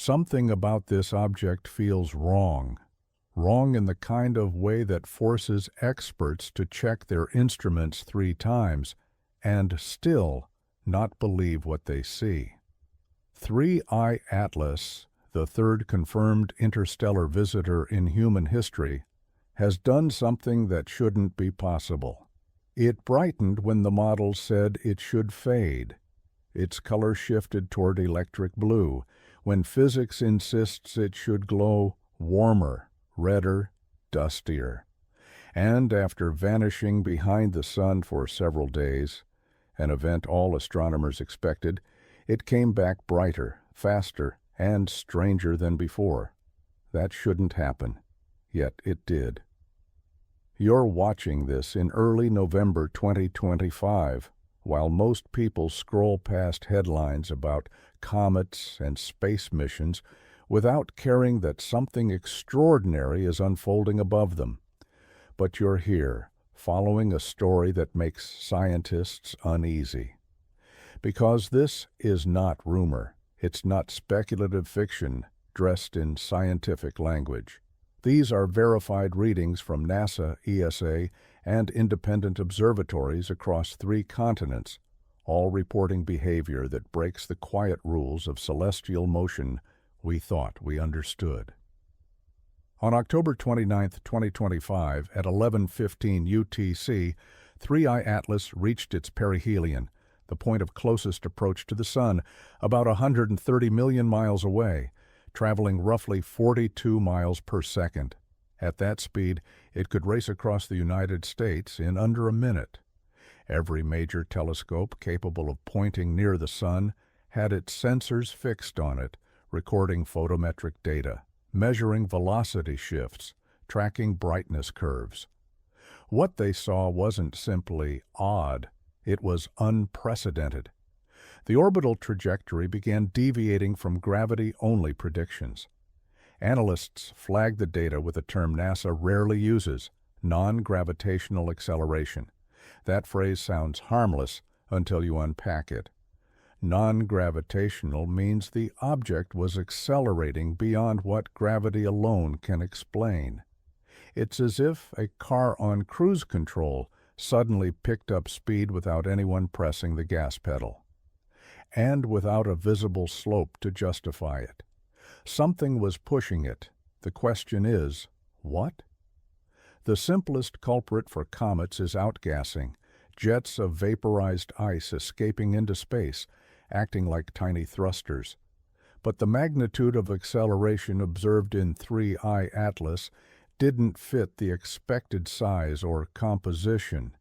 Something about this object feels wrong. Wrong in the kind of way that forces experts to check their instruments 3 times and still not believe what they see. 3I Atlas, the third confirmed interstellar visitor in human history, has done something that shouldn't be possible. It brightened when the model said it should fade. Its color shifted toward electric blue when physics insists it should glow warmer, redder, dustier. And after vanishing behind the sun for several days, an event all astronomers expected, it came back brighter, faster, and stranger than before. That shouldn't happen, yet it did. You're watching this in early November 2025, while most people scroll past headlines about comets and space missions without caring that something extraordinary is unfolding above them. But you're here, following a story that makes scientists uneasy. Because this is not rumor, it's not speculative fiction dressed in scientific language. These are verified readings from NASA, ESA, and independent observatories across 3 continents, all reporting behavior that breaks the quiet rules of celestial motion we thought we understood. On October 29, 2025, at 11:15 UTC, 3I Atlas reached its perihelion, the point of closest approach to the Sun, about 130 million miles away, traveling roughly 42 miles per second. At that speed, it could race across the United States in under a minute. Every major telescope capable of pointing near the Sun had its sensors fixed on it, recording photometric data, measuring velocity shifts, tracking brightness curves. What they saw wasn't simply odd, it was unprecedented. The orbital trajectory began deviating from gravity-only predictions. Analysts flagged the data with a term NASA rarely uses, non-gravitational acceleration. That phrase sounds harmless until you unpack it. Non-gravitational means the object was accelerating beyond what gravity alone can explain. It's as if a car on cruise control suddenly picked up speed without anyone pressing the gas pedal, and without a visible slope to justify it. Something was pushing it. The question is, what? The simplest culprit for comets is outgassing, jets of vaporized ice escaping into space, acting like tiny thrusters. But the magnitude of acceleration observed in 3I Atlas didn't fit the expected size or composition.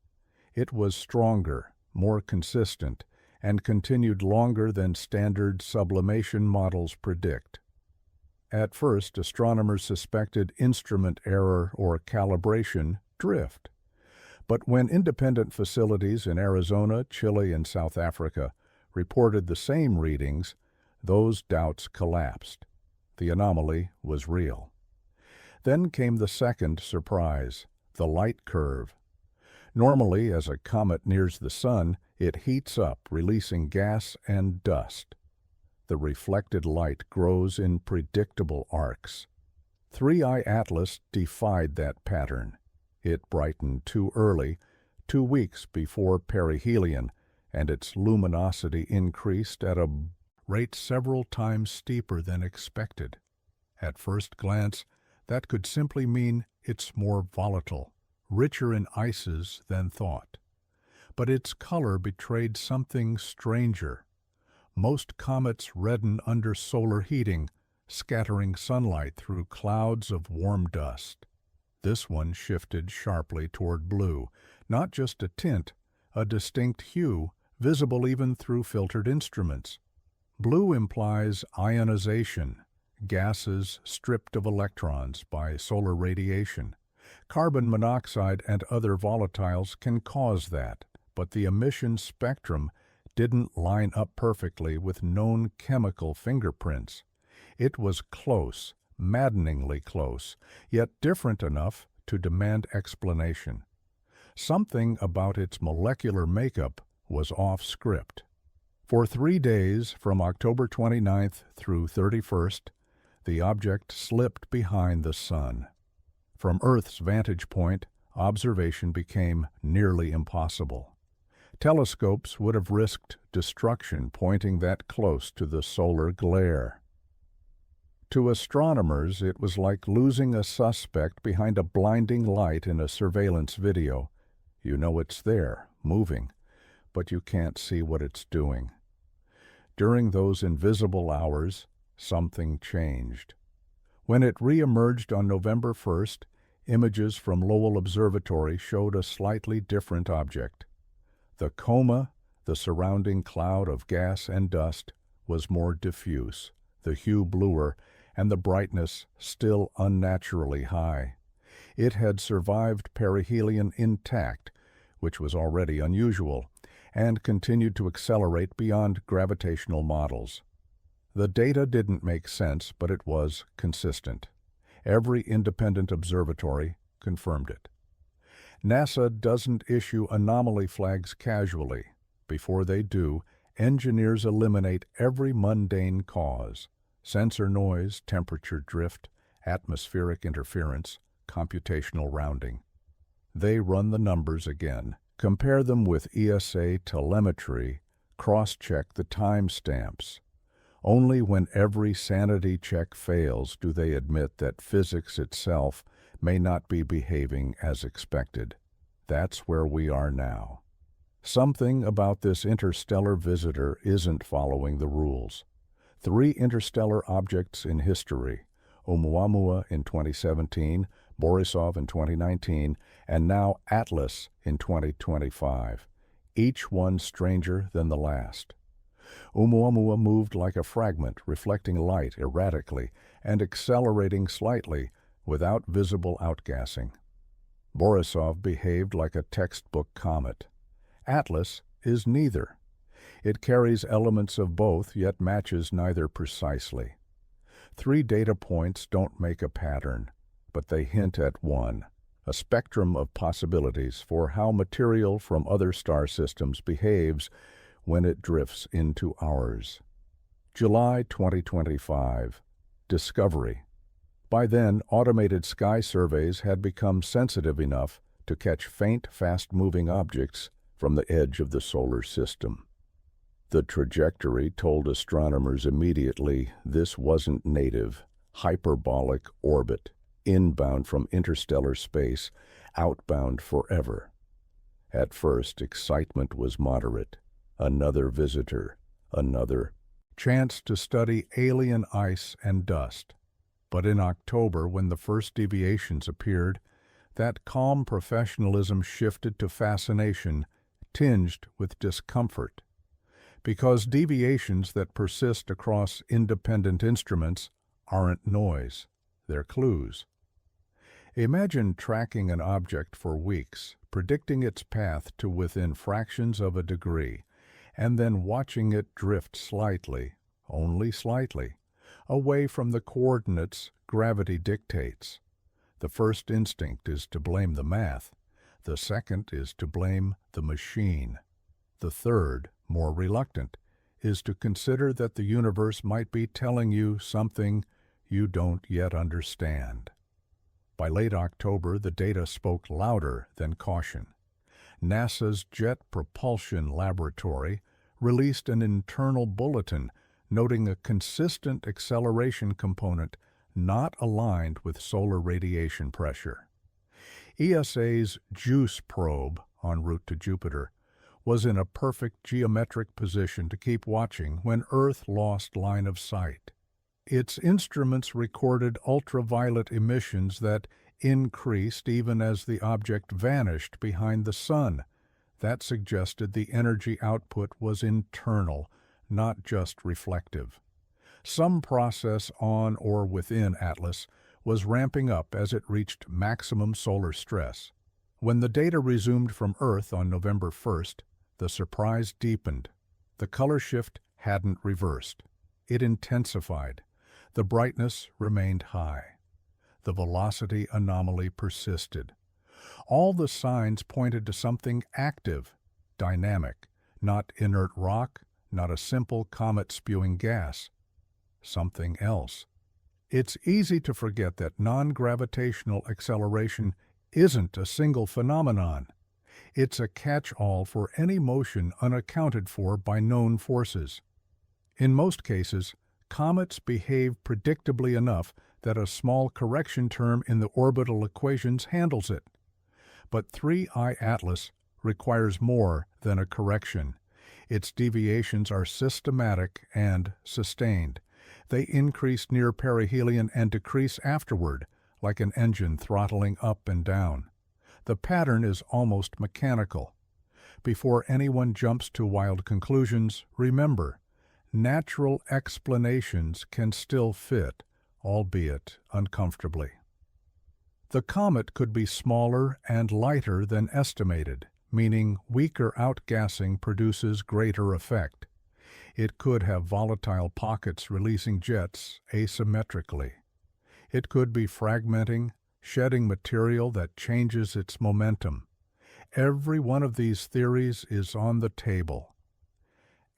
It was stronger, more consistent, and continued longer than standard sublimation models predict. At first, astronomers suspected instrument error or calibration drift. But when independent facilities in Arizona, Chile, and South Africa reported the same readings, those doubts collapsed. The anomaly was real. Then came the second surprise, the light curve. Normally, as a comet nears the Sun, it heats up, releasing gas and dust. The reflected light grows in predictable arcs. 3I Atlas defied that pattern. It brightened too early, 2 weeks before perihelion, and its luminosity increased at a rate several times steeper than expected. At first glance, that could simply mean it's more volatile, richer in ices than thought. But its color betrayed something stranger. Most comets redden under solar heating, scattering sunlight through clouds of warm dust. This one shifted sharply toward blue, not just a tint, a distinct hue, visible even through filtered instruments. Blue implies ionization, gases stripped of electrons by solar radiation. Carbon monoxide and other volatiles can cause that, but the emission spectrum didn't line up perfectly with known chemical fingerprints. It was close, maddeningly close, yet different enough to demand explanation. Something about its molecular makeup was off script. For 3 days, from October 29th through 31st, The object slipped behind the sun. From Earth's vantage point, observation became nearly impossible. Telescopes would have risked destruction pointing that close to the solar glare. To astronomers, it was like losing a suspect behind a blinding light in a surveillance video. You know it's there, moving, but you can't see what it's doing. During those invisible hours, something changed. When it re-emerged on November 1st, images from Lowell Observatory showed a slightly different object. The coma, the surrounding cloud of gas and dust, was more diffuse, the hue bluer, and the brightness still unnaturally high. It had survived perihelion intact, which was already unusual, and continued to accelerate beyond gravitational models. The data didn't make sense, but it was consistent. Every independent observatory confirmed it. NASA doesn't issue anomaly flags casually. Before they do, engineers eliminate every mundane cause: sensor noise, temperature drift, atmospheric interference, computational rounding. They run the numbers again, compare them with ESA telemetry, cross-check the timestamps. Only when every sanity check fails do they admit that physics itself may not be behaving as expected. That's where we are now. Something about this interstellar visitor isn't following the rules. 3 interstellar objects in history, Oumuamua in 2017, Borisov in 2019, and now Atlas in 2025, each one stranger than the last. Oumuamua moved like a fragment, reflecting light erratically and accelerating slightly without visible outgassing. Borisov behaved like a textbook comet. Atlas is neither. It carries elements of both, yet matches neither precisely. 3 data points don't make a pattern, but they hint at one, a spectrum of possibilities for how material from other star systems behaves when it drifts into ours. July 2025. Discovery. By then, automated sky surveys had become sensitive enough to catch faint, fast-moving objects from the edge of the solar system. The trajectory told astronomers immediately this wasn't native, hyperbolic orbit, inbound from interstellar space, outbound forever. At first, excitement was moderate. Another visitor, another chance to study alien ice and dust. But in October, when the first deviations appeared, that calm professionalism shifted to fascination, tinged with discomfort. Because deviations that persist across independent instruments aren't noise, they're clues. Imagine tracking an object for weeks, predicting its path to within fractions of a degree, and then watching it drift slightly, only slightly, away from the coordinates gravity dictates. The first instinct is to blame the math. The second is to blame the machine. The third, more reluctant, is to consider that the universe might be telling you something you don't yet understand. By late October, the data spoke louder than caution. NASA's Jet Propulsion Laboratory released an internal bulletin noting a consistent acceleration component not aligned with solar radiation pressure. ESA's JUICE probe, en route to Jupiter, was in a perfect geometric position to keep watching when Earth lost line of sight. Its instruments recorded ultraviolet emissions that increased even as the object vanished behind the sun. That suggested the energy output was internal, not just reflective. Some process on or within Atlas was ramping up as it reached maximum solar stress. When the data resumed from Earth on November 1st, the surprise deepened. The color shift hadn't reversed. It intensified. The brightness remained high. The velocity anomaly persisted. All the signs pointed to something active, dynamic, not inert rock, not a simple comet spewing gas. Something else. It's easy to forget that non-gravitational acceleration isn't a single phenomenon. It's a catch-all for any motion unaccounted for by known forces. In most cases, comets behave predictably enough that a small correction term in the orbital equations handles it. But 3I Atlas requires more than a correction. Its deviations are systematic and sustained. They increase near perihelion and decrease afterward, like an engine throttling up and down. The pattern is almost mechanical. Before anyone jumps to wild conclusions, remember, natural explanations can still fit, albeit uncomfortably. The comet could be smaller and lighter than estimated, meaning weaker outgassing produces greater effect. It could have volatile pockets releasing jets asymmetrically. It could be fragmenting, shedding material that changes its momentum. Every one of these theories is on the table.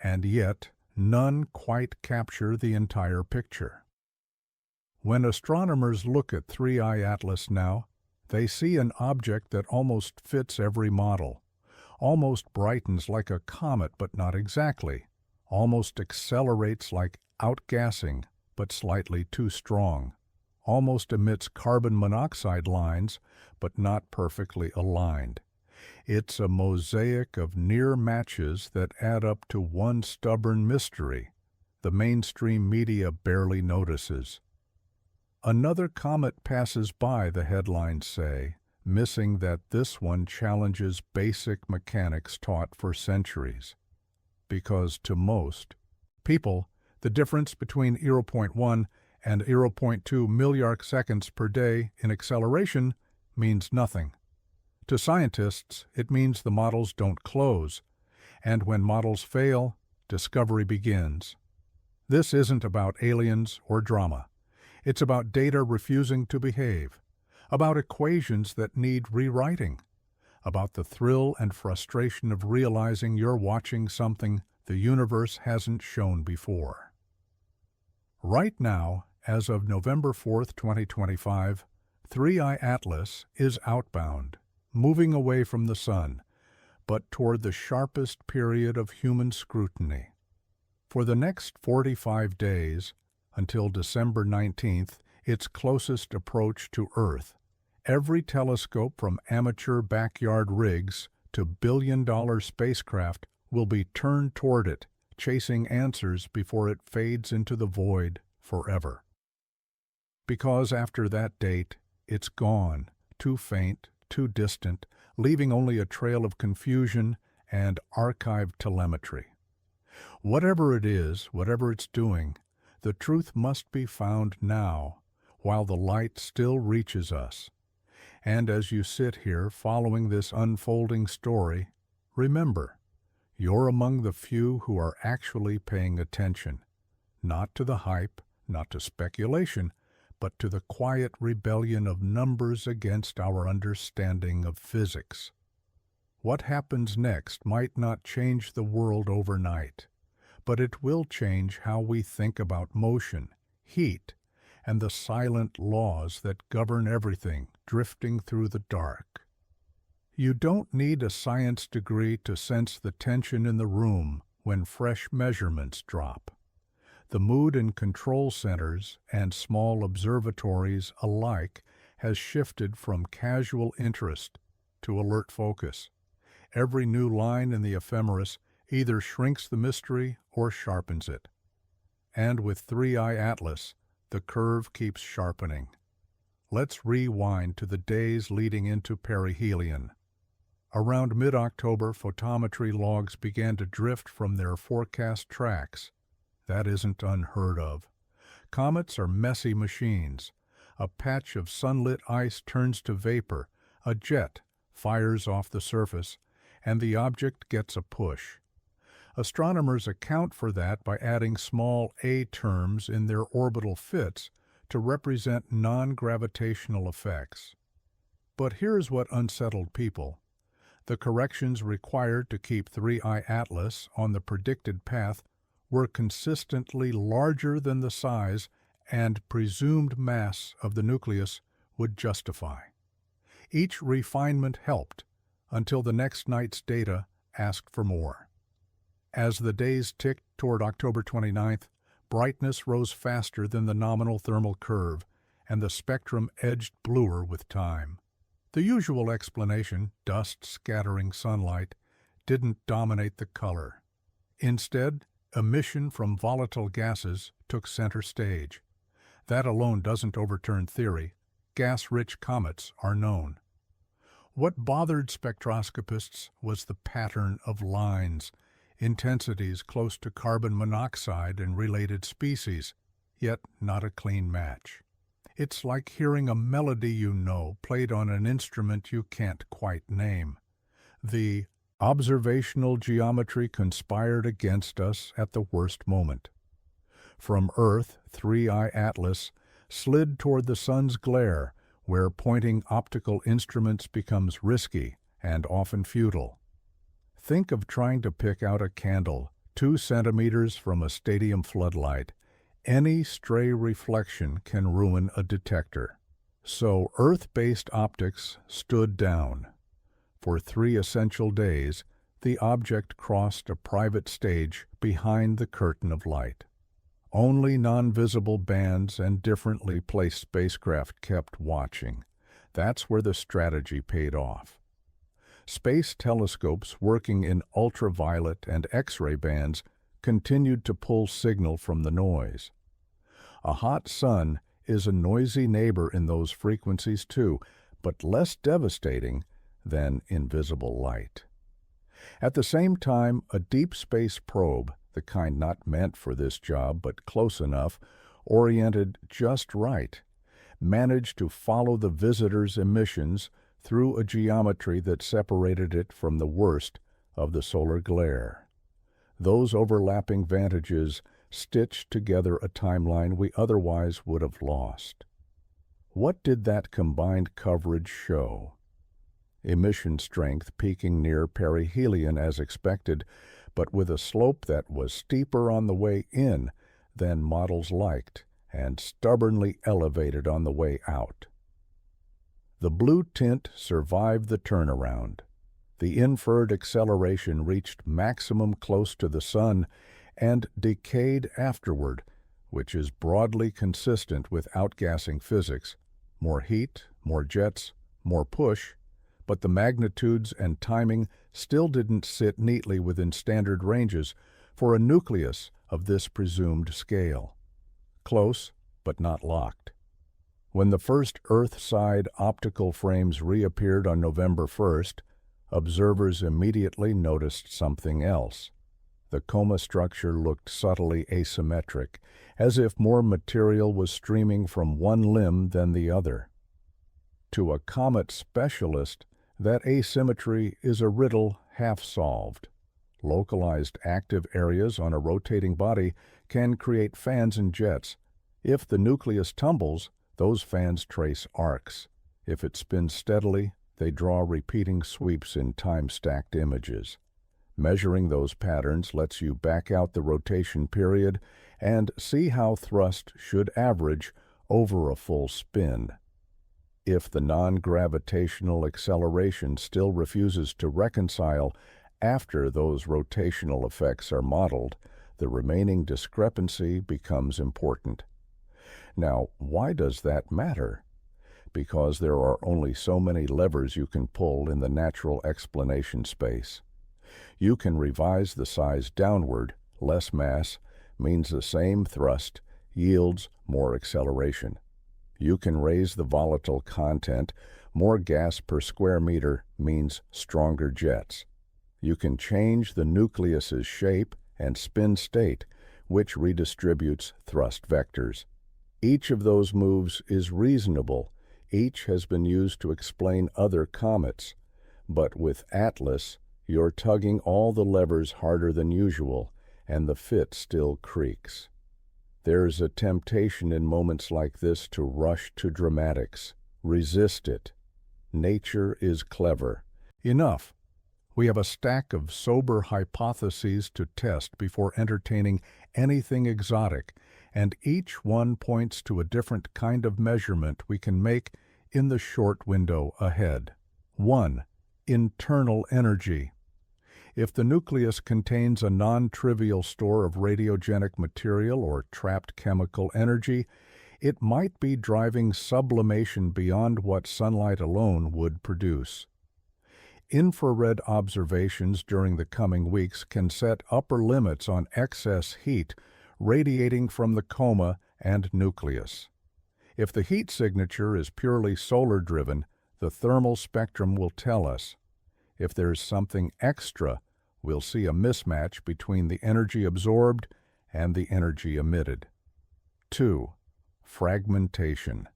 And yet, none quite capture the entire picture. When astronomers look at 3I Atlas now, they see an object that almost fits every model, almost brightens like a comet but not exactly, almost accelerates like outgassing but slightly too strong, almost emits carbon monoxide lines but not perfectly aligned. It's a mosaic of near matches that add up to one stubborn mystery the mainstream media barely notices. Another comet passes by, the headlines say, missing that this one challenges basic mechanics taught for centuries. Because to most people, the difference between 0.1 and 0.2 milliarc seconds per day in acceleration means nothing. To scientists, it means the models don't close, and when models fail, discovery begins. This isn't about aliens or drama. It's about data refusing to behave, about equations that need rewriting, about the thrill and frustration of realizing you're watching something the universe hasn't shown before. Right now, as of November 4th, 2025, 3I Atlas is outbound, moving away from the Sun, but toward the sharpest period of human scrutiny. For the next 45 days, until December 19th, its closest approach to Earth, every telescope from amateur backyard rigs to billion-dollar spacecraft will be turned toward it, chasing answers before it fades into the void forever. Because after that date, it's gone, too faint, too distant, leaving only a trail of confusion and archived telemetry. Whatever it is, whatever it's doing, the truth must be found now, while the light still reaches us. And as you sit here following this unfolding story, remember, you're among the few who are actually paying attention, not to the hype, not to speculation, but to the quiet rebellion of numbers against our understanding of physics. What happens next might not change the world overnight, but it will change how we think about motion, heat, and the silent laws that govern everything drifting through the dark. You don't need a science degree to sense the tension in the room when fresh measurements drop. The mood in control centers and small observatories alike has shifted from casual interest to alert focus. Every new line in the ephemeris either shrinks the mystery or sharpens it. And with 3I Atlas, the curve keeps sharpening. Let's rewind to the days leading into perihelion. Around mid-October, photometry logs began to drift from their forecast tracks. That isn't unheard of. Comets are messy machines. A patch of sunlit ice turns to vapor, a jet fires off the surface, and the object gets a push. Astronomers account for that by adding small a terms in their orbital fits to represent non-gravitational effects. But here's what unsettled people. The corrections required to keep 3I Atlas on the predicted path were consistently larger than the size and presumed mass of the nucleus would justify. Each refinement helped until the next night's data asked for more. As the days ticked toward October 29th, brightness rose faster than the nominal thermal curve, and the spectrum edged bluer with time. The usual explanation, dust scattering sunlight, didn't dominate the color. Instead, emission from volatile gases took center stage. That alone doesn't overturn theory. Gas-rich comets are known. What bothered spectroscopists was the pattern of lines, intensities close to carbon monoxide and related species, yet not a clean match. It's like hearing a melody you know played on an instrument you can't quite name. The observational geometry conspired against us at the worst moment. From Earth, 3I Atlas slid toward the sun's glare, where pointing optical instruments becomes risky and often futile. Think of trying to pick out a candle 2 centimeters from a stadium floodlight. Any stray reflection can ruin a detector. So Earth-based optics stood down. For 3 essential days, the object crossed a private stage behind the curtain of light. Only non-visible bands and differently placed spacecraft kept watching. That's where the strategy paid off. Space telescopes working in ultraviolet and X-ray bands continued to pull signal from the noise. A hot sun is a noisy neighbor in those frequencies too, but less devastating than invisible light. At the same time, a deep space probe, the kind not meant for this job but close enough, oriented just right, managed to follow the visitor's emissions through a geometry that separated it from the worst of the solar glare. Those overlapping vantages stitched together a timeline we otherwise would have lost. What did that combined coverage show? Emission strength peaking near perihelion as expected, but with a slope that was steeper on the way in than models liked, and stubbornly elevated on the way out. The blue tint survived the turnaround. The inferred acceleration reached maximum close to the sun and decayed afterward, which is broadly consistent with outgassing physics. More heat, more jets, more push, but the magnitudes and timing still didn't sit neatly within standard ranges for a nucleus of this presumed scale. Close, but not locked. When the first Earth-side optical frames reappeared on November 1st, observers immediately noticed something else. The coma structure looked subtly asymmetric, as if more material was streaming from one limb than the other. To a comet specialist, that asymmetry is a riddle half solved. Localized active areas on a rotating body can create fans and jets. If the nucleus tumbles, those fans trace arcs. If it spins steadily, they draw repeating sweeps in time-stacked images. Measuring those patterns lets you back out the rotation period and see how thrust should average over a full spin. If the non-gravitational acceleration still refuses to reconcile after those rotational effects are modeled, the remaining discrepancy becomes important. Now, why does that matter? Because there are only so many levers you can pull in the natural explanation space. You can revise the size downward. Less mass means the same thrust, yields more acceleration. You can raise the volatile content. More gas per square meter means stronger jets. You can change the nucleus's shape and spin state, which redistributes thrust vectors. Each of those moves is reasonable. Each has been used to explain other comets. But with Atlas, you're tugging all the levers harder than usual, and the fit still creaks. There's a temptation in moments like this to rush to dramatics. Resist it. Nature is clever. Enough. We have a stack of sober hypotheses to test before entertaining anything exotic, and each one points to a different kind of measurement we can make in the short window ahead. 1. Internal energy. If the nucleus contains a non-trivial store of radiogenic material or trapped chemical energy, it might be driving sublimation beyond what sunlight alone would produce. Infrared observations during the coming weeks can set upper limits on excess heat radiating from the coma and nucleus. If the heat signature is purely solar-driven, the thermal spectrum will tell us. If there's something extra, we'll see a mismatch between the energy absorbed and the energy emitted. 2. Fragmentation.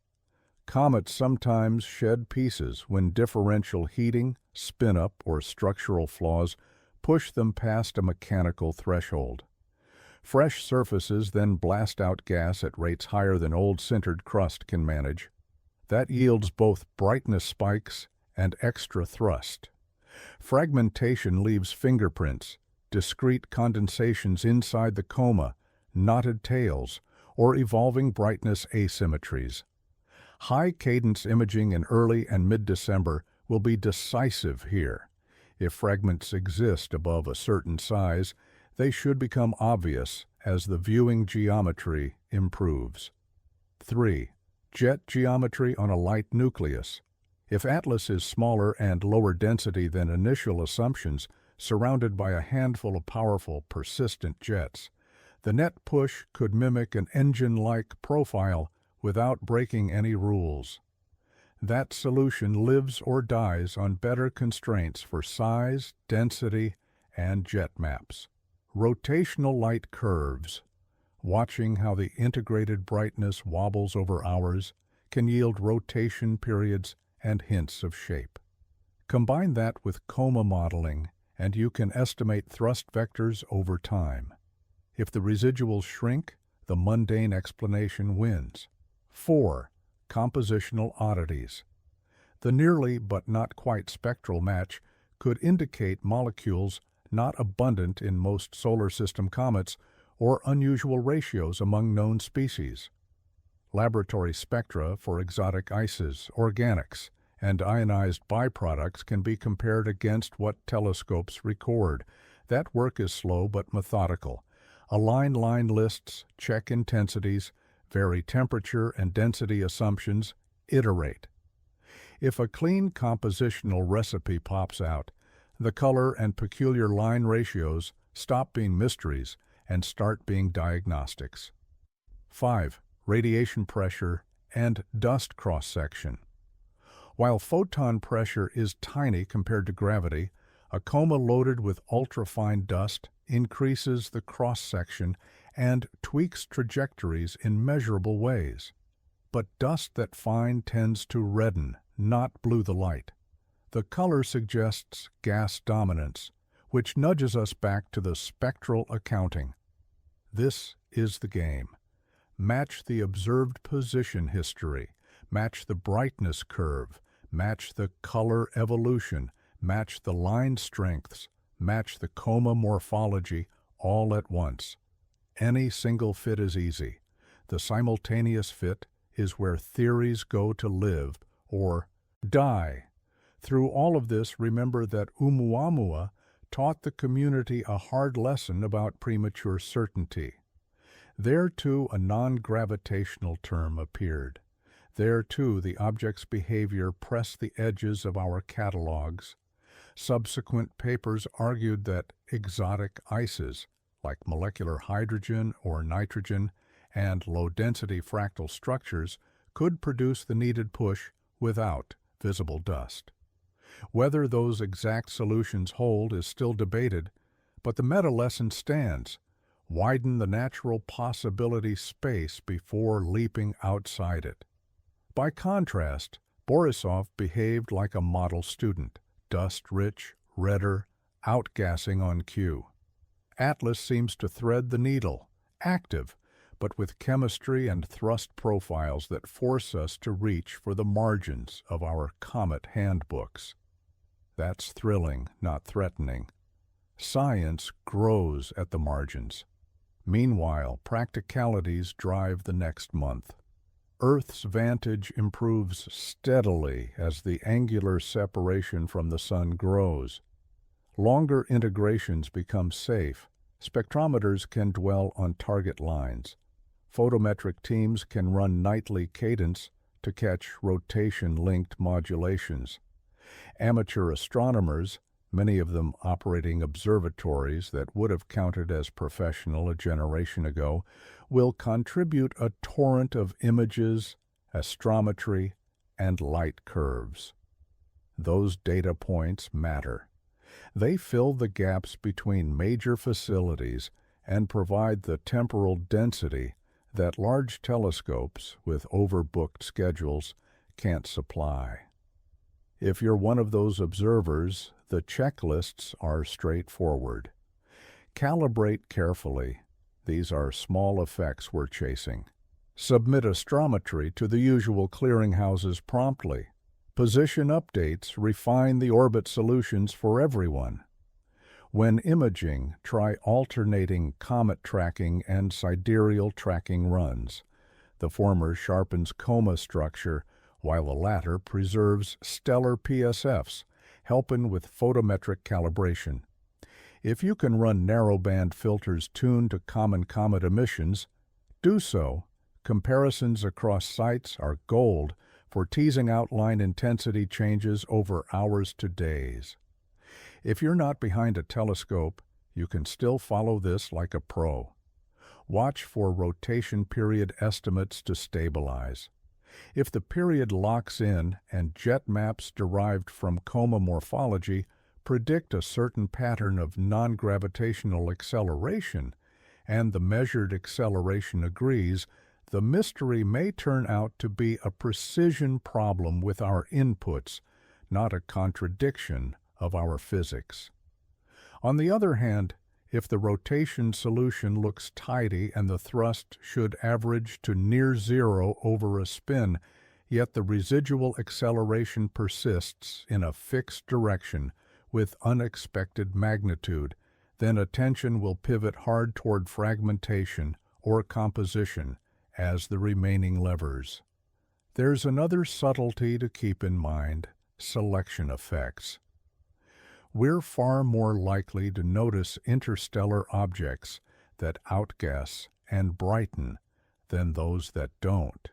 Comets sometimes shed pieces when differential heating, spin-up, or structural flaws push them past a mechanical threshold. Fresh surfaces then blast out gas at rates higher than old sintered crust can manage. That yields both brightness spikes and extra thrust. Fragmentation leaves fingerprints, discrete condensations inside the coma, knotted tails, or evolving brightness asymmetries. High-cadence imaging in early and mid-December will be decisive here. If fragments exist above a certain size, they should become obvious as the viewing geometry improves. 3. Jet geometry on a light nucleus. If Atlas is smaller and lower density than initial assumptions, surrounded by a handful of powerful, persistent jets, the net push could mimic an engine-like profile without breaking any rules. That solution lives or dies on better constraints for size, density, and jet maps. Rotational light curves. Watching how the integrated brightness wobbles over hours can yield rotation periods and hints of shape. Combine that with coma modeling, and you can estimate thrust vectors over time. If the residuals shrink, the mundane explanation wins. 4. Compositional oddities. The nearly but not quite spectral match could indicate molecules not abundant in most solar system comets or unusual ratios among known species. Laboratory spectra for exotic ices, organics, and ionized byproducts can be compared against what telescopes record. That work is slow but methodical. Align line lists, check intensities, vary temperature and density assumptions, iterate. If a clean compositional recipe pops out, the color and peculiar line ratios stop being mysteries and start being diagnostics. 5. Radiation pressure and dust cross-section. While photon pressure is tiny compared to gravity, a coma loaded with ultrafine dust increases the cross-section and tweaks trajectories in measurable ways. But dust that fine tends to redden, not blue the light. The color suggests gas dominance, which nudges us back to the spectral accounting. This is the game. Match the observed position history, match the brightness curve, match the color evolution, match the line strengths, match the coma morphology all at once. Any single fit is easy. The simultaneous fit is where theories go to live or die. Through all of this, remember that Oumuamua taught the community a hard lesson about premature certainty. There, too, a non-gravitational term appeared. There, too, the object's behavior pressed the edges of our catalogs. Subsequent papers argued that exotic ices, like molecular hydrogen or nitrogen, and low-density fractal structures, could produce the needed push without visible dust. Whether those exact solutions hold is still debated, but the meta-lesson stands. Widen the natural possibility space before leaping outside it. By contrast, Borisov behaved like a model student, dust-rich, redder, outgassing on cue. Atlas seems to thread the needle, active, but with chemistry and thrust profiles that force us to reach for the margins of our Comet handbooks. That's thrilling, not threatening. Science grows at the margins. Meanwhile, practicalities drive the next month. Earth's vantage improves steadily as the angular separation from the Sun grows. Longer integrations become safe. Spectrometers can dwell on target lines. Photometric teams can run nightly cadence to catch rotation-linked modulations. Amateur astronomers, many of them operating observatories that would have counted as professional a generation ago, will contribute a torrent of images, astrometry, and light curves. Those data points matter. They fill the gaps between major facilities and provide the temporal density that large telescopes with overbooked schedules can't supply. If you're one of those observers, the checklists are straightforward. Calibrate carefully. These are small effects we're chasing. Submit astrometry to the usual clearinghouses promptly. Position updates refine the orbit solutions for everyone. When imaging, try alternating comet tracking and sidereal tracking runs. The former sharpens coma structure, while the latter preserves stellar PSFs, helping with photometric calibration. If you can run narrowband filters tuned to common comet emissions, do so. Comparisons across sites are gold for teasing out line intensity changes over hours to days. If you're not behind a telescope, you can still follow this like a pro. Watch for rotation period estimates to stabilize. If the period locks in and jet maps derived from coma morphology predict a certain pattern of non-gravitational acceleration, and the measured acceleration agrees, the mystery may turn out to be a precision problem with our inputs, not a contradiction of our physics. On the other hand, if the rotation solution looks tidy and the thrust should average to near zero over a spin, yet the residual acceleration persists in a fixed direction with unexpected magnitude, then attention will pivot hard toward fragmentation or composition as the remaining levers. There's another subtlety to keep in mind: selection effects. We're far more likely to notice interstellar objects that outgas and brighten than those that don't.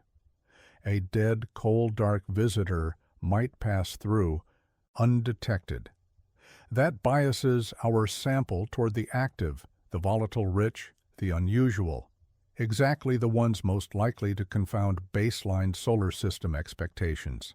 A dead, cold, dark visitor might pass through undetected. That biases our sample toward the active, the volatile rich, the unusual, exactly the ones most likely to confound baseline solar system expectations.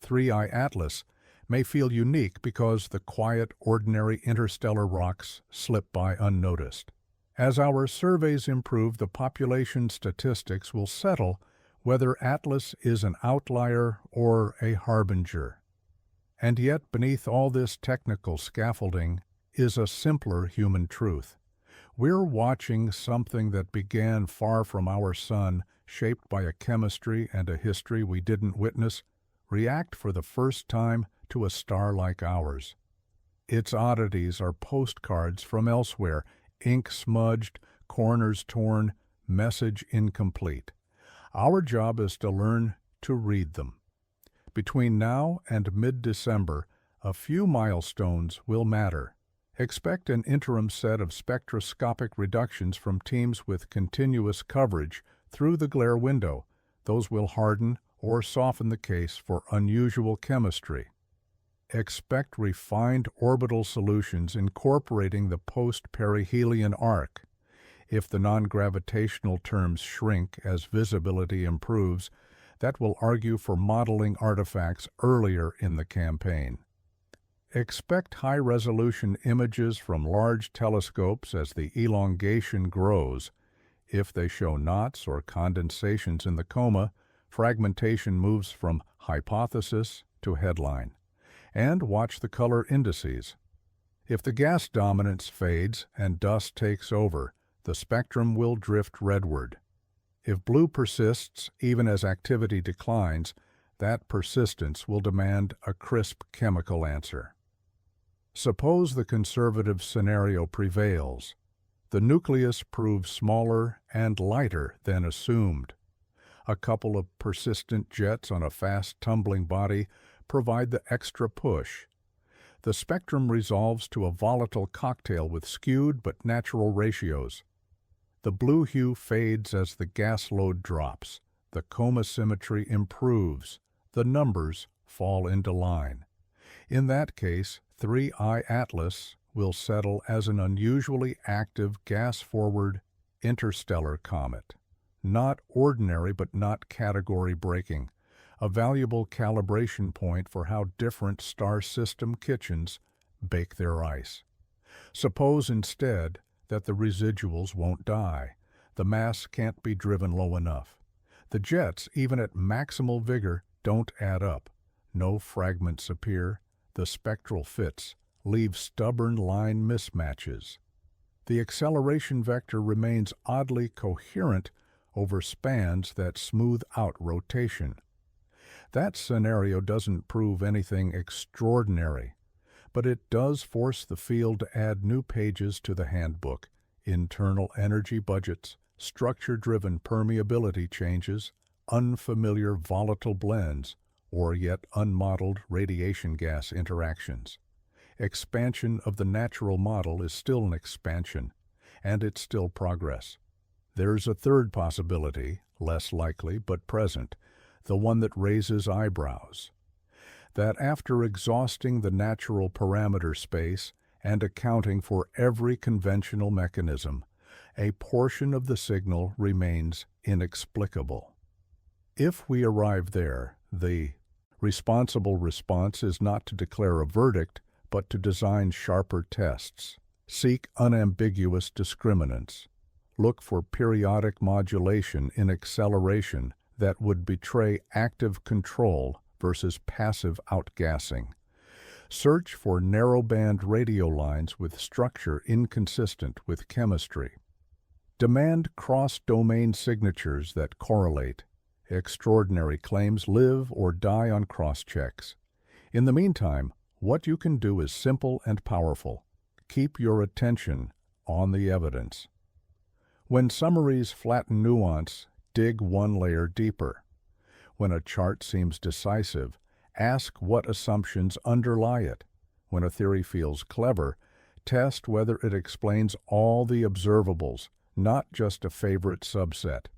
3i Atlas may feel unique because the quiet, ordinary interstellar rocks slip by unnoticed. As our surveys improve, the population statistics will settle whether Atlas is an outlier or a harbinger. And yet, beneath all this technical scaffolding is a simpler human truth. We're watching something that began far from our sun, shaped by a chemistry and a history we didn't witness, react for the first time to a star like ours. Its oddities are postcards from elsewhere, ink smudged, corners torn, message incomplete. Our job is to learn to read them. Between now and mid-December, a few milestones will matter. Expect an interim set of spectroscopic reductions from teams with continuous coverage through the glare window. Those will harden or soften the case for unusual chemistry. Expect refined orbital solutions incorporating the post-perihelion arc. If the non-gravitational terms shrink as visibility improves, that will argue for modeling artifacts earlier in the campaign. Expect high-resolution images from large telescopes as the elongation grows. If they show knots or condensations in the coma, fragmentation moves from hypothesis to headline. And watch the color indices. If the gas dominance fades and dust takes over, the spectrum will drift redward. If blue persists even as activity declines, that persistence will demand a crisp chemical answer. Suppose the conservative scenario prevails. The nucleus proves smaller and lighter than assumed. A couple of persistent jets on a fast-tumbling body provide the extra push. The spectrum resolves to a volatile cocktail with skewed but natural ratios. The blue hue fades as the gas load drops. The coma symmetry improves. The numbers fall into line. In that case, 3I Atlas will settle as an unusually active gas-forward interstellar comet. Not ordinary but not category-breaking. A valuable calibration point for how different star system kitchens bake their ice. Suppose instead that the residuals won't die. The mass can't be driven low enough. The jets, even at maximal vigor, don't add up. No fragments appear. The spectral fits leave stubborn line mismatches. The acceleration vector remains oddly coherent over spans that smooth out rotation. That scenario doesn't prove anything extraordinary, but it does force the field to add new pages to the handbook: internal energy budgets, structure-driven permeability changes, unfamiliar volatile blends, or yet unmodeled radiation gas interactions. Expansion of the natural model is still an expansion, and it's still progress. There's a third possibility, less likely but present, the one that raises eyebrows. That after exhausting the natural parameter space and accounting for every conventional mechanism, a portion of the signal remains inexplicable. If we arrive there, the responsible response is not to declare a verdict, but to design sharper tests. Seek unambiguous discriminants. Look for periodic modulation in acceleration that would betray active control versus passive outgassing. Search for narrowband radio lines with structure inconsistent with chemistry. Demand cross-domain signatures that correlate. Extraordinary claims live or die on cross-checks. In the meantime, what you can do is simple and powerful. Keep your attention on the evidence. When summaries flatten nuance, dig one layer deeper. When a chart seems decisive, ask what assumptions underlie it. When a theory feels clever, test whether it explains all the observables, not just a favorite subset.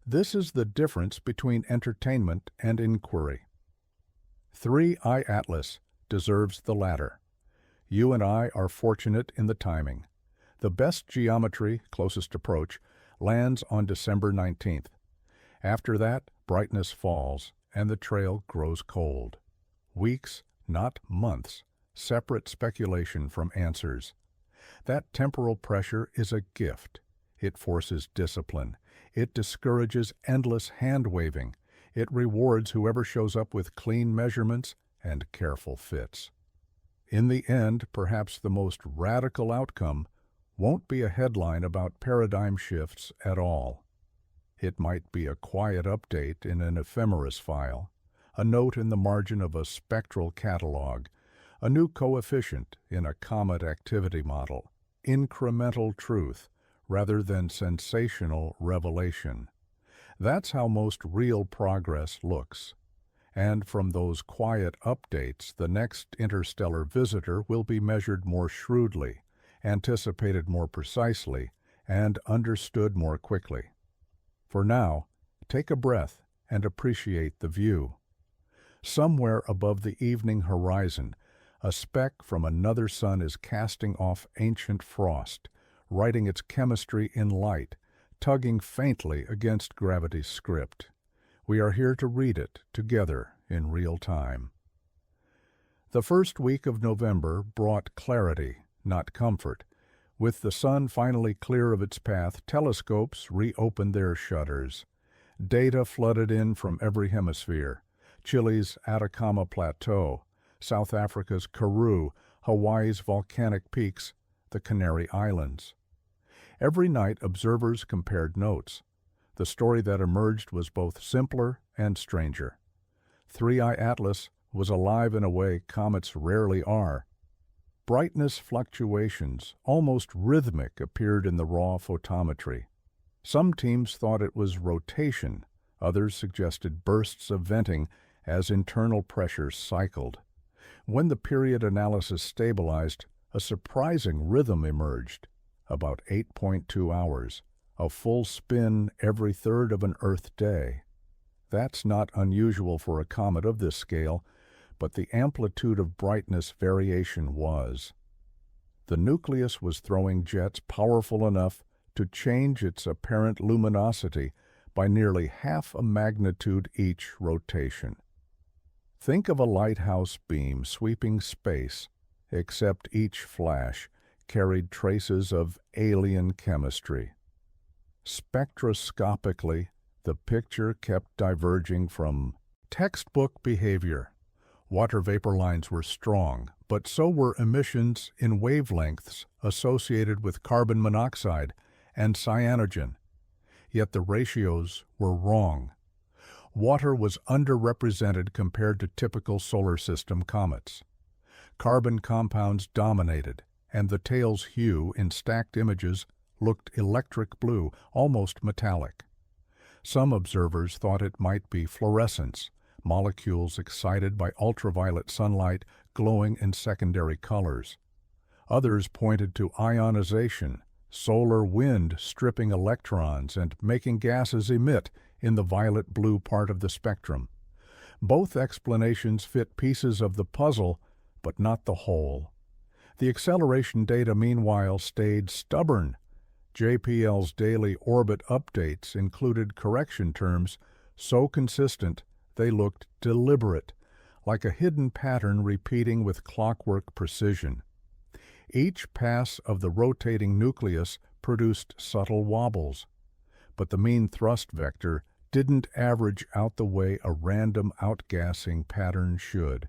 This is the difference between entertainment and inquiry. 3I Atlas deserves the latter. You and I are fortunate in the timing. The best geometry, closest approach, lands on December 19th. After that, brightness falls, and the trail grows cold. Weeks, not months, separate speculation from answers. That temporal pressure is a gift. It forces discipline. It discourages endless hand-waving. It rewards whoever shows up with clean measurements and careful fits. In the end, perhaps the most radical outcome won't be a headline about paradigm shifts at all. It might be a quiet update in an ephemeris file, a note in the margin of a spectral catalog, a new coefficient in a comet activity model, incremental truth rather than sensational revelation. That's how most real progress looks. And from those quiet updates, the next interstellar visitor will be measured more shrewdly, anticipated more precisely, and understood more quickly. For now, take a breath and appreciate the view. Somewhere above the evening horizon, a speck from another sun is casting off ancient frost, writing its chemistry in light, tugging faintly against gravity's script. We are here to read it together in real time. The first week of November brought clarity, not comfort. With the sun finally clear of its path, telescopes reopened their shutters. Data flooded in from every hemisphere: Chile's Atacama Plateau, South Africa's Karoo, Hawaii's volcanic peaks, the Canary Islands. Every night, observers compared notes. The story that emerged was both simpler and stranger. 3I Atlas was alive in a way comets rarely are. Brightness fluctuations, almost rhythmic, appeared in the raw photometry. Some teams thought it was rotation, others suggested bursts of venting as internal pressures cycled. When the period analysis stabilized, a surprising rhythm emerged, about 8.2 hours, a full spin every third of an Earth day. That's not unusual for a comet of this scale, but the amplitude of brightness variation was. The nucleus was throwing jets powerful enough to change its apparent luminosity by nearly half a magnitude each rotation. Think of a lighthouse beam sweeping space, except each flash carried traces of alien chemistry. Spectroscopically, the picture kept diverging from textbook behavior. Water vapor lines were strong, but so were emissions in wavelengths associated with carbon monoxide and cyanogen. Yet the ratios were wrong. Water was underrepresented compared to typical solar system comets. Carbon compounds dominated, and the tail's hue in stacked images looked electric blue, almost metallic. Some observers thought it might be fluorescence, molecules excited by ultraviolet sunlight glowing in secondary colors. Others pointed to ionization, solar wind stripping electrons and making gases emit in the violet-blue part of the spectrum. Both explanations fit pieces of the puzzle, but not the whole. The acceleration data, meanwhile, stayed stubborn. JPL's daily orbit updates included correction terms so consistent they looked deliberate, like a hidden pattern repeating with clockwork precision. Each pass of the rotating nucleus produced subtle wobbles, but the mean thrust vector didn't average out the way a random outgassing pattern should.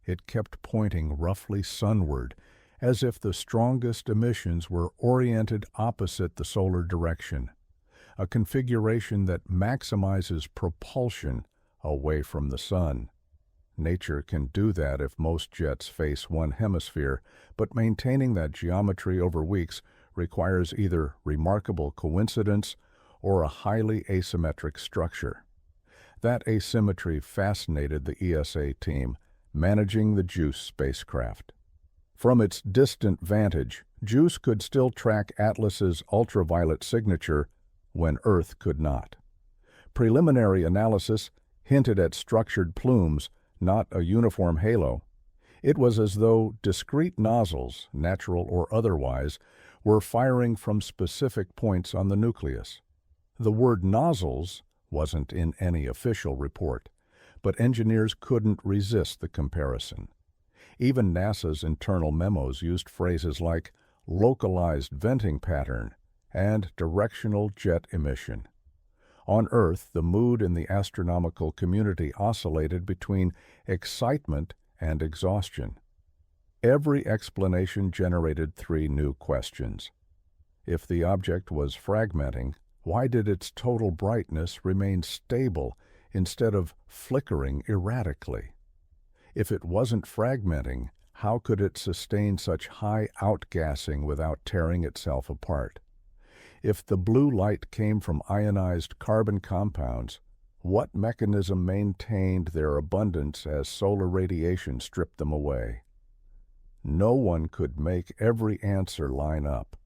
It kept pointing roughly sunward, as if the strongest emissions were oriented opposite the solar direction, a configuration that maximizes propulsion away from the sun. Nature can do that if most jets face one hemisphere, but maintaining that geometry over weeks requires either remarkable coincidence or a highly asymmetric structure. That asymmetry fascinated the ESA team, managing the JUICE spacecraft. From its distant vantage, JUICE could still track Atlas's ultraviolet signature when Earth could not. Preliminary analysis hinted at structured plumes, not a uniform halo. It was as though discrete nozzles, natural or otherwise, were firing from specific points on the nucleus. The word nozzles wasn't in any official report, but engineers couldn't resist the comparison. Even NASA's internal memos used phrases like localized venting pattern and directional jet emission. On Earth, the mood in the astronomical community oscillated between excitement and exhaustion. Every explanation generated three new questions. If the object was fragmenting, why did its total brightness remain stable instead of flickering erratically? If it wasn't fragmenting, how could it sustain such high outgassing without tearing itself apart? If the blue light came from ionized carbon compounds, what mechanism maintained their abundance as solar radiation stripped them away? No one could make every answer line up.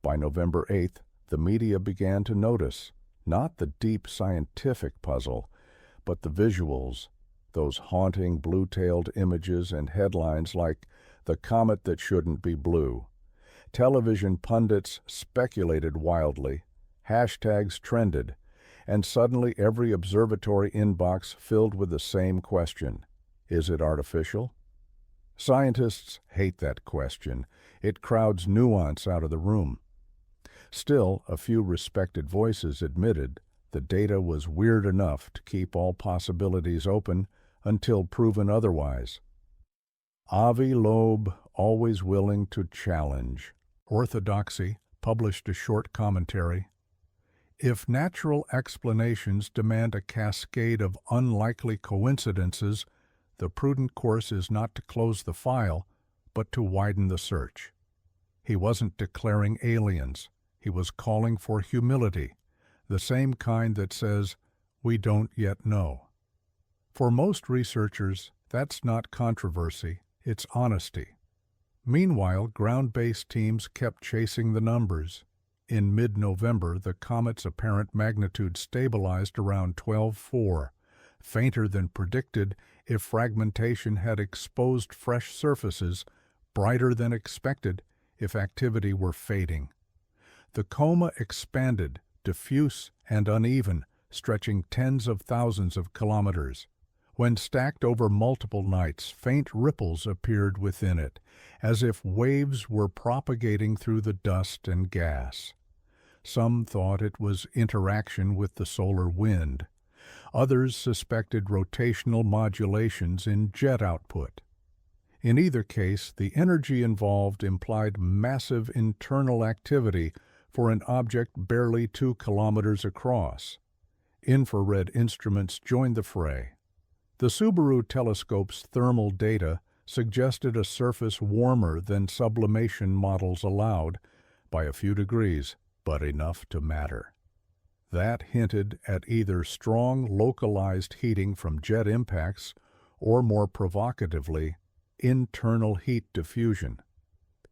By November 8th, the media began to notice, not the deep scientific puzzle, but the visuals, those haunting blue-tailed images and headlines like "The Comet That Shouldn't Be Blue." Television pundits speculated wildly, hashtags trended, and suddenly every observatory inbox filled with the same question: is it artificial? Scientists hate that question. It crowds nuance out of the room. Still, a few respected voices admitted the data was weird enough to keep all possibilities open until proven otherwise. Avi Loeb, always willing to challenge. Orthodoxy published a short commentary. If natural explanations demand a cascade of unlikely coincidences, the prudent course is not to close the file, but to widen the search. He wasn't declaring aliens. He was calling for humility, the same kind that says, "We don't yet know." For most researchers, that's not controversy, it's honesty. Meanwhile, ground-based teams kept chasing the numbers. In mid-November, the comet's apparent magnitude stabilized around 12.4, fainter than predicted if fragmentation had exposed fresh surfaces, brighter than expected if activity were fading. The coma expanded, diffuse and uneven, stretching tens of thousands of kilometers. When stacked over multiple nights, faint ripples appeared within it, as if waves were propagating through the dust and gas. Some thought it was interaction with the solar wind. Others suspected rotational modulations in jet output. In either case, the energy involved implied massive internal activity for an object barely 2 kilometers across. Infrared instruments joined the fray. The Subaru telescope's thermal data suggested a surface warmer than sublimation models allowed, by a few degrees, but enough to matter. That hinted at either strong localized heating from jet impacts or, more provocatively, internal heat diffusion.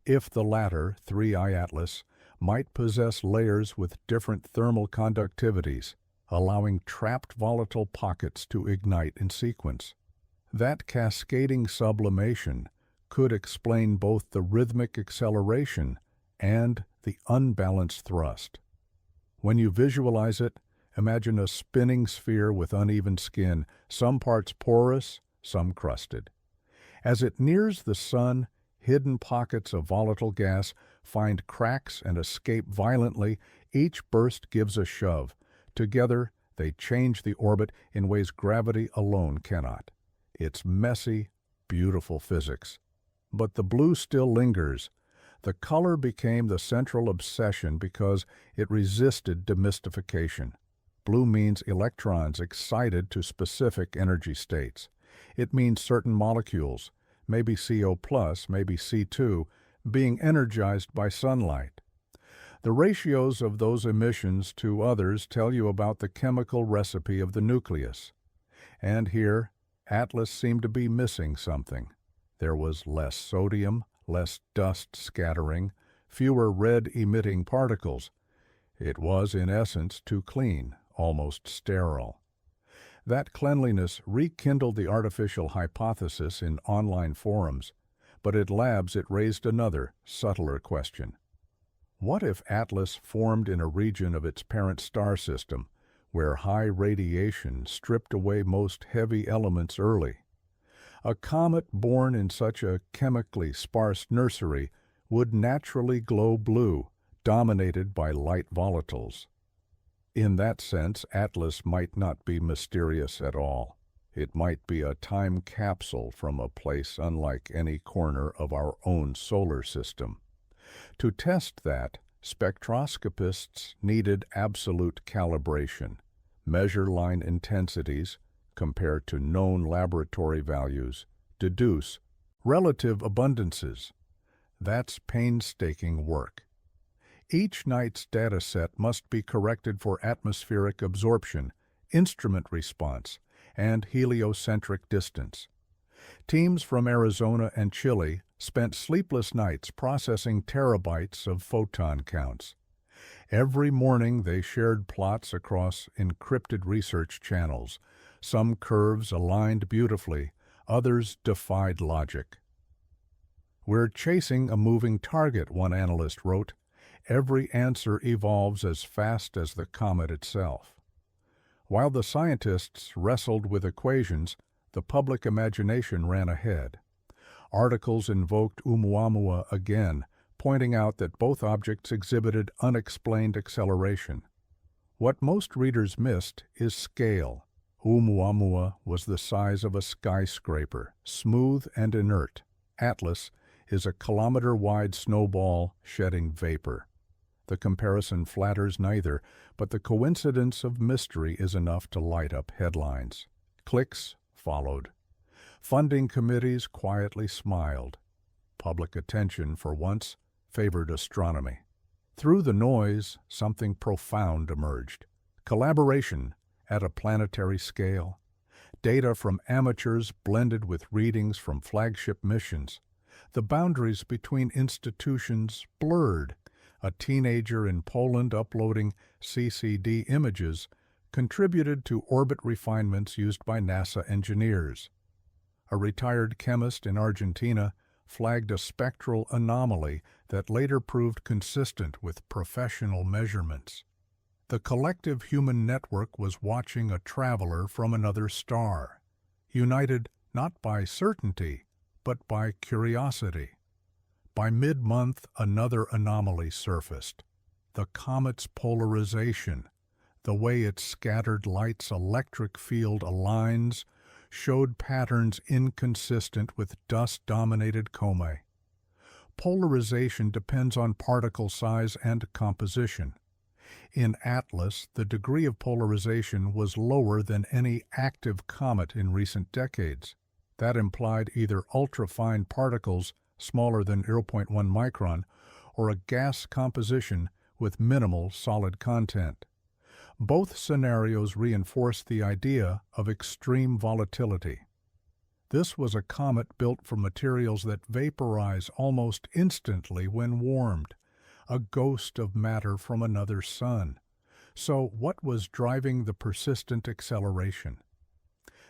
If the latter, 3I Atlas, might possess layers with different thermal conductivities, allowing trapped volatile pockets to ignite in sequence. That cascading sublimation could explain both the rhythmic acceleration and the unbalanced thrust. When you visualize it, imagine a spinning sphere with uneven skin, some parts porous, some crusted. As it nears the sun, hidden pockets of volatile gas find cracks and escape violently. Each burst gives a shove. Together, they change the orbit in ways gravity alone cannot. It's messy, beautiful physics. But the blue still lingers. The color became the central obsession because it resisted demystification. Blue means electrons excited to specific energy states. It means certain molecules, maybe CO+, maybe C2, being energized by sunlight. The ratios of those emissions to others tell you about the chemical recipe of the nucleus. And here, Atlas seemed to be missing something. There was less sodium, less dust scattering, fewer red-emitting particles. It was, in essence, too clean, almost sterile. That cleanliness rekindled the artificial hypothesis in online forums, but at labs it raised another, subtler question. What if Atlas formed in a region of its parent star system, where high radiation stripped away most heavy elements early? A comet born in such a chemically sparse nursery would naturally glow blue, dominated by light volatiles. In that sense, Atlas might not be mysterious at all. It might be a time capsule from a place unlike any corner of our own solar system. To test that, spectroscopists needed absolute calibration, measure line intensities, compare to known laboratory values, deduce relative abundances. That's painstaking work. Each night's data set must be corrected for atmospheric absorption, instrument response, and heliocentric distance. Teams from Arizona and Chile spent sleepless nights processing terabytes of photon counts. Every morning they shared plots across encrypted research channels. Some curves aligned beautifully, others defied logic. "We're chasing a moving target," one analyst wrote. "Every answer evolves as fast as the comet itself." While the scientists wrestled with equations, the public imagination ran ahead. Articles invoked Oumuamua again, pointing out that both objects exhibited unexplained acceleration. What most readers missed is scale. Oumuamua was the size of a skyscraper, smooth and inert. Atlas is a kilometer-wide snowball shedding vapor. The comparison flatters neither, but the coincidence of mystery is enough to light up headlines. Clicks followed. Funding committees quietly smiled. public attention for once favored astronomy. Through the noise, something profound emerged. Collaboration at a planetary scale. Data from amateurs blended with readings from flagship missions. The boundaries between institutions blurred. A teenager in Poland uploading CCD images contributed to orbit refinements used by NASA engineers. A retired chemist in Argentina flagged a spectral anomaly that later proved consistent with professional measurements. The collective human network was watching a traveler from another star, united not by certainty, but by curiosity. By mid-month, another anomaly surfaced. The comet's polarization, the way its scattered light's electric field aligns, showed patterns inconsistent with dust-dominated Comet. Polarization depends on particle size and composition. In Atlas, the degree of polarization was lower than any active comet in recent decades. That implied either ultrafine particles smaller than 0.1 micron or a gas composition with minimal solid content. Both scenarios reinforce the idea of extreme volatility. This was a comet built from materials that vaporize almost instantly when warmed, a ghost of matter from another sun. So what was driving the persistent acceleration?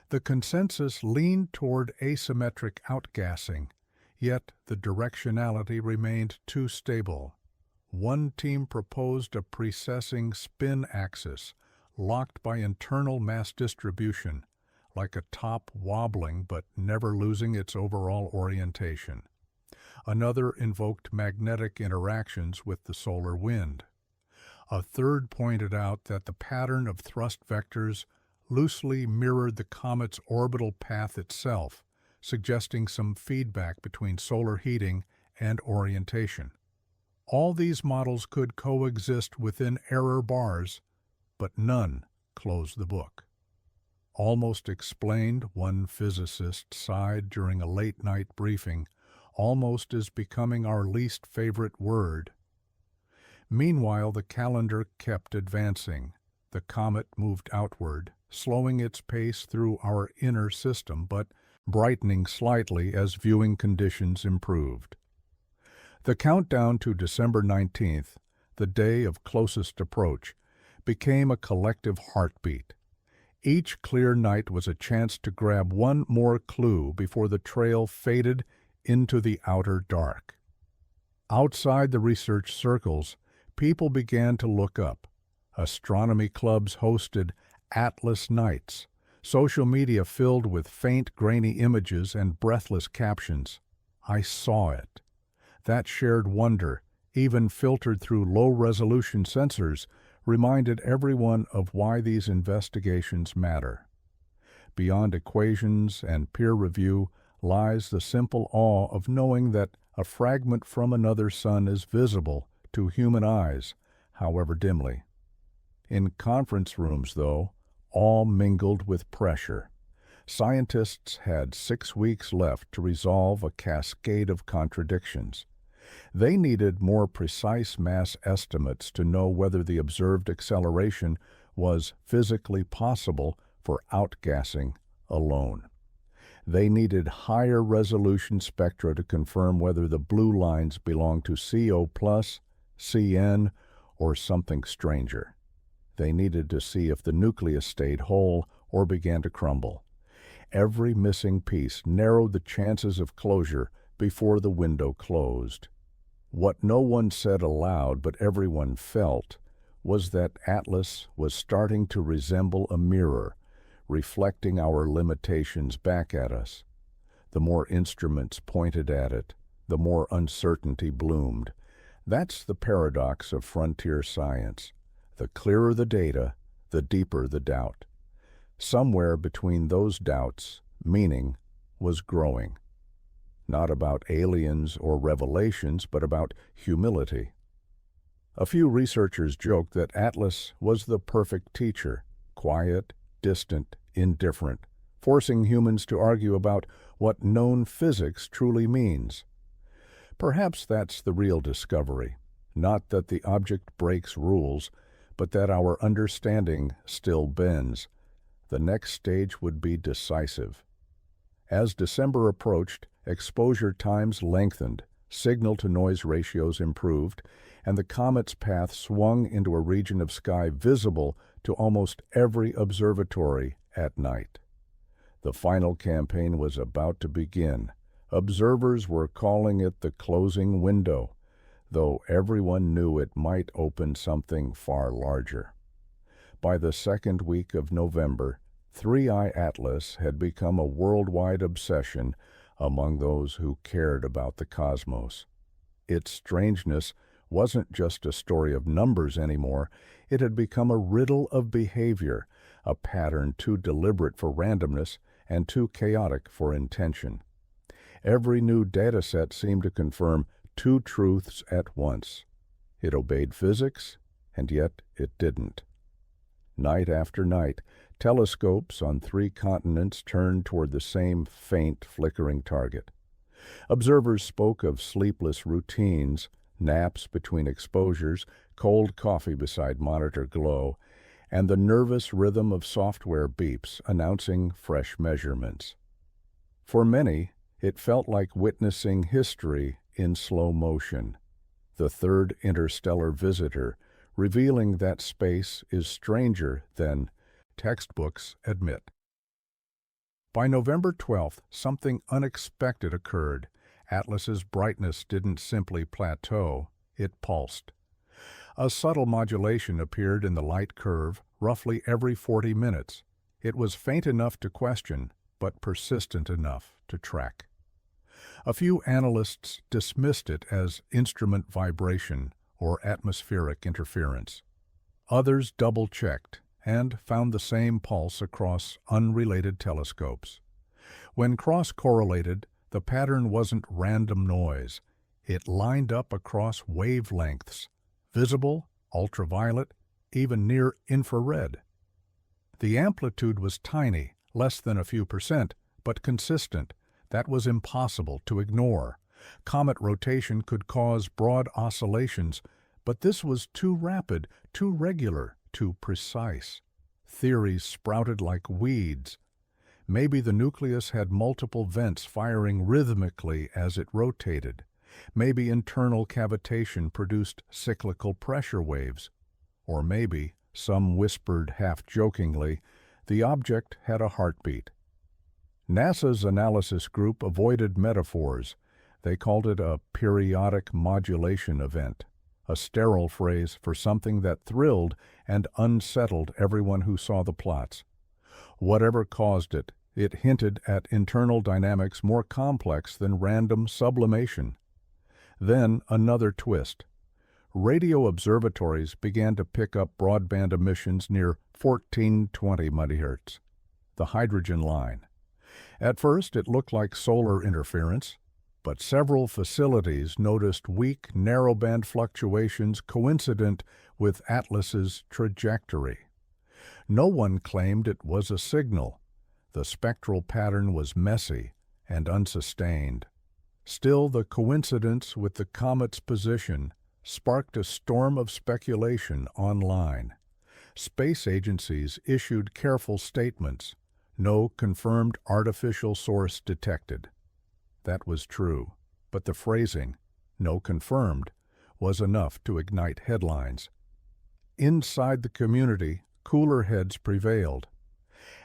The consensus leaned toward asymmetric outgassing, yet the directionality remained too stable. One team proposed a precessing spin axis, locked by internal mass distribution, like a top wobbling but never losing its overall orientation. Another invoked magnetic interactions with the solar wind. A third pointed out that the pattern of thrust vectors loosely mirrored the comet's orbital path itself, suggesting some feedback between solar heating and orientation. All these models could coexist within error bars, but none closed the book. Almost explained, one physicist sighed during a late-night briefing. Almost is becoming our least favorite word. Meanwhile, the calendar kept advancing. The comet moved outward, slowing its pace through our inner system, but brightening slightly as viewing conditions improved. The countdown to December 19th, the day of closest approach, became a collective heartbeat. Each clear night was a chance to grab one more clue before the trail faded into the outer dark. Outside the research circles, people began to look up. Astronomy clubs hosted Atlas nights, social media filled with faint, grainy images and breathless captions. I saw it. That shared wonder, even filtered through low-resolution sensors, reminded everyone of why these investigations matter. Beyond equations and peer review lies the simple awe of knowing that a fragment from another sun is visible to human eyes, however dimly. In conference rooms, though, all mingled with pressure. Scientists had 6 weeks left to resolve a cascade of contradictions. They needed more precise mass estimates to know whether the observed acceleration was physically possible for outgassing alone. They needed higher resolution spectra to confirm whether the blue lines belong to CO+, CN, or something stranger. They needed to see if the nucleus stayed whole or began to crumble. Every missing piece narrowed the chances of closure before the window closed. What no one said aloud but everyone felt was that Atlas was starting to resemble a mirror, reflecting our limitations back at us. The more instruments pointed at it, the more uncertainty bloomed. That's the paradox of frontier science. The clearer the data, the deeper the doubt. Somewhere between those doubts, meaning was growing. Not about aliens or revelations, but about humility. A few researchers joked that Atlas was the perfect teacher, quiet, distant, indifferent, forcing humans to argue about what known physics truly means. Perhaps that's the real discovery. Not that the object breaks rules, but that our understanding still bends. The next stage would be decisive. As December approached, exposure times lengthened, signal-to-noise ratios improved, and the comet's path swung into a region of sky visible to almost every observatory at night. The final campaign was about to begin. Observers were calling it the closing window, though everyone knew it might open something far larger. By the second week of November, Three-Eye Atlas had become a worldwide obsession among those who cared about the cosmos. Its strangeness wasn't just a story of numbers anymore, it had become a riddle of behavior, a pattern too deliberate for randomness and too chaotic for intention. Every new dataset seemed to confirm two truths at once. It obeyed physics, and yet it didn't. Night after night, telescopes on 3 continents turned toward the same faint, flickering target. Observers spoke of sleepless routines, naps between exposures, cold coffee beside monitor glow, and the nervous rhythm of software beeps announcing fresh measurements. For many, it felt like witnessing history in slow motion. The third interstellar visitor, revealing that space is stranger than textbooks admit. By November 12th, something unexpected occurred. Atlas's brightness didn't simply plateau, it pulsed. A subtle modulation appeared in the light curve roughly every 40 minutes. It was faint enough to question, but persistent enough to track. A few analysts dismissed it as instrument vibration or atmospheric interference. Others double-checked and found the same pulse across unrelated telescopes. When cross-correlated, the pattern wasn't random noise. It lined up across wavelengths, visible, ultraviolet, even near infrared. The amplitude was tiny, less than a few percent, but consistent. That was impossible to ignore. Comet rotation could cause broad oscillations, but this was too rapid, too regular, too precise. Theories sprouted like weeds. Maybe the nucleus had multiple vents firing rhythmically as it rotated. Maybe internal cavitation produced cyclical pressure waves. Or maybe, some whispered half-jokingly, the object had a heartbeat. NASA's analysis group avoided metaphors. They called it a periodic modulation event, a sterile phrase for something that thrilled and unsettled everyone who saw the plots. Whatever caused it, it hinted at internal dynamics more complex than random sublimation. Then another twist. Radio observatories began to pick up broadband emissions near 1420 MHz, the hydrogen line. At first it looked like solar interference, but several facilities noticed weak narrowband fluctuations coincident with Atlas's trajectory. No one claimed it was a signal. The spectral pattern was messy and unsustained. Still, the coincidence with the comet's position sparked a storm of speculation online. Space agencies issued careful statements. No confirmed artificial source detected. That was true, but the phrasing, no confirmed, was enough to ignite headlines. Inside the community, cooler heads prevailed.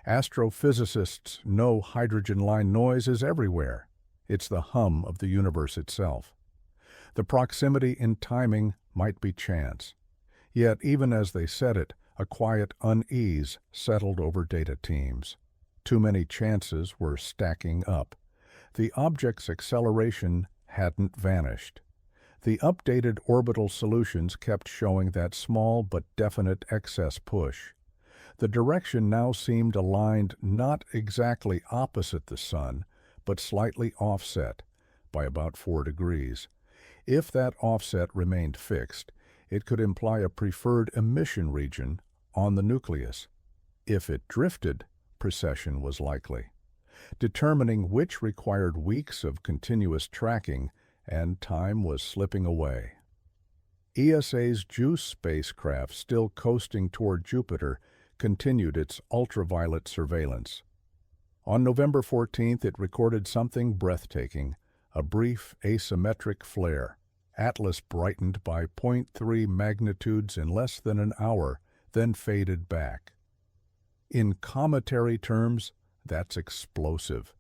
Astrophysicists know hydrogen line noise is everywhere. It's the hum of the universe itself. The proximity and timing might be chance. Yet even as they said it, a quiet unease settled over data teams. Too many chances were stacking up. The object's acceleration hadn't vanished. The updated orbital solutions kept showing that small but definite excess push. The direction now seemed aligned not exactly opposite the Sun, but slightly offset by about 4 degrees. If that offset remained fixed, it could imply a preferred emission region on the nucleus. If it drifted, precession was likely. Determining which required weeks of continuous tracking and time was slipping away. ESA's JUICE spacecraft, still coasting toward Jupiter, continued its ultraviolet surveillance. On November 14th, it recorded something breathtaking, a brief asymmetric flare. Atlas brightened by 0.3 magnitudes in less than an hour, then faded back. In cometary terms, that's explosive.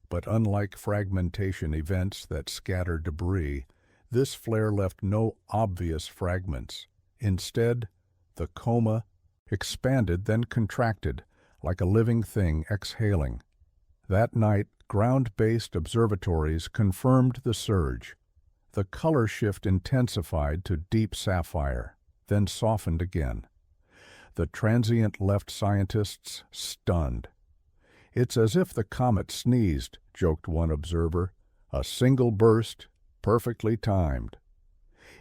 But unlike fragmentation events that scatter debris, this flare left no obvious fragments. Instead, the coma expanded, then contracted, like a living thing exhaling. That night, ground-based observatories confirmed the surge. The color shift intensified to deep sapphire, then softened again. The transient left scientists stunned. "It's as if the comet sneezed," joked one observer. "A single burst, perfectly timed."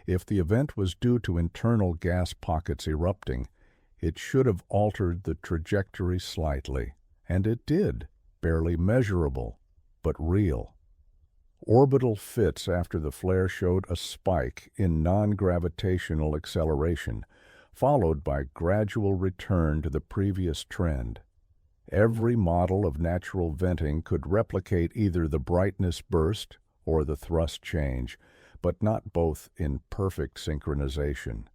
If the event was due to internal gas pockets erupting, it should have altered the trajectory slightly, and it did, barely measurable, but real. Orbital fits after the flare showed a spike in non-gravitational acceleration, followed by gradual return to the previous trend. Every model of natural venting could replicate either the brightness burst or the thrust change, but not both in perfect synchronization.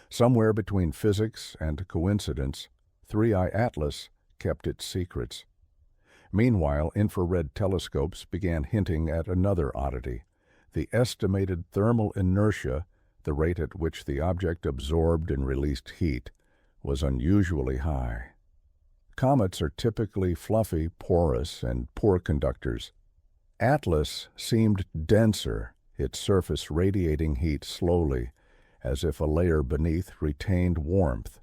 Somewhere between physics and coincidence, 3i Atlas kept its secrets. Meanwhile, infrared telescopes began hinting at another oddity. The estimated thermal inertia, the rate at which the object absorbed and released heat, was unusually high. Comets are typically fluffy, porous, and poor conductors. Atlas seemed denser, its surface radiating heat slowly, as if a layer beneath retained warmth.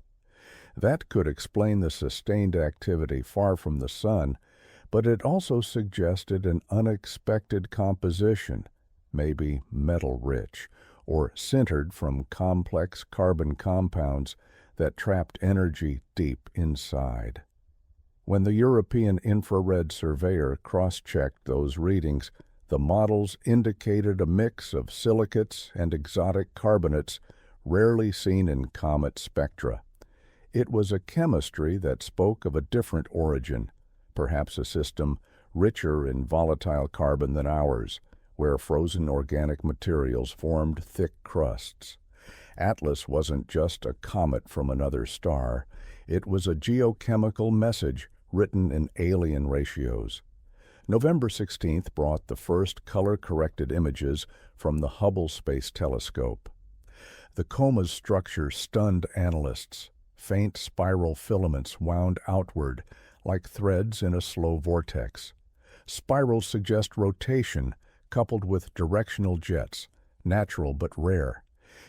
That could explain the sustained activity far from the Sun, but it also suggested an unexpected composition, maybe metal-rich, or sintered from complex carbon compounds that trapped energy deep inside. When the European infrared surveyor cross-checked those readings, the models indicated a mix of silicates and exotic carbonates rarely seen in comet spectra. It was a chemistry that spoke of a different origin, perhaps a system richer in volatile carbon than ours, where frozen organic materials formed thick crusts. Atlas wasn't just a comet from another star. It was a geochemical message written in alien ratios. November 16th brought the first color-corrected images from the Hubble Space Telescope. The coma's structure stunned analysts. Faint spiral filaments wound outward, like threads in a slow vortex. Spirals suggest rotation, coupled with directional jets, natural but rare.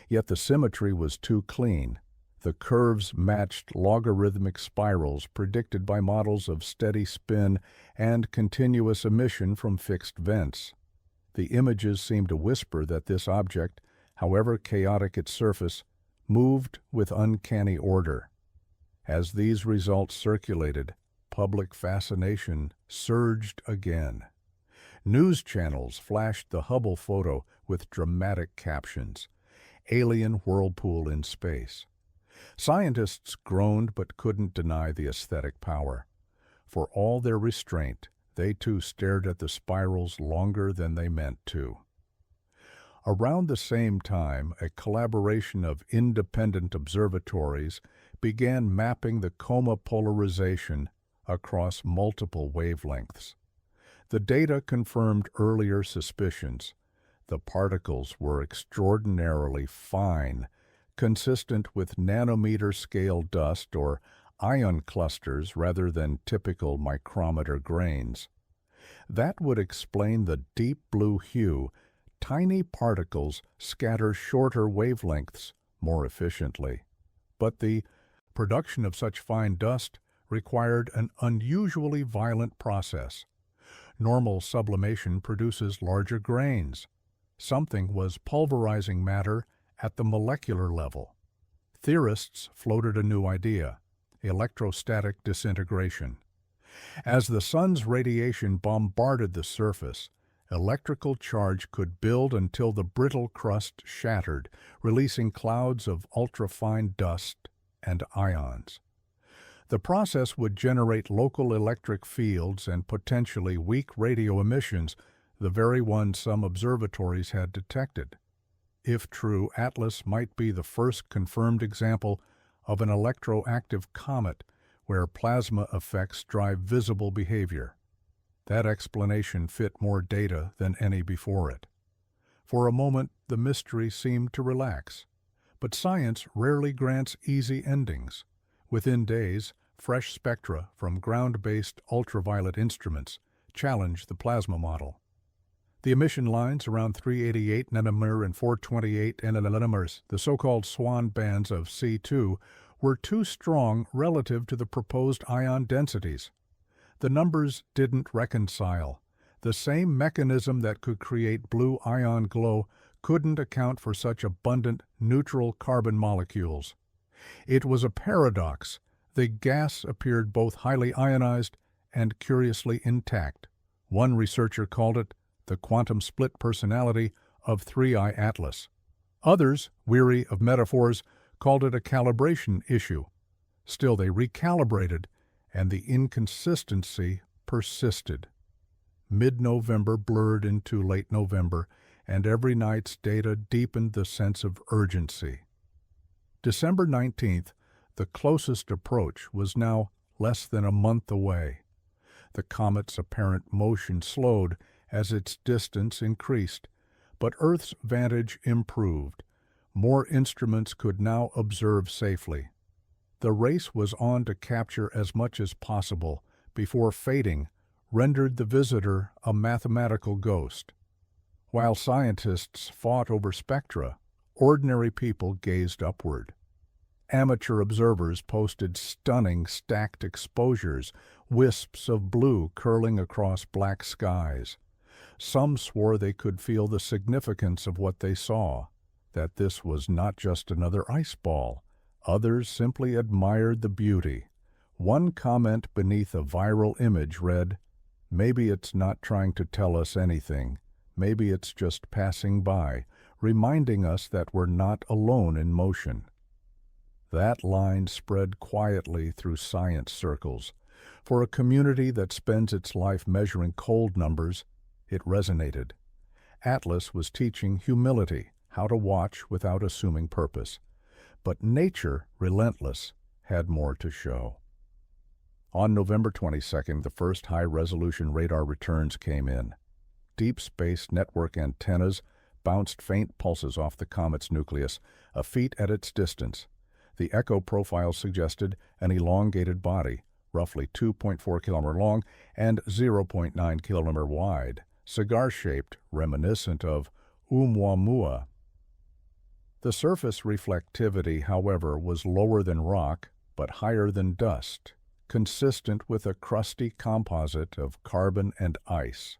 Yet the symmetry was too clean. The curves matched logarithmic spirals predicted by models of steady spin and continuous emission from fixed vents. The images seemed to whisper that this object, however chaotic its surface, moved with uncanny order. As these results circulated, public fascination surged again. News channels flashed the Hubble photo with dramatic captions, "Alien whirlpool in space." Scientists groaned but couldn't deny the aesthetic power. For all their restraint, they too stared at the spirals longer than they meant to. Around the same time, a collaboration of independent observatories began mapping the coma polarization across multiple wavelengths. The data confirmed earlier suspicions. The particles were extraordinarily fine, consistent with nanometer-scale dust or ion clusters rather than typical micrometer grains. That would explain the deep blue hue. Tiny particles scatter shorter wavelengths more efficiently. But the production of such fine dust required an unusually violent process. Normal sublimation produces larger grains. Something was pulverizing matter at the molecular level. Theorists floated a new idea: electrostatic disintegration. As the sun's radiation bombarded the surface, Electrical charge could build until the brittle crust shattered, releasing clouds of ultrafine dust and ions. The process would generate local electric fields and potentially weak radio emissions, the very ones some observatories had detected. If true, Atlas might be the first confirmed example of an electroactive comet where plasma effects drive visible behavior. That explanation fit more data than any before it. For a moment, the mystery seemed to relax. But science rarely grants easy endings. Within days, fresh spectra from ground-based ultraviolet instruments challenged the plasma model. The emission lines around 388 nanometer and 428 nanometers, the so-called swan bands of C2, were too strong relative to the proposed ion densities. The numbers didn't reconcile. The same mechanism that could create blue ion glow couldn't account for such abundant neutral carbon molecules. It was a paradox. The gas appeared both highly ionized and curiously intact. One researcher called it the quantum split personality of 3I Atlas. Others, weary of metaphors, called it a calibration issue. Still, they recalibrated, and the inconsistency persisted. Mid-November blurred into late November, and every night's data deepened the sense of urgency. December 19th, the closest approach, was now less than a month away. The comet's apparent motion slowed as its distance increased, but Earth's vantage improved. More instruments could now observe safely. The race was on to capture as much as possible before fading rendered the visitor a mathematical ghost. While scientists fought over spectra, ordinary people gazed upward. Amateur observers posted stunning stacked exposures, wisps of blue curling across black skies. Some swore they could feel the significance of what they saw, that this was not just another ice ball. Others simply admired the beauty. One comment beneath a viral image read, "Maybe it's not trying to tell us anything. Maybe it's just passing by, reminding us that we're not alone in motion." That line spread quietly through science circles. For a community that spends its life measuring cold numbers, it resonated. Atlas was teaching humility, how to watch without assuming purpose. But nature, relentless, had more to show. On November 22nd, the first high-resolution radar returns came in. Deep Space Network antennas bounced faint pulses off the comet's nucleus, a feet at its distance. The echo profile suggested an elongated body, roughly 2.4 km long and 0.9 km wide, cigar-shaped, reminiscent of Oumuamua. The surface reflectivity, however, was lower than rock, but higher than dust, consistent with a crusty composite of carbon and ice.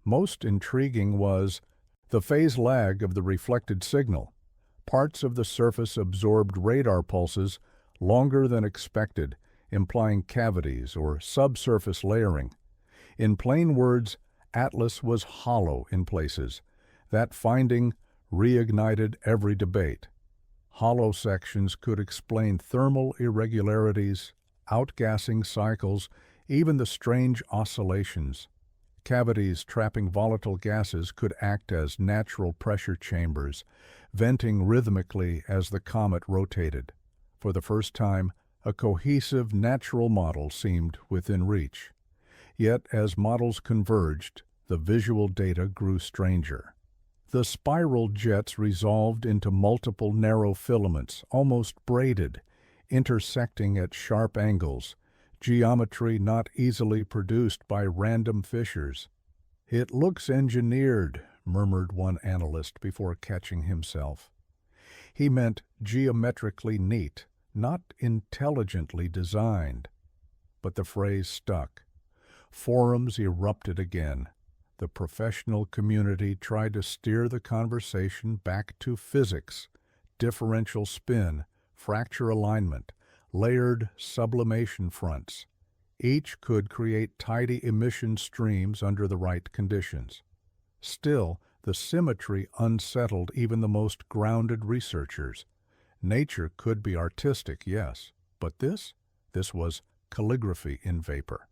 Most intriguing was the phase lag of the reflected signal. Parts of the surface absorbed radar pulses longer than expected, implying cavities or subsurface layering. In plain words, Atlas was hollow in places. That finding reignited every debate. Hollow sections could explain thermal irregularities, outgassing cycles, even the strange oscillations. Cavities trapping volatile gases could act as natural pressure chambers, venting rhythmically as the comet rotated. For the first time, a cohesive natural model seemed within reach. Yet, as models converged, the visual data grew stranger. The spiral jets resolved into multiple narrow filaments, almost braided, intersecting at sharp angles, geometry not easily produced by random fissures. "It looks engineered," murmured one analyst before catching himself. He meant geometrically neat, not intelligently designed. But the phrase stuck. Forums erupted again. The professional community tried to steer the conversation back to physics, differential spin, fracture alignment, layered sublimation fronts. Each could create tidy emission streams under the right conditions. Still, the symmetry unsettled even the most grounded researchers. Nature could be artistic, yes, but this was calligraphy in vapor.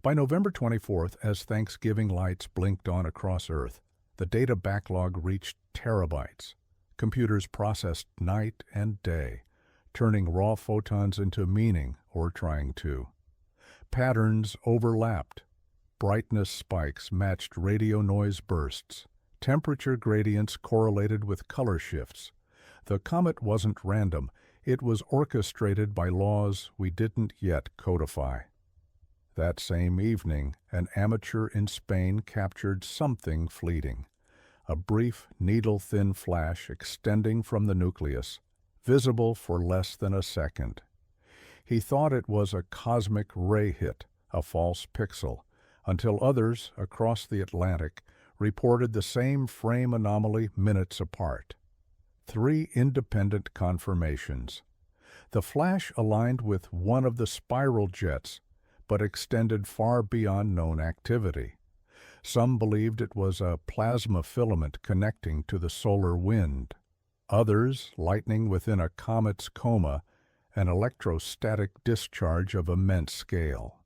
By November 24th, as Thanksgiving lights blinked on across Earth, the data backlog reached terabytes. Computers processed night and day, turning raw photons into meaning, or trying to. Patterns overlapped. Brightness spikes matched radio noise bursts. Temperature gradients correlated with color shifts. The comet wasn't random. It was orchestrated by laws we didn't yet codify. That same evening, an amateur in Spain captured something fleeting. A brief, needle-thin flash extending from the nucleus, visible for less than a second. He thought it was a cosmic ray hit, a false pixel, until others across the Atlantic reported the same frame anomaly minutes apart. 3 independent confirmations. The flash aligned with one of the spiral jets, but extended far beyond known activity. Some believed it was a plasma filament connecting to the solar wind. Others, lightning within a comet's coma, an electrostatic discharge of immense scale.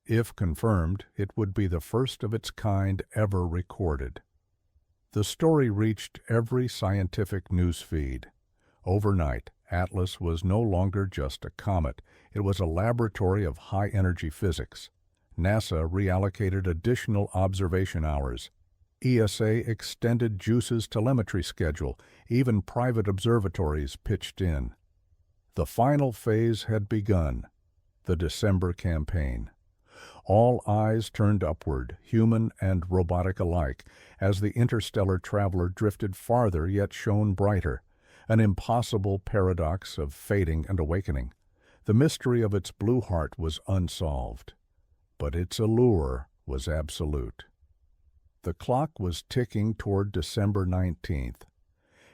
If confirmed, it would be the first of its kind ever recorded. The story reached every scientific news feed. Overnight, Atlas was no longer just a comet. It was a laboratory of high-energy physics. NASA reallocated additional observation hours. ESA extended JUICE's telemetry schedule. Even private observatories pitched in. The final phase had begun, the December campaign. All eyes turned upward, human and robotic alike, as the interstellar traveler drifted farther yet shone brighter, an impossible paradox of fading and awakening. The mystery of its blue heart was unsolved, but its allure was absolute. The clock was ticking toward December 19th,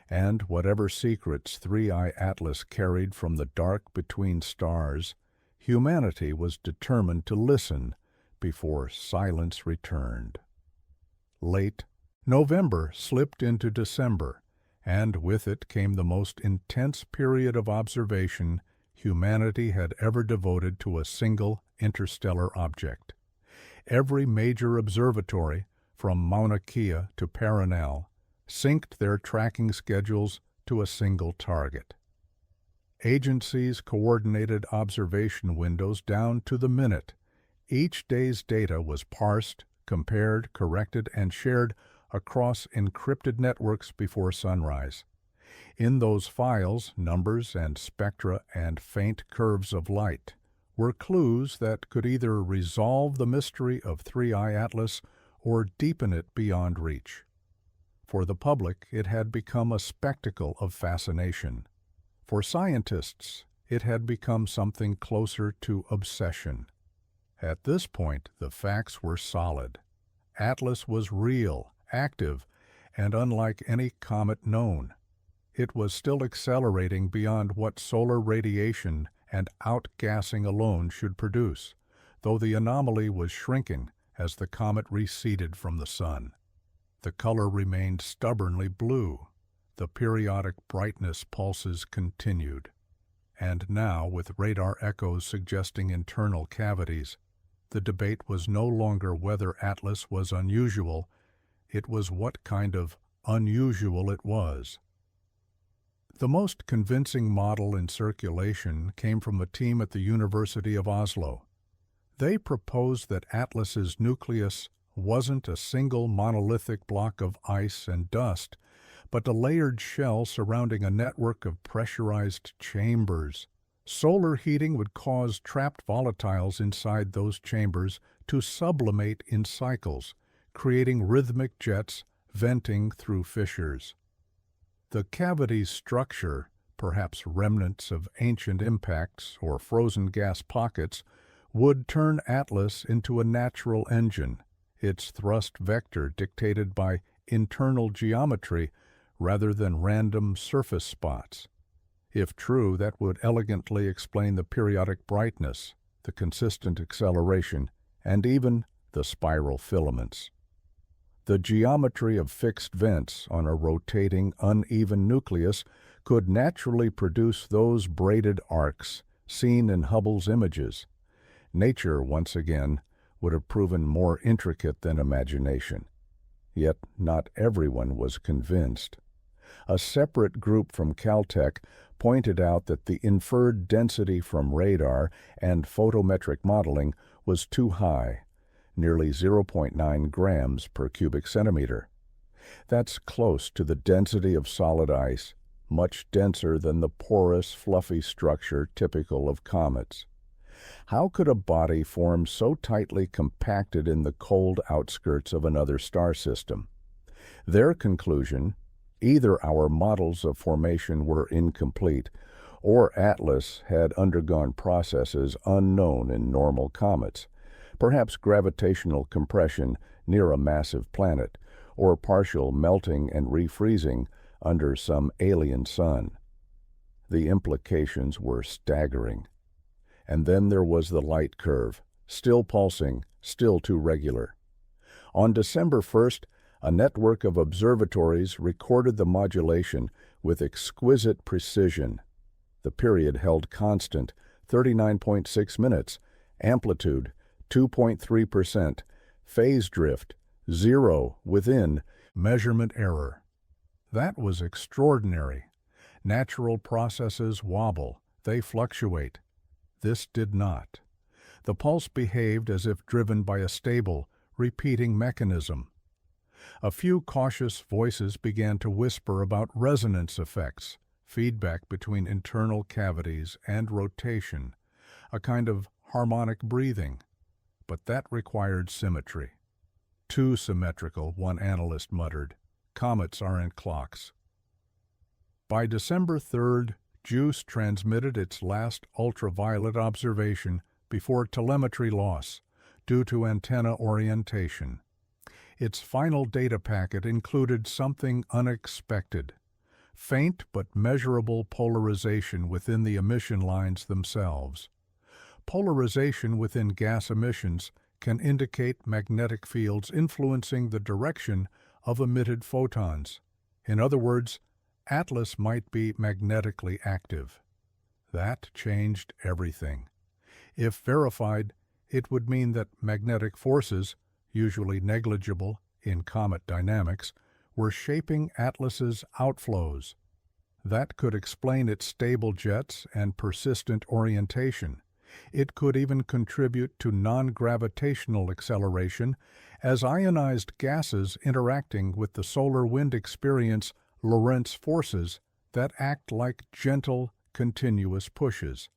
and whatever secrets 3i Atlas carried from the dark between stars, humanity was determined to listen before silence returned. Late November slipped into December, and with it came the most intense period of observation humanity had ever devoted to a single interstellar object. Every major observatory, from Mauna Kea to Paranal, synced their tracking schedules to a single target. Agencies coordinated observation windows down to the minute. Each day's data was parsed, compared, corrected, and shared across encrypted networks before sunrise. In those files, numbers and spectra and faint curves of light were clues that could either resolve the mystery of 3i Atlas or deepen it beyond reach. For the public, it had become a spectacle of fascination. For scientists, it had become something closer to obsession. At this point, the facts were solid. Atlas was real, active, and unlike any comet known. It was still accelerating beyond what solar radiation and outgassing alone should produce, though the anomaly was shrinking as the comet receded from the sun. The color remained stubbornly blue. The periodic brightness pulses continued. And now, with radar echoes suggesting internal cavities, the debate was no longer whether Atlas was unusual, it was what kind of unusual it was. The most convincing model in circulation came from a team at the University of Oslo. They proposed that Atlas's nucleus wasn't a single monolithic block of ice and dust, but a layered shell surrounding a network of pressurized chambers. Solar heating would cause trapped volatiles inside those chambers to sublimate in cycles, creating rhythmic jets venting through fissures. The cavity's structure, perhaps remnants of ancient impacts or frozen gas pockets, would turn Atlas into a natural engine, its thrust vector dictated by internal geometry rather than random surface spots. If true, that would elegantly explain the periodic brightness, the consistent acceleration, and even the spiral filaments. The geometry of fixed vents on a rotating, uneven nucleus could naturally produce those braided arcs seen in Hubble's images. Nature, once again, would have proven more intricate than imagination. Yet not everyone was convinced. A separate group from Caltech pointed out that the inferred density from radar and photometric modeling was too high, nearly 0.9 grams per cubic centimeter. That's close to the density of solid ice, much denser than the porous, fluffy structure typical of comets. How could a body form so tightly compacted in the cold outskirts of another star system? Their conclusion: either our models of formation were incomplete, or Atlas had undergone processes unknown in normal comets, perhaps gravitational compression near a massive planet, or partial melting and refreezing under some alien sun. The implications were staggering. And then there was the light curve, still pulsing, still too regular. On December 1st, a network of observatories recorded the modulation with exquisite precision. The period held constant, 39.6 minutes, amplitude 2.3%, phase drift 0 within, measurement error. That was extraordinary. Natural processes wobble, they fluctuate. This did not. The pulse behaved as if driven by a stable, repeating mechanism. A few cautious voices began to whisper about resonance effects, feedback between internal cavities and rotation, a kind of harmonic breathing. But that required symmetry. Too symmetrical, one analyst muttered. Comets aren't clocks. By December 3rd, JUICE transmitted its last ultraviolet observation before telemetry loss, due to antenna orientation. Its final data packet included something unexpected: faint but measurable polarization within the emission lines themselves. Polarization within gas emissions can indicate magnetic fields influencing the direction of emitted photons. In other words, Atlas might be magnetically active. That changed everything. If verified, it would mean that magnetic forces, usually negligible in comet dynamics, were shaping Atlas's outflows. That could explain its stable jets and persistent orientation. It could even contribute to non-gravitational acceleration, as ionized gases interacting with the solar wind experience Lorentz forces that act like gentle, continuous pushes.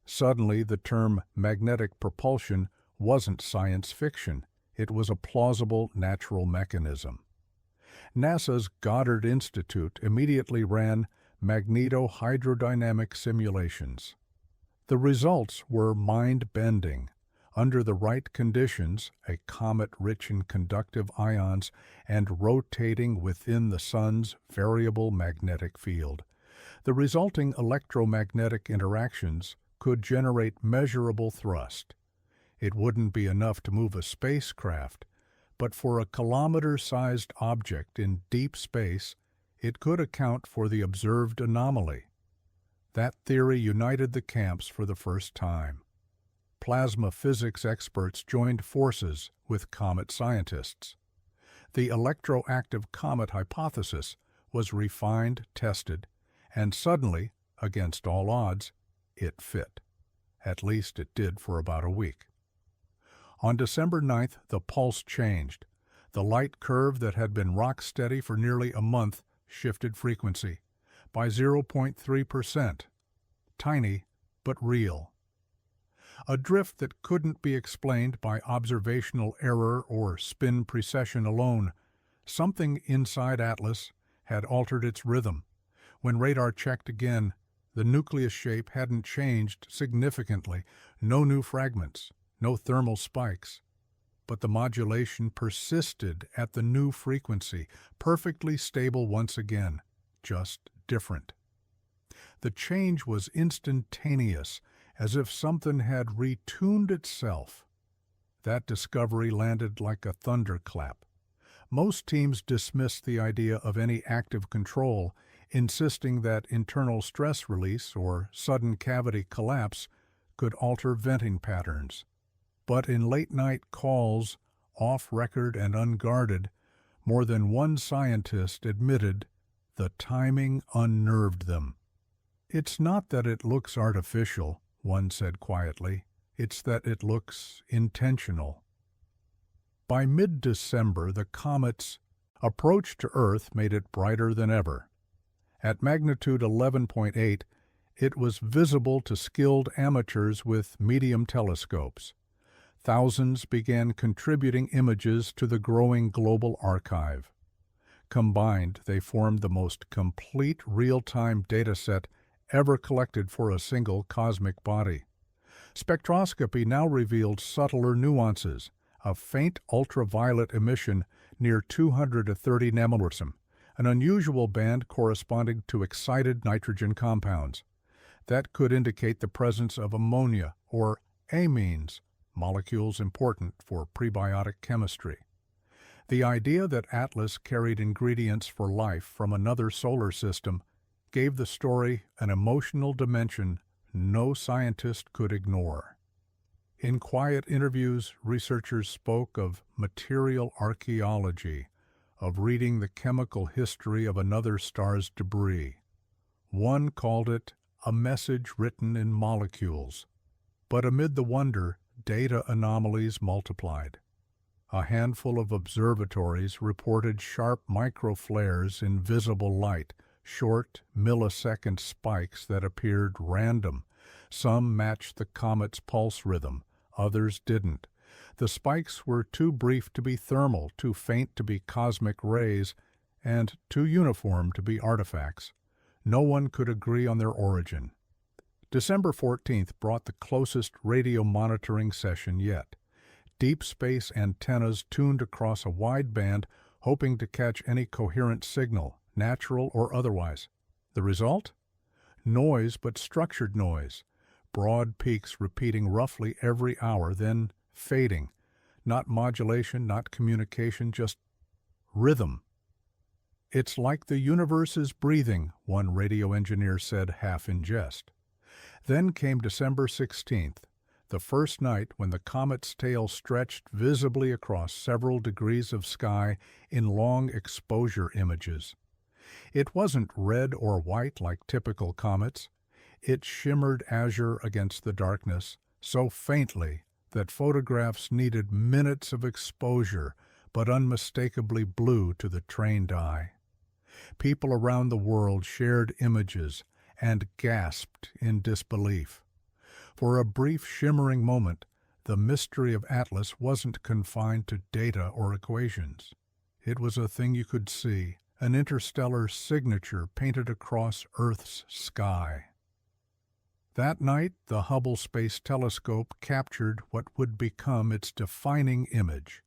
Suddenly, the term magnetic propulsion wasn't science fiction. It was a plausible natural mechanism. NASA's Goddard Institute immediately ran magnetohydrodynamic simulations. The results were mind-bending. Under the right conditions, a comet rich in conductive ions and rotating within the Sun's variable magnetic field, the resulting electromagnetic interactions could generate measurable thrust. It wouldn't be enough to move a spacecraft, but for a kilometer-sized object in deep space, it could account for the observed anomaly. That theory united the camps for the first time. Plasma physics experts joined forces with comet scientists. The electroactive comet hypothesis was refined, tested, and suddenly, against all odds, it fit. At least it did for about a week. On December 9th, the pulse changed. The light curve that had been rock steady for nearly a month shifted frequency by 0.3%. Tiny, but real. A drift that couldn't be explained by observational error or spin precession alone. Something inside Atlas had altered its rhythm. When radar checked again, the nucleus shape hadn't changed significantly. No new fragments, no thermal spikes. But the modulation persisted at the new frequency, perfectly stable once again, just different. The change was instantaneous, as if something had retuned itself. That discovery landed like a thunderclap. Most teams dismissed the idea of any active control, insisting that internal stress release or sudden cavity collapse could alter venting patterns. But in late-night calls, off-record and unguarded, more than one scientist admitted the timing unnerved them. "It's not that it looks artificial," one said quietly. "It's that it looks intentional." By mid-December, the comet's approach to Earth made it brighter than ever. At magnitude 11.8, it was visible to skilled amateurs with medium telescopes. Thousands began contributing images to the growing global archive. Combined, they formed the most complete real-time dataset ever collected for a single cosmic body. Spectroscopy now revealed subtler nuances, a faint ultraviolet emission near 230 nanometers, an unusual band corresponding to excited nitrogen compounds. That could indicate the presence of ammonia or amines, molecules important for prebiotic chemistry. The idea that Atlas carried ingredients for life from another solar system gave the story an emotional dimension no scientist could ignore. In quiet interviews, researchers spoke of material archaeology, of reading the chemical history of another star's debris. One called it a message written in molecules. But amid the wonder, data anomalies multiplied. A handful of observatories reported sharp microflares in visible light, short millisecond spikes that appeared random. Some matched the comet's pulse rhythm, others didn't. The spikes were too brief to be thermal, too faint to be cosmic rays, and too uniform to be artifacts. No one could agree on their origin. December 14th brought the closest radio monitoring session yet. Deep space antennas tuned across a wide band, hoping to catch any coherent signal, natural or otherwise. The result? Noise, but structured noise. Broad peaks repeating roughly every hour, then fading. Not modulation, not communication, just rhythm. "It's like the universe is breathing," one radio engineer said half in jest. Then came December 16th, the first night when the comet's tail stretched visibly across several degrees of sky in long exposure images. It wasn't red or white like typical comets. It shimmered azure against the darkness, so faintly that photographs needed minutes of exposure, but unmistakably blue to the trained eye. People around the world shared images and gasped in disbelief. For a brief shimmering moment, the mystery of Atlas wasn't confined to data or equations. It was a thing you could see, an interstellar signature painted across Earth's sky. That night, the Hubble Space Telescope captured what would become its defining image.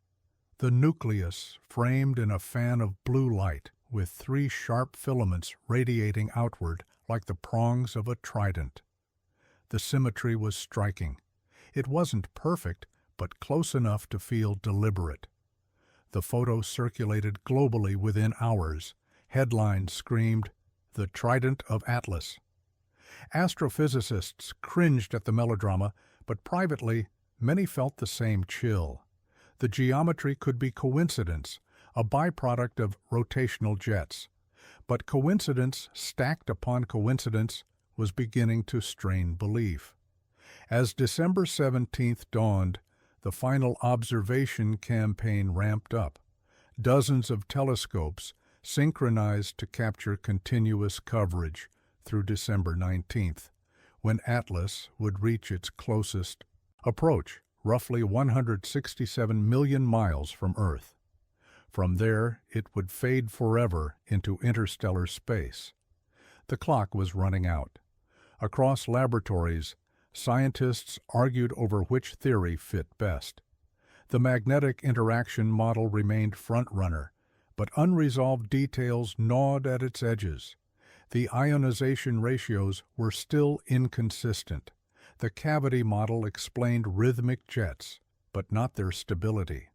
The nucleus framed in a fan of blue light, with three sharp filaments radiating outward like the prongs of a trident. The symmetry was striking. It wasn't perfect, but close enough to feel deliberate. The photo circulated globally within hours. Headlines screamed, "The Trident of Atlas." Astrophysicists cringed at the melodrama, but privately, many felt the same chill. The geometry could be coincidence, a byproduct of rotational jets. But coincidence stacked upon coincidence was beginning to strain belief. As December 17th dawned, the final observation campaign ramped up. Dozens of telescopes synchronized to capture continuous coverage through December 19th, when Atlas would reach its closest approach, roughly 167 million miles from Earth. From there, it would fade forever into interstellar space. The clock was running out. Across laboratories, scientists argued over which theory fit best. The magnetic interaction model remained front-runner, but unresolved details gnawed at its edges. The ionization ratios were still inconsistent. The cavity model explained rhythmic jets, but not their stability.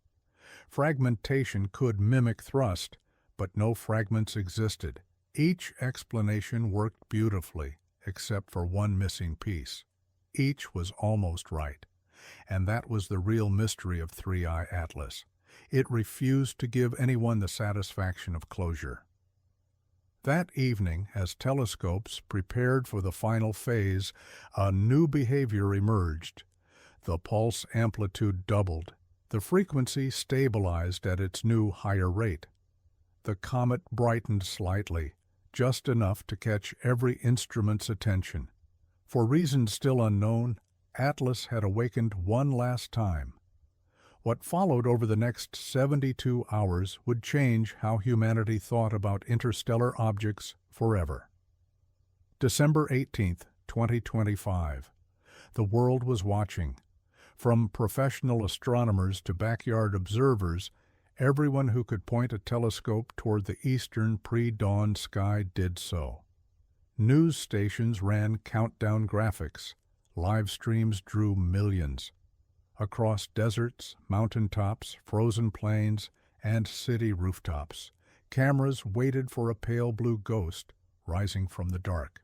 Fragmentation could mimic thrust, but no fragments existed. Each explanation worked beautifully, except for one missing piece. Each was almost right, and that was the real mystery of 3I Atlas. It refused to give anyone the satisfaction of closure. That evening, as telescopes prepared for the final phase, a new behavior emerged. The pulse amplitude doubled. The frequency stabilized at its new higher rate. The comet brightened slightly, just enough to catch every instrument's attention. For reasons still unknown, Atlas had awakened one last time. What followed over the next 72 hours would change how humanity thought about interstellar objects forever. December 18, 2025. The world was watching. From professional astronomers to backyard observers, everyone who could point a telescope toward the eastern pre-dawn sky did so. News stations ran countdown graphics. Live streams drew millions. Across deserts, mountaintops, frozen plains, and city rooftops, cameras waited for a pale blue ghost rising from the dark.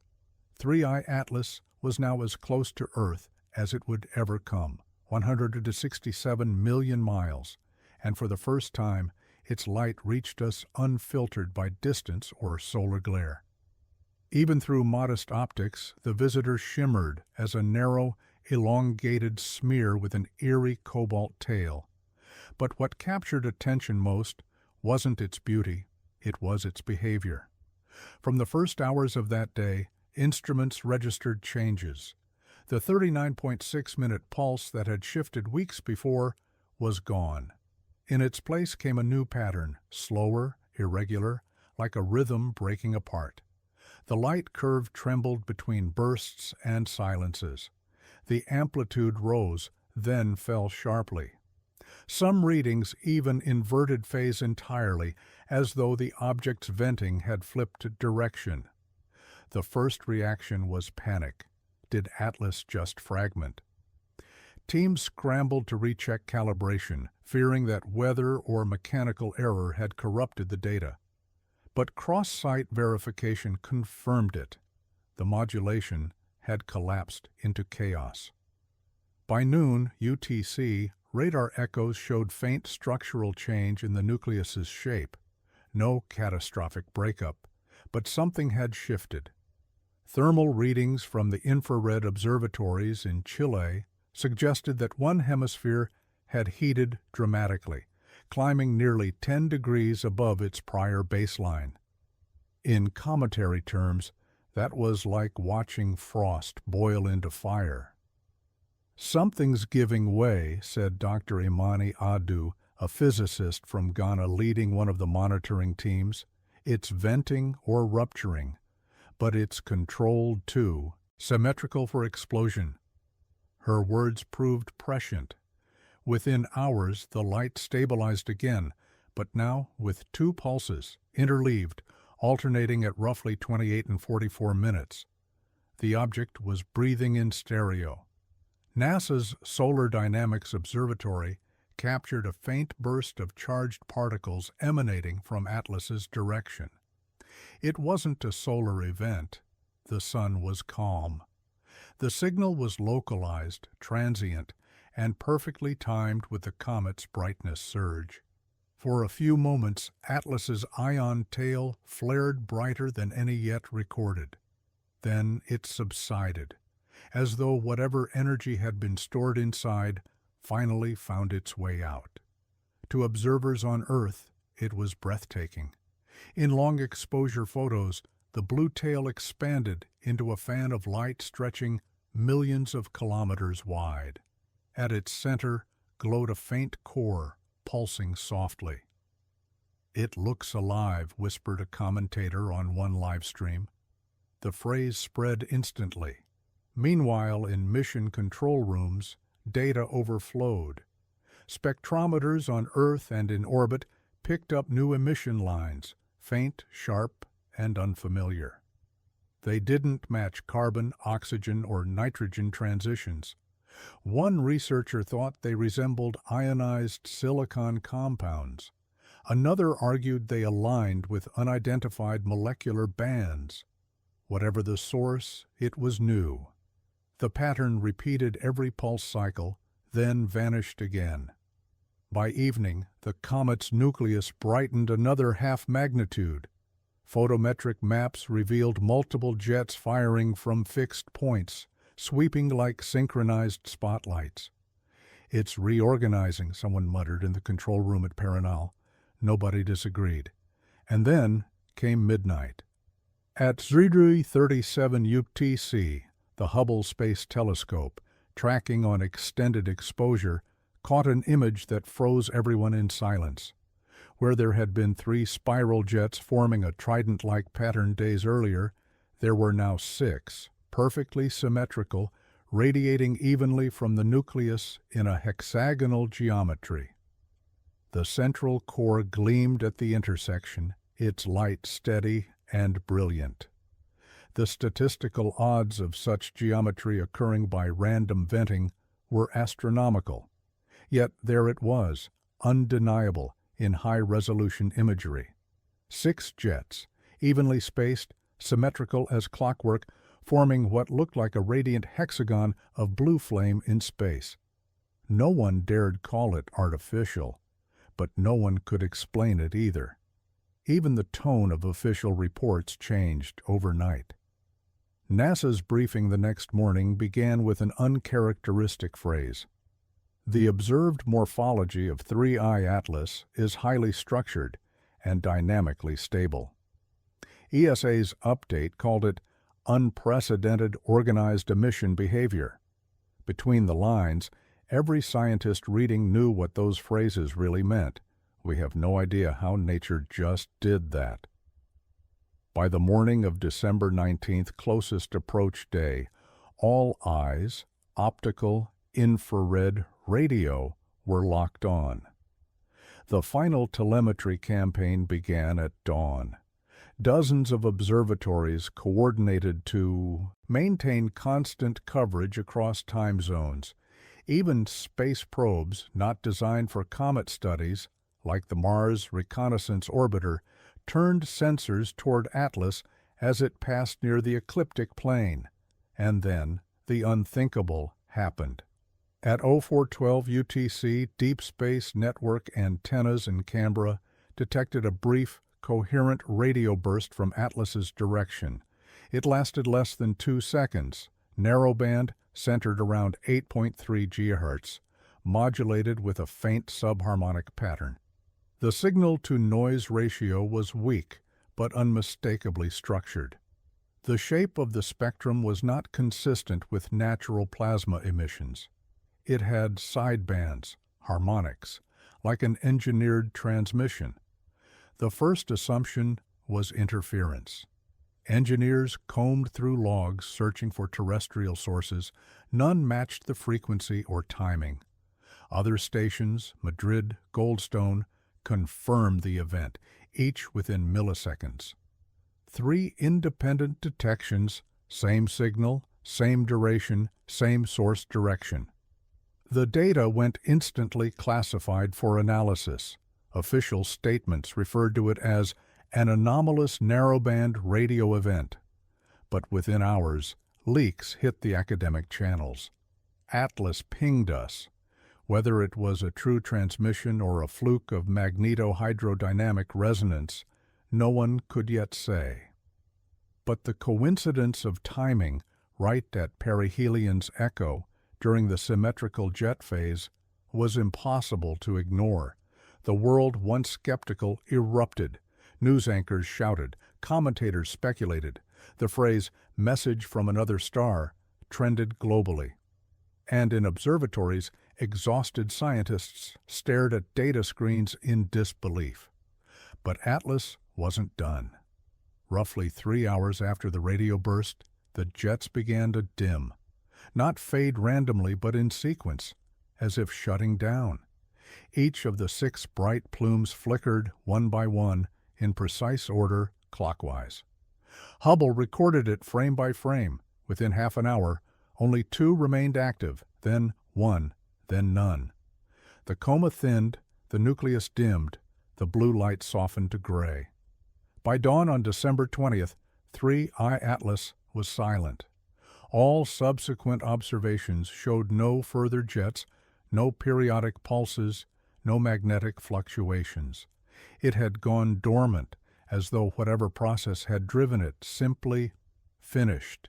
3I Atlas was now as close to Earth as it would ever come, 167 million miles, and for the first time, its light reached us unfiltered by distance or solar glare. Even through modest optics, the visitor shimmered as a narrow, elongated smear with an eerie cobalt tail. But what captured attention most wasn't its beauty, it was its behavior. From the first hours of that day, instruments registered changes. The 39.6-minute pulse that had shifted weeks before was gone. In its place came a new pattern, slower, irregular, like a rhythm breaking apart. The light curve trembled between bursts and silences. The amplitude rose, then fell sharply. Some readings even inverted phase entirely, as though the object's venting had flipped direction. The first reaction was panic. Did Atlas just fragment? Teams scrambled to recheck calibration, fearing that weather or mechanical error had corrupted the data. But cross-site verification confirmed it. The modulation had collapsed into chaos. By noon, UTC, radar echoes showed faint structural change in the nucleus's shape. No catastrophic breakup, but something had shifted. Thermal readings from the infrared observatories in Chile suggested that one hemisphere had heated dramatically, climbing nearly 10 degrees above its prior baseline. In cometary terms, that was like watching frost boil into fire. "Something's giving way," said Dr. Imani Adu, a physicist from Ghana leading one of the monitoring teams. "It's venting or rupturing, but it's controlled too, symmetrical for explosion." Her words proved prescient. Within hours, the light stabilized again, but now with two pulses, interleaved, alternating at roughly 28 and 44 minutes. The object was breathing in stereo. NASA's Solar Dynamics Observatory captured a faint burst of charged particles emanating from Atlas's direction. It wasn't a solar event. The sun was calm. The signal was localized, transient, and perfectly timed with the comet's brightness surge. For a few moments, Atlas's ion tail flared brighter than any yet recorded. Then it subsided, as though whatever energy had been stored inside finally found its way out. To observers on Earth, it was breathtaking. In long-exposure photos, the blue tail expanded into a fan of light stretching millions of kilometers wide. At its center glowed a faint core, pulsing softly. "It looks alive," whispered a commentator on one live stream. The phrase spread instantly. Meanwhile, in mission control rooms, data overflowed. Spectrometers on Earth and in orbit picked up new emission lines, faint, sharp, and unfamiliar. They didn't match carbon, oxygen, or nitrogen transitions. One researcher thought they resembled ionized silicon compounds. Another argued they aligned with unidentified molecular bands. Whatever the source, it was new. The pattern repeated every pulse cycle, then vanished again. By evening, the comet's nucleus brightened another half magnitude. Photometric maps revealed multiple jets firing from fixed points, sweeping like synchronized spotlights. "It's reorganizing," someone muttered in the control room at Paranal. Nobody disagreed. And then came midnight. At 3:37 UTC, the Hubble Space Telescope, tracking on extended exposure, caught an image that froze everyone in silence. Where there had been 3 spiral jets forming a trident-like pattern days earlier, there were now 6, perfectly symmetrical, radiating evenly from the nucleus in a hexagonal geometry. The central core gleamed at the intersection, its light steady and brilliant. The statistical odds of such geometry occurring by random venting were astronomical. Yet there it was, undeniable, in high-resolution imagery. 6 jets, evenly spaced, symmetrical as clockwork, forming what looked like a radiant hexagon of blue flame in space. No one dared call it artificial, but no one could explain it either. Even the tone of official reports changed overnight. NASA's briefing the next morning began with an uncharacteristic phrase. The observed morphology of 3I Atlas is highly structured and dynamically stable. ESA's update called it unprecedented organized emission behavior. Between the lines, every scientist reading knew what those phrases really meant. We have no idea how nature just did that. By the morning of December 19th, closest approach day, all eyes, optical, infrared, radio, were locked on. The final telemetry campaign began at dawn. Dozens of observatories coordinated to maintain constant coverage across time zones. Even space probes not designed for comet studies, like the Mars Reconnaissance Orbiter, turned sensors toward Atlas as it passed near the ecliptic plane. And then the unthinkable happened. At 0412 UTC, Deep Space Network antennas in Canberra detected a brief, coherent radio burst from Atlas's direction. It lasted less than 2 seconds, narrowband, centered around 8.3 GHz, modulated with a faint subharmonic pattern. The signal-to-noise ratio was weak, but unmistakably structured. The shape of the spectrum was not consistent with natural plasma emissions. It had sidebands, harmonics, like an engineered transmission. The first assumption was interference. Engineers combed through logs searching for terrestrial sources. None matched the frequency or timing. Other stations, Madrid, Goldstone, confirmed the event, each within milliseconds. 3 independent detections, same signal, same duration, same source direction. The data went instantly classified for analysis. Official statements referred to it as an anomalous narrowband radio event. But within hours, leaks hit the academic channels. Atlas pinged us. Whether it was a true transmission or a fluke of magnetohydrodynamic resonance, no one could yet say. But the coincidence of timing, right at perihelion's echo, during the symmetrical jet phase, was impossible to ignore. The world, once skeptical, erupted. News anchors shouted, commentators speculated. The phrase, "message from another star," trended globally. And in observatories, exhausted scientists stared at data screens in disbelief. But Atlas wasn't done. Roughly 3 hours after the radio burst, the jets began to dim. Not fade randomly, but in sequence, as if shutting down. Each of the 6 bright plumes flickered, one by one, in precise order, clockwise. Hubble recorded it frame by frame. Within half an hour, only 2 remained active, then one, then none. The coma thinned, the nucleus dimmed, the blue light softened to gray. By dawn on December 20th, 3I Atlas was silent. All subsequent observations showed no further jets, no periodic pulses, no magnetic fluctuations. It had gone dormant, as though whatever process had driven it simply finished.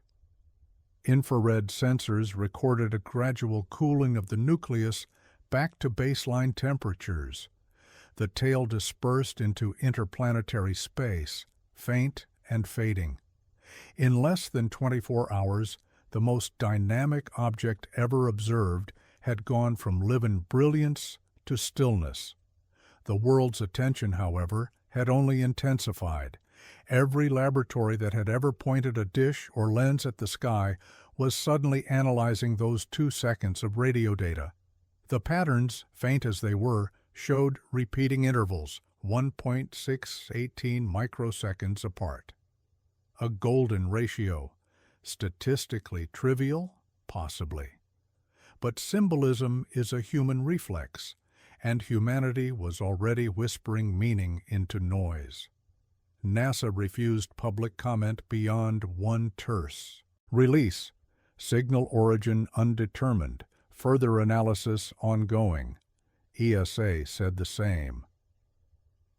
Infrared sensors recorded a gradual cooling of the nucleus back to baseline temperatures. The tail dispersed into interplanetary space, faint and fading. In less than 24 hours, the most dynamic object ever observed had gone from livid brilliance to stillness. The world's attention, however, had only intensified. Every laboratory that had ever pointed a dish or lens at the sky was suddenly analyzing those 2 seconds of radio data. The patterns, faint as they were, showed repeating intervals, 1.618 microseconds apart. A golden ratio. Statistically trivial? Possibly. But symbolism is a human reflex, and humanity was already whispering meaning into noise. NASA refused public comment beyond one terse. Release. Signal origin undetermined. Further analysis ongoing. ESA said the same.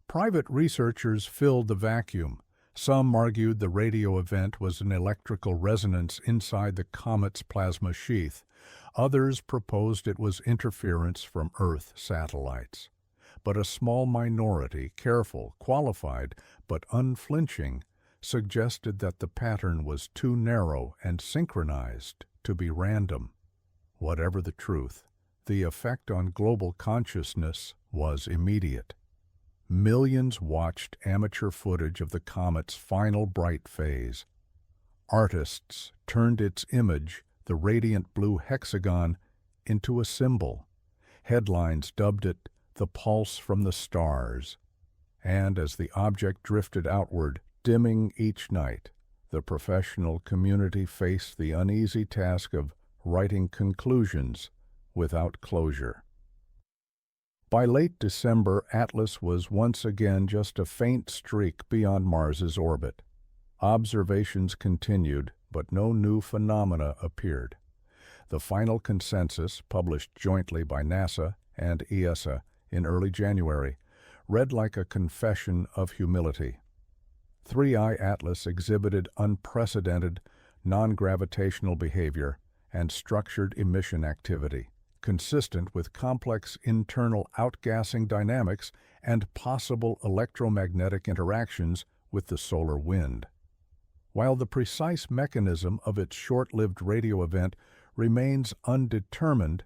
Private researchers filled the vacuum. Some argued the radio event was an electrical resonance inside the comet's plasma sheath. Others proposed it was interference from Earth satellites. But a small minority, careful, qualified, but unflinching, suggested that the pattern was too narrow and synchronized to be random. Whatever the truth, the effect on global consciousness was immediate. Millions watched amateur footage of the comet's final bright phase. Artists turned its image, the radiant blue hexagon, into a symbol. Headlines dubbed it the pulse from the stars. And as the object drifted outward, dimming each night, the professional community faced the uneasy task of writing conclusions without closure. By late December, Atlas was once again just a faint streak beyond Mars's orbit. Observations continued, but no new phenomena appeared. The final consensus, published jointly by NASA and ESA in early January, read like a confession of humility. 3I Atlas exhibited unprecedented non-gravitational behavior and structured emission activity, consistent with complex internal outgassing dynamics and possible electromagnetic interactions with the solar wind. While the precise mechanism of its short-lived radio event remains undetermined,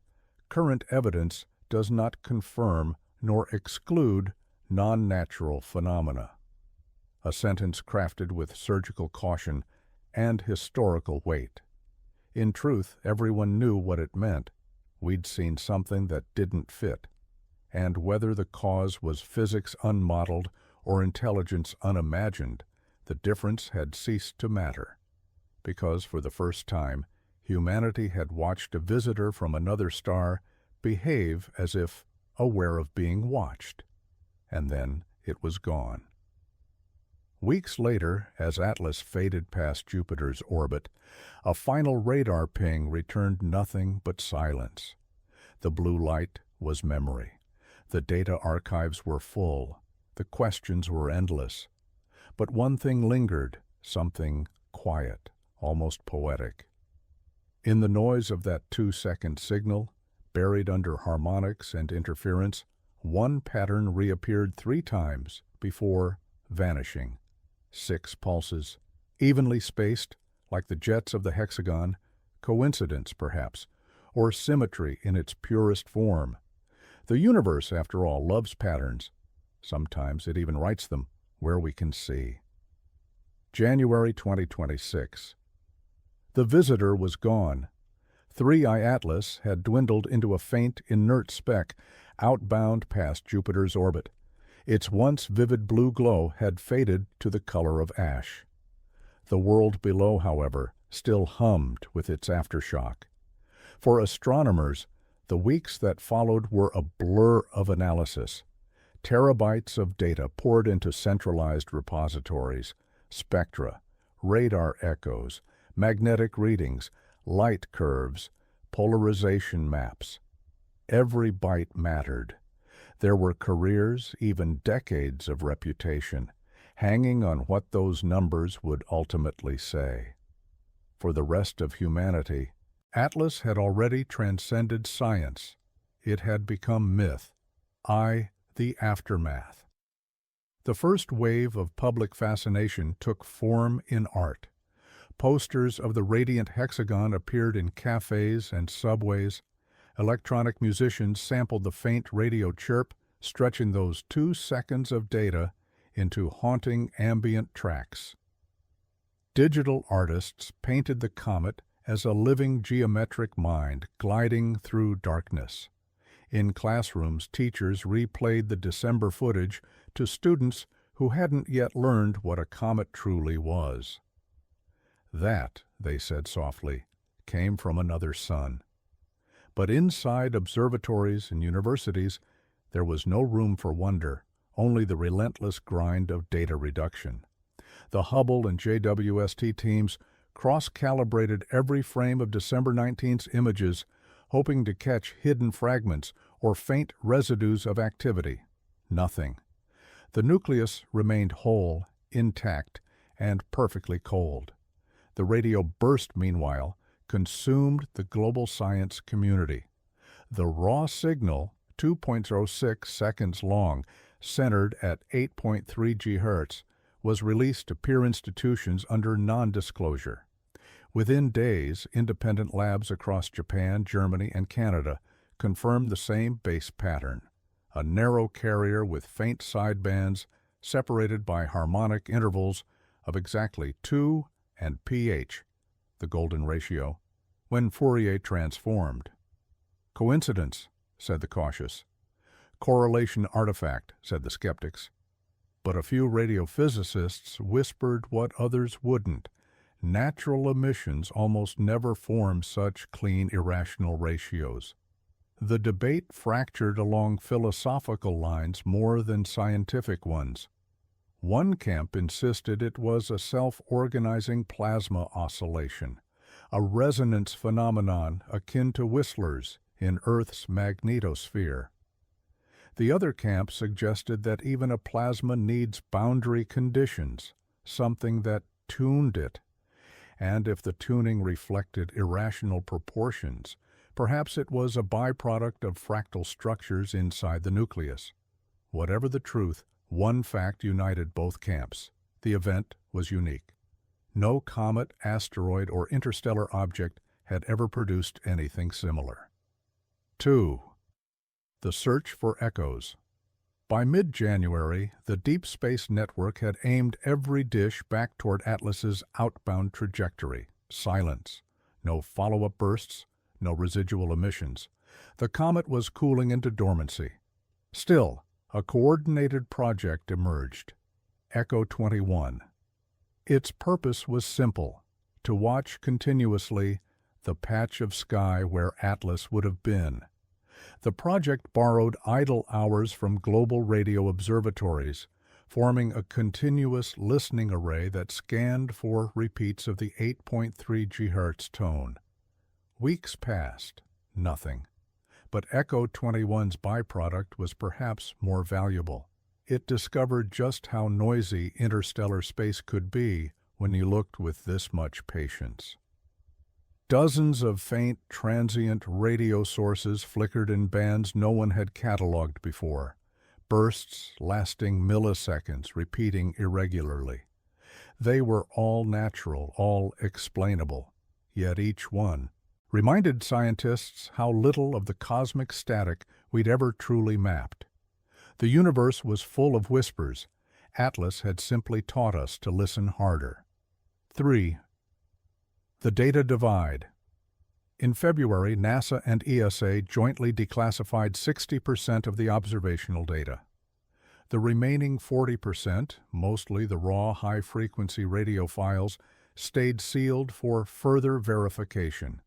current evidence does not confirm nor exclude non-natural phenomena. A sentence crafted with surgical caution and historical weight. In truth, everyone knew what it meant. We'd seen something that didn't fit. And whether the cause was physics unmodeled or intelligence unimagined, the difference had ceased to matter. Because for the first time, humanity had watched a visitor from another star behave as if aware of being watched. And then it was gone. Weeks later, as Atlas faded past Jupiter's orbit, a final radar ping returned nothing but silence. The blue light was memory. The data archives were full. The questions were endless. But one thing lingered, something quiet, almost poetic. In the noise of that 2-second signal, buried under harmonics and interference, one pattern reappeared 3 times before vanishing. 6 pulses, evenly spaced, like the jets of the hexagon, coincidence perhaps, or symmetry in its purest form. The universe, after all, loves patterns. Sometimes it even writes them where we can see. January 2026. The visitor was gone. 3I Atlas had dwindled into a faint, inert speck, outbound past Jupiter's orbit. Its once vivid blue glow had faded to the color of ash. The world below, however, still hummed with its aftershock. For astronomers, the weeks that followed were a blur of analysis. Terabytes of data poured into centralized repositories, spectra, radar echoes, magnetic readings, light curves, polarization maps. Every byte mattered. There were careers, even decades of reputation, hanging on what those numbers would ultimately say. For the rest of humanity, Atlas had already transcended science. It had become myth. The aftermath. The first wave of public fascination took form in art. Posters of the radiant hexagon appeared in cafes and subways. Electronic musicians sampled the faint radio chirp, stretching those 2 seconds of data into haunting ambient tracks. Digital artists painted the comet as a living geometric mind gliding through darkness. In classrooms, teachers replayed the December footage to students who hadn't yet learned what a comet truly was. That, they said softly, came from another sun. But inside observatories and universities, there was no room for wonder, only the relentless grind of data reduction. The Hubble and JWST teams cross-calibrated every frame of December 19th's images, hoping to catch hidden fragments or faint residues of activity. Nothing. The nucleus remained whole, intact, and perfectly cold. The radio burst, meanwhile, consumed the global science community. The raw signal, 2.06 seconds long, centered at 8.3 GHz, was released to peer institutions under non-disclosure. Within days, independent labs across Japan, Germany, and Canada confirmed the same base pattern, a narrow carrier with faint sidebands separated by harmonic intervals of exactly 2 and pH, the golden ratio, when Fourier transformed. Coincidence, said the cautious. Correlation artifact, said the skeptics. But a few radiophysicists whispered what others wouldn't. Natural emissions almost never form such clean, irrational ratios. The debate fractured along philosophical lines more than scientific ones. One camp insisted it was a self-organizing plasma oscillation, a resonance phenomenon akin to whistlers in Earth's magnetosphere. The other camp suggested that even a plasma needs boundary conditions, something that tuned it. And if the tuning reflected irrational proportions, perhaps it was a byproduct of fractal structures inside the nucleus. Whatever the truth, one fact united both camps. The event was unique. No comet, asteroid, or interstellar object had ever produced anything similar. 2. The search for echoes. By mid-January, the Deep Space Network had aimed every dish back toward Atlas's outbound trajectory. Silence. No follow-up bursts, no residual emissions. The comet was cooling into dormancy. Still, a coordinated project emerged. Echo 21. Its purpose was simple: to watch continuously the patch of sky where Atlas would have been. The project borrowed idle hours from global radio observatories, forming a continuous listening array that scanned for repeats of the 8.3 GHz tone. Weeks passed, nothing. But Echo 21's byproduct was perhaps more valuable. It discovered just how noisy interstellar space could be when you looked with this much patience. Dozens of faint, transient radio sources flickered in bands no one had cataloged before, bursts lasting milliseconds, repeating irregularly. They were all natural, all explainable, yet each one reminded scientists how little of the cosmic static we'd ever truly mapped. The universe was full of whispers. Atlas had simply taught us to listen harder. 3. The data divide. In February, NASA and ESA jointly declassified 60% of the observational data. The remaining 40%, mostly the raw high-frequency radio files, stayed sealed for further verification.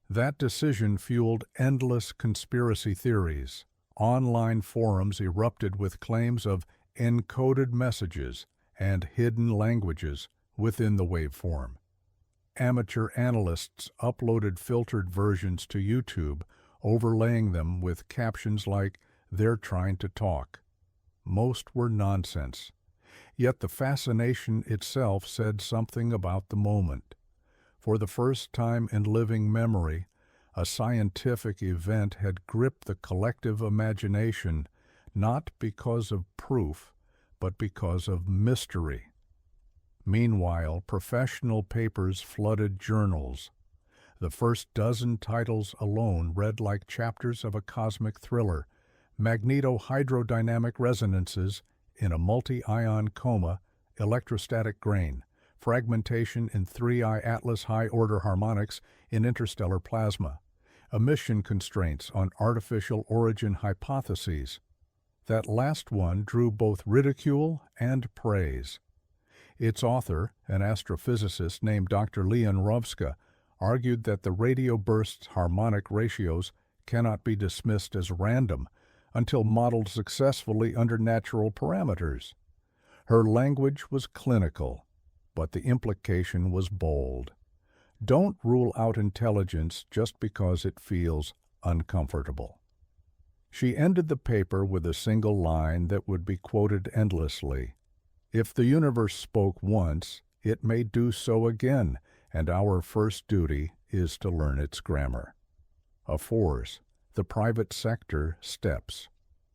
That decision fueled endless conspiracy theories. Online forums erupted with claims of encoded messages and hidden languages within the waveform. Amateur analysts uploaded filtered versions to YouTube, overlaying them with captions like, "They're trying to talk." Most were nonsense. Yet the fascination itself said something about the moment. For the first time in living memory, a scientific event had gripped the collective imagination, not because of proof, but because of mystery. Meanwhile, professional papers flooded journals. The first dozen titles alone read like chapters of a cosmic thriller: magnetohydrodynamic resonances in a multi-ion coma, electrostatic grain, fragmentation in 3I Atlas high-order harmonics in interstellar plasma, emission constraints on artificial origin hypotheses. That last one drew both ridicule and praise. Its author, an astrophysicist named Dr. Leon Rovska, argued that the radio burst's harmonic ratios cannot be dismissed as random until modeled successfully under natural parameters. Her language was clinical, but the implication was bold. Don't rule out intelligence just because it feels uncomfortable. She ended the paper with a single line that would be quoted endlessly. If the universe spoke once, it may do so again, and our first duty is to learn its grammar. A force, the private sector, steps.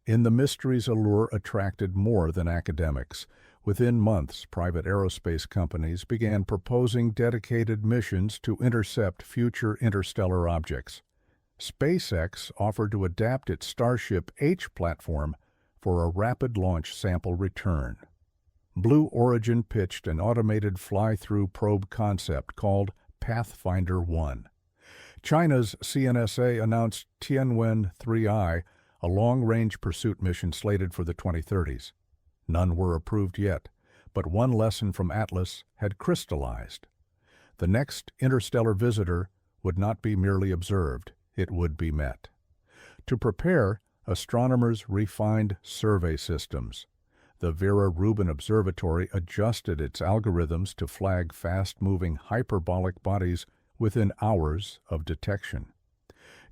In the mystery's allure attracted more than academics. Within months, private aerospace companies began proposing dedicated missions to intercept future interstellar objects. SpaceX offered to adapt its Starship H platform for a rapid launch sample return. Blue Origin pitched an automated fly-through probe concept called Pathfinder 1. China's CNSA announced Tianwen 3I, a long-range pursuit mission slated for the 2030s. None were approved yet, but one lesson from Atlas had crystallized. The next interstellar visitor would not be merely observed, it would be met. To prepare, astronomers refined survey systems. The Vera Rubin Observatory adjusted its algorithms to flag fast-moving hyperbolic bodies within hours of detection.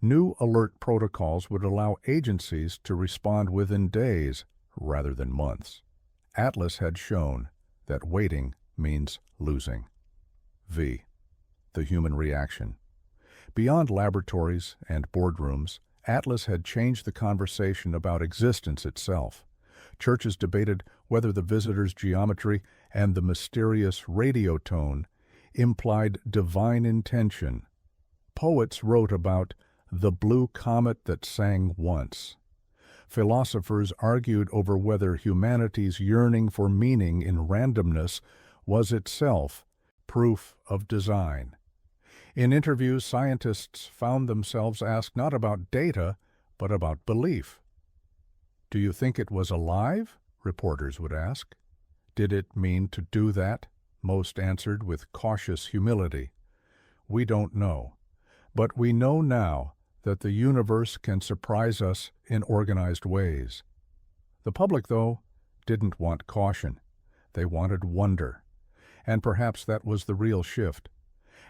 New alert protocols would allow agencies to respond within days rather than months. Atlas had shown that waiting means losing. V. The human reaction. Beyond laboratories and boardrooms, Atlas had changed the conversation about existence itself. Churches debated whether the visitor's geometry and the mysterious radio tone implied divine intention. Poets wrote about the blue comet that sang once. Philosophers argued over whether humanity's yearning for meaning in randomness was itself proof of design. In interviews, scientists found themselves asked not about data, but about belief. "Do you think it was alive?" reporters would ask. "Did it mean to do that?" Most answered with cautious humility. "We don't know. But we know now that the universe can surprise us in organized ways." The public, though, didn't want caution. They wanted wonder. And perhaps that was the real shift.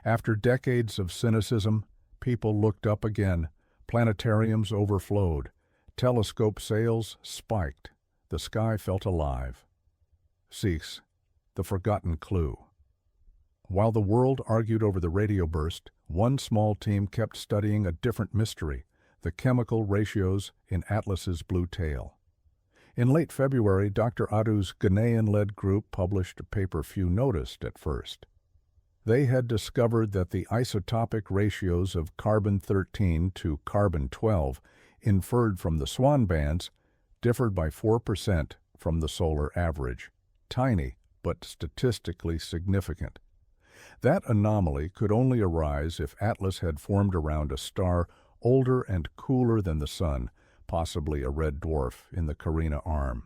After decades of cynicism, people looked up again. Planetariums overflowed. Telescope sales spiked. The sky felt alive. 6. The forgotten clue. While the world argued over the radio burst, one small team kept studying a different mystery: the chemical ratios in Atlas's blue tail. In late February, Dr. Adu's Ghanaian-led group published a paper few noticed at first. They had discovered that the isotopic ratios of carbon-13 to carbon-12 inferred from the Swan bands differed by 4% from the solar average. Tiny, but statistically significant. That anomaly could only arise if Atlas had formed around a star older and cooler than the Sun, possibly a red dwarf in the Carina Arm.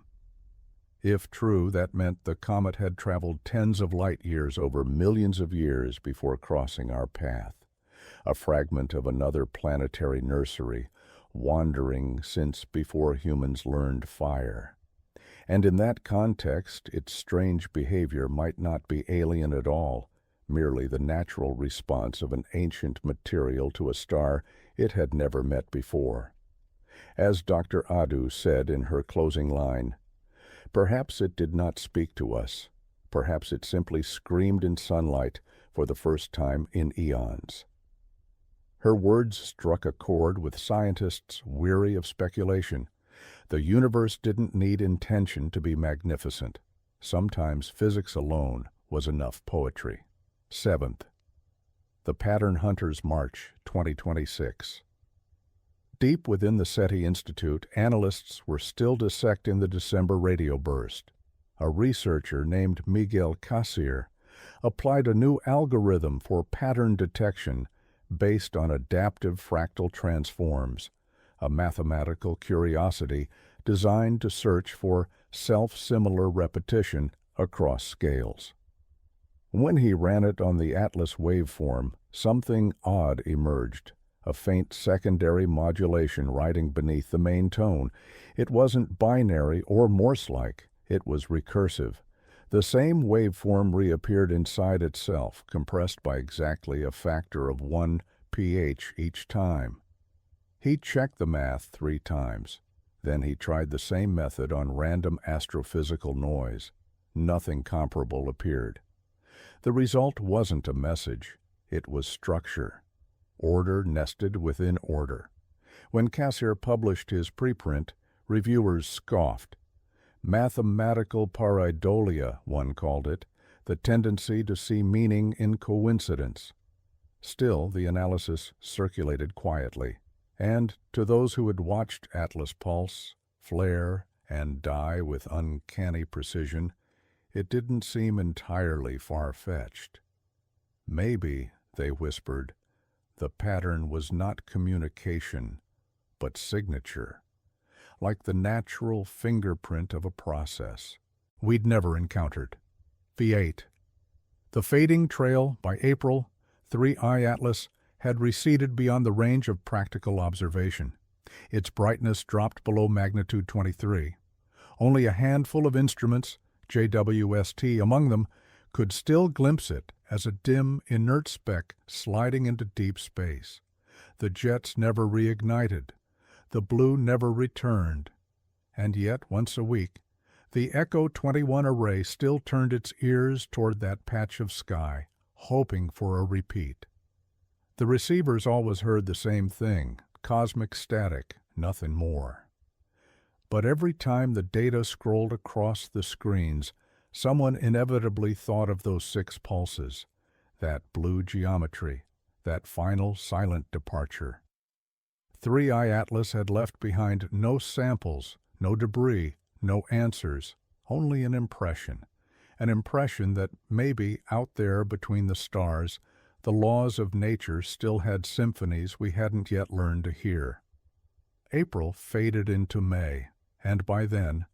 If true, that meant the comet had traveled tens of light years over millions of years before crossing our path. a fragment of another planetary nursery, wandering since before humans learned fire. And in that context, its strange behavior might not be alien at all, merely the natural response of an ancient material to a star it had never met before. As Dr. Adu said in her closing line, "Perhaps it did not speak to us. Perhaps it simply screamed in sunlight for the first time in eons." Her words struck a chord with scientists weary of speculation. The universe didn't need intention to be magnificent. Sometimes physics alone was enough poetry. 7th, The Pattern Hunters March 2026. Deep within the SETI Institute, analysts were still dissecting the December radio burst. A researcher named Miguel Cassier applied a new algorithm for pattern detection based on adaptive fractal transforms, a mathematical curiosity designed to search for self-similar repetition across scales. When he ran it on the Atlas waveform, something odd emerged, a faint secondary modulation riding beneath the main tone. It wasn't binary or Morse-like, it was recursive. The same waveform reappeared inside itself, compressed by exactly a factor of 1 pH each time. He checked the math 3 times. Then he tried the same method on random astrophysical noise. Nothing comparable appeared. The result wasn't a message, it was structure. Order nested within order. When Cassier published his preprint, reviewers scoffed. Mathematical pareidolia, one called it, the tendency to see meaning in coincidence. Still, the analysis circulated quietly, and to those who had watched Atlas pulse, flare, and die with uncanny precision, it didn't seem entirely far-fetched. Maybe, they whispered, the pattern was not communication, but signature, like the natural fingerprint of a process we'd never encountered. V8. The fading trail, by April, 3I Atlas had receded beyond the range of practical observation. Its brightness dropped below magnitude 23. Only a handful of instruments, JWST among them, could still glimpse it as a dim, inert speck sliding into deep space. The jets never reignited. The blue never returned. And yet, once a week, the Echo 21 array still turned its ears toward that patch of sky, hoping for a repeat. The receivers always heard the same thing, cosmic static, nothing more. But every time the data scrolled across the screens, someone inevitably thought of those 6 pulses, that blue geometry, that final silent departure. 3I Atlas had left behind no samples, no debris, no answers, only an impression that maybe out there between the stars, the laws of nature still had symphonies we hadn't yet learned to hear. April faded into May, and by then,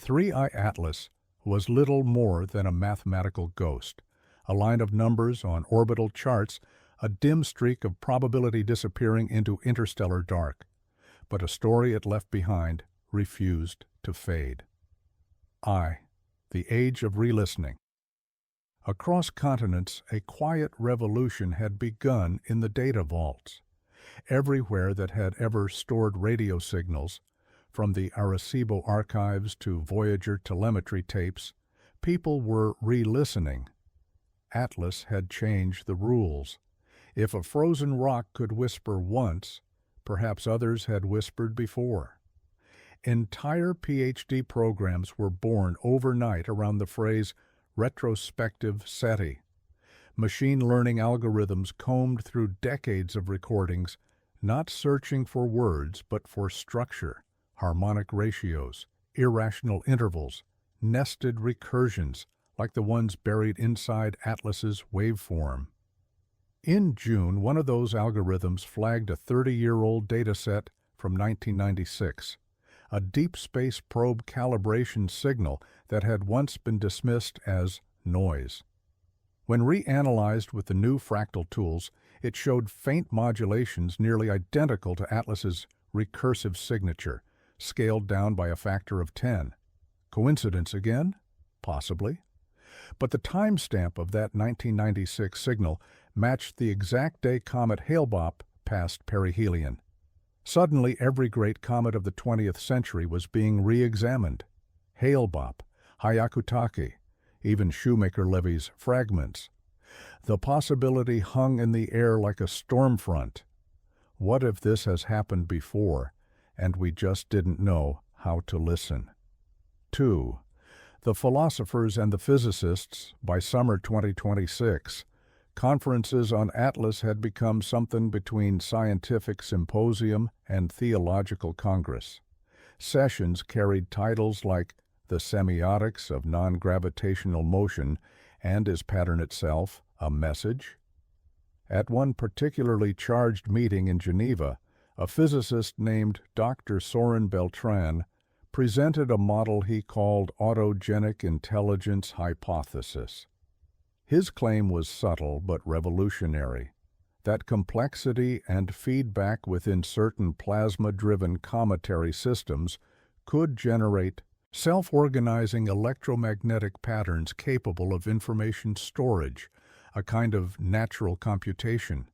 3I Atlas was little more than a mathematical ghost, a line of numbers on orbital charts, a dim streak of probability disappearing into interstellar dark. But a story it left behind refused to fade. The age of re-listening. Across continents, a quiet revolution had begun in the data vaults. Everywhere that had ever stored radio signals, from the Arecibo archives to Voyager telemetry tapes, people were re-listening. Atlas had changed the rules. If a frozen rock could whisper once, perhaps others had whispered before. Entire PhD programs were born overnight around the phrase retrospective SETI. Machine learning algorithms combed through decades of recordings, not searching for words but for structure, harmonic ratios, irrational intervals, nested recursions, like the ones buried inside Atlas's waveform. In June, one of those algorithms flagged a 30-year-old dataset from 1996, a deep space probe calibration signal that had once been dismissed as noise. When reanalyzed with the new fractal tools, It showed faint modulations nearly identical to Atlas's recursive signature, scaled down by a factor of 10. Coincidence again? Possibly. But the timestamp of that 1996 signal matched the exact day Comet Hale-Bopp passed perihelion. Suddenly, every great comet of the 20th century was being re-examined. Hale-Bopp, Hyakutake, even Shoemaker-Levy's fragments. The possibility hung in the air like a storm front. What if this has happened before, and we just didn't know how to listen? 2. The philosophers and the physicists, by summer 2026, conferences on Atlas had become something between scientific symposium and theological congress. Sessions carried titles like The Semiotics of Non-Gravitational Motion and Is Pattern Itself a Message? At one particularly charged meeting in Geneva, a physicist named Dr. Soren Beltran presented a model he called autogenic intelligence hypothesis. His claim was subtle but revolutionary, that complexity and feedback within certain plasma-driven cometary systems could generate self-organizing electromagnetic patterns capable of information storage, a kind of natural computation.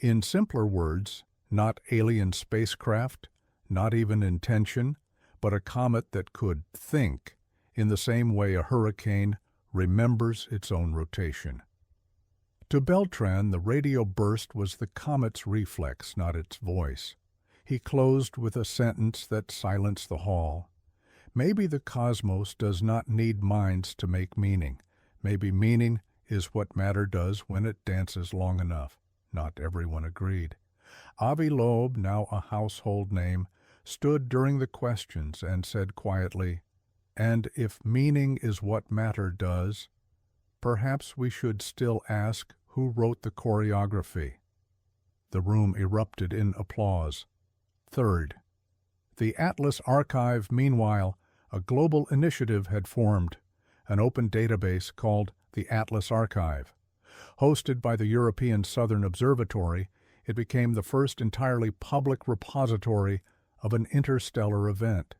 In simpler words, not alien spacecraft, not even intention, but a comet that could think in the same way a hurricane remembers its own rotation. To Beltran, the radio burst was the comet's reflex, not its voice. He closed with a sentence that silenced the hall. Maybe the cosmos does not need minds to make meaning. Maybe meaning is what matter does when it dances long enough. Not everyone agreed. Avi Loeb, now a household name, stood during the questions and said quietly, "And if meaning is what matter does, perhaps we should still ask who wrote the choreography." The room erupted in applause. 3rd, the Atlas Archive, meanwhile, a global initiative had formed, an open database called the Atlas Archive. Hosted by the European Southern Observatory, it became the first entirely public repository of an interstellar event.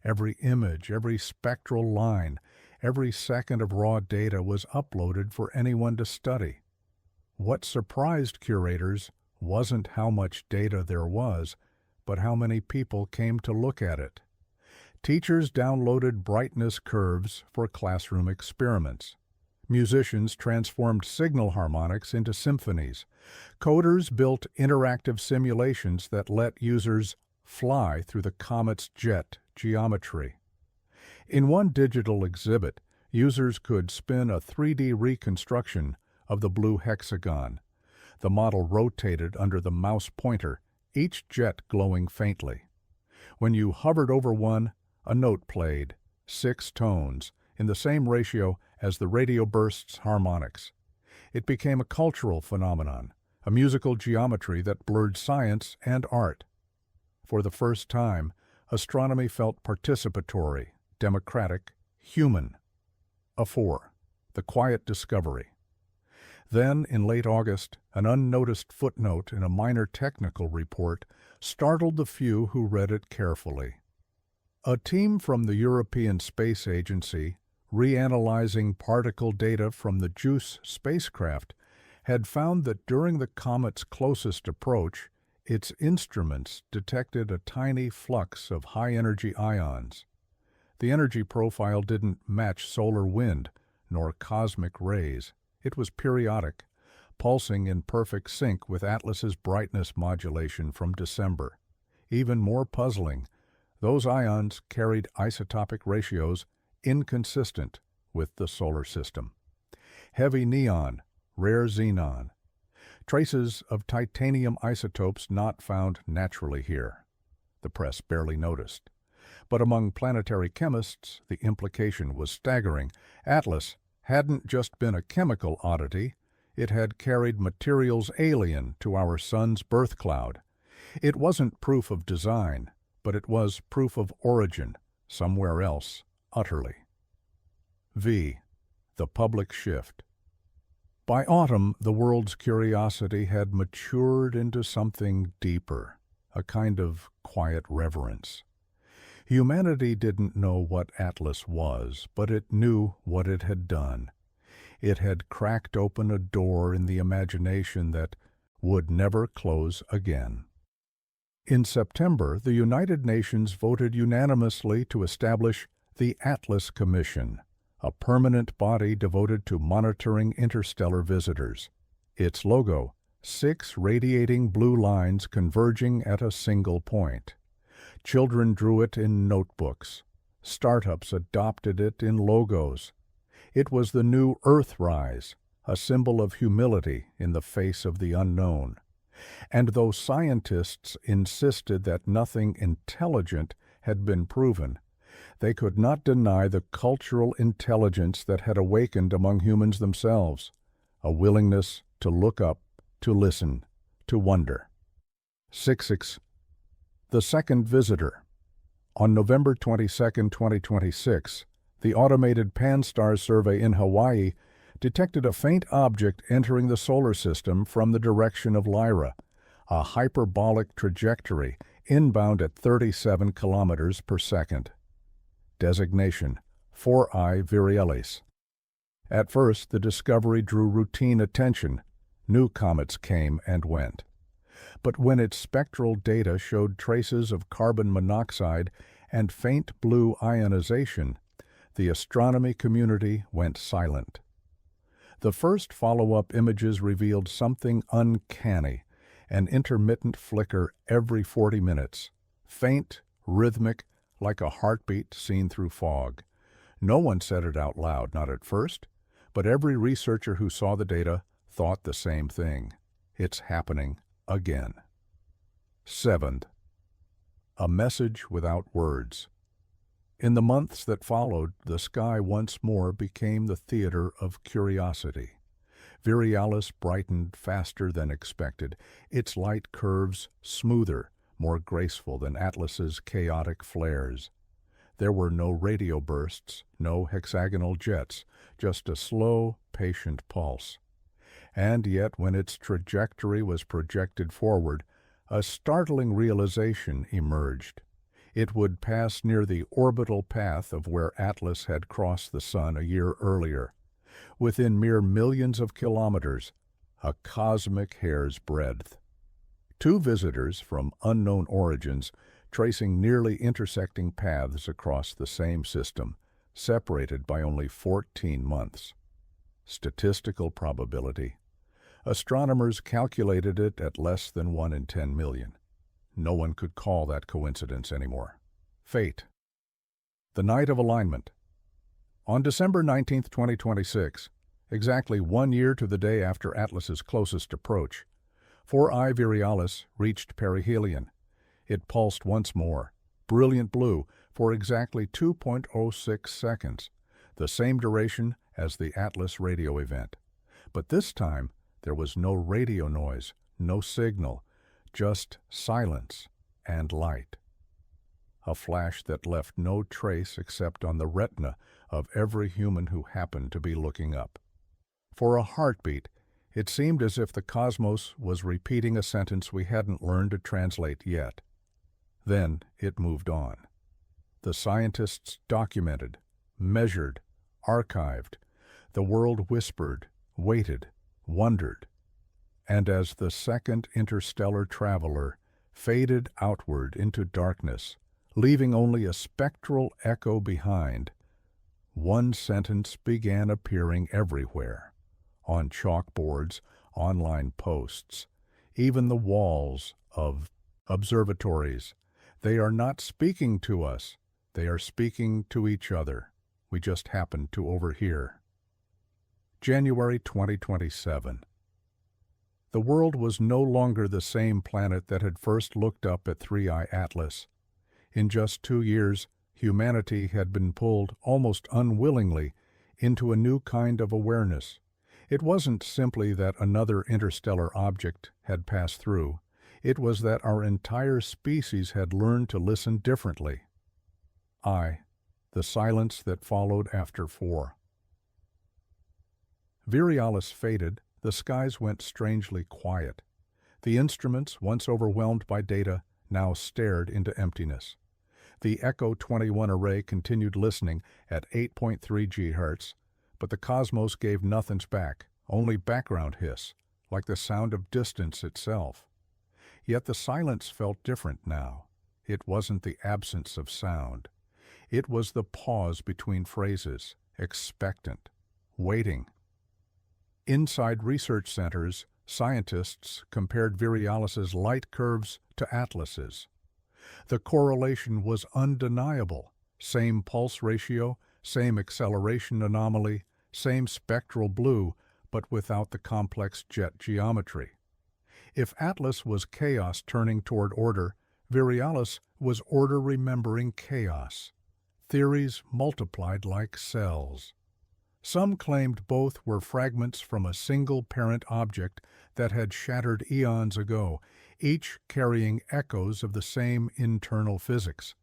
Every image, every spectral line, every second of raw data was uploaded for anyone to study. What surprised curators wasn't how much data there was, but how many people came to look at it. Teachers downloaded brightness curves for classroom experiments. Musicians transformed signal harmonics into symphonies. Coders built interactive simulations that let users fly through the comet's jet geometry. In one digital exhibit, users could spin a 3D reconstruction of the blue hexagon. The model rotated under the mouse pointer, each jet glowing faintly. When you hovered over one, a note played, 6 tones, in the same ratio as the radio burst's harmonics. It became a cultural phenomenon, a musical geometry that blurred science and art. For the first time, astronomy felt participatory, democratic, human. 4. The quiet discovery. Then, in late August, an unnoticed footnote in a minor technical report startled the few who read it carefully. A team from the European Space Agency, reanalyzing particle data from the JUICE spacecraft, had found that during the comet's closest approach, its instruments detected a tiny flux of high-energy ions. The energy profile didn't match solar wind, nor cosmic rays. It was periodic, pulsing in perfect sync with Atlas's brightness modulation from December. Even more puzzling, those ions carried isotopic ratios inconsistent with the solar system. Heavy neon, rare xenon, traces of titanium isotopes not found naturally here. The press barely noticed. But among planetary chemists, the implication was staggering. Atlas hadn't just been a chemical oddity, it had carried materials alien to our sun's birth cloud. It wasn't proof of design, but it was proof of origin, somewhere else, utterly. V. The public shift. By autumn, the world's curiosity had matured into something deeper, a kind of quiet reverence. Humanity didn't know what Atlas was, but it knew what it had done. It had cracked open a door in the imagination that would never close again. In September, the United Nations voted unanimously to establish the Atlas Commission, a permanent body devoted to monitoring interstellar visitors. Its logo, 6 radiating blue lines converging at a single point. Children drew it in notebooks. Startups adopted it in logos. It was the new Earthrise, a symbol of humility in the face of the unknown. And though scientists insisted that nothing intelligent had been proven, they could not deny the cultural intelligence that had awakened among humans themselves, a willingness to look up, to listen, to wonder. 6. The Second Visitor. On November 22, 2026, the automated Pan-STARRS survey in Hawaii detected a faint object entering the solar system from the direction of Lyra, a hyperbolic trajectory inbound at 37 kilometers per second. Designation: 4I Virialis. At first, the discovery drew routine attention. New comets came and went. But when its spectral data showed traces of carbon monoxide and faint blue ionization, the astronomy community went silent. The first follow-up images revealed something uncanny, an intermittent flicker every 40 minutes, faint, rhythmic, like a heartbeat seen through fog. No one said it out loud, not at first, but every researcher who saw the data thought the same thing. It's happening again. 7. A message without words. In the months that followed, the sky once more became the theater of curiosity. Virialis brightened faster than expected, its light curves smoother, more graceful than Atlas's chaotic flares. There were no radio bursts, no hexagonal jets, just a slow, patient pulse. And yet, when its trajectory was projected forward, a startling realization emerged. It would pass near the orbital path of where Atlas had crossed the Sun a year earlier. Within mere millions of kilometers, a cosmic hair's breadth. 2 visitors from unknown origins tracing nearly intersecting paths across the same system, separated by only 14 months. Statistical probability. Astronomers calculated it at less than 1 in 10 million. No one could call that coincidence anymore. Fate. The night of alignment. On December 19, 2026, exactly 1 year to the day after Atlas's closest approach, 4I Virialis reached perihelion. It pulsed once more, brilliant blue, for exactly 2.06 seconds, the same duration as the Atlas radio event. But this time, there was no radio noise, no signal, just silence and light. A flash that left no trace except on the retina of every human who happened to be looking up. For a heartbeat, it seemed as if the cosmos was repeating a sentence we hadn't learned to translate yet. Then it moved on. The scientists documented, measured, archived. The world whispered, waited, wondered. And as the second interstellar traveler faded outward into darkness, leaving only a spectral echo behind, one sentence began appearing everywhere, on chalkboards, online posts, even the walls of observatories. They are not speaking to us, they are speaking to each other. We just happened to overhear. January 2027. The world was no longer the same planet that had first looked up at 3I Atlas. In just 2 years, humanity had been pulled, almost unwillingly, into a new kind of awareness. It wasn't simply that another interstellar object had passed through. It was that our entire species had learned to listen differently. The silence that followed after 4. Virialis faded, the skies went strangely quiet. The instruments, once overwhelmed by data, now stared into emptiness. The Echo 21 array continued listening at 8.3 GHz, but the cosmos gave nothings back, only background hiss, like the sound of distance itself. Yet the silence felt different now. It wasn't the absence of sound. It was the pause between phrases, expectant, waiting. Inside research centers, scientists compared Virialis's light curves to Atlas's. The correlation was undeniable. Same pulse ratio, same acceleration anomaly, same spectral blue, but without the complex jet geometry. If Atlas was chaos turning toward order, Virialis was order remembering chaos. Theories multiplied like cells. Some claimed both were fragments from a single parent object that had shattered eons ago, each carrying echoes of the same internal physics.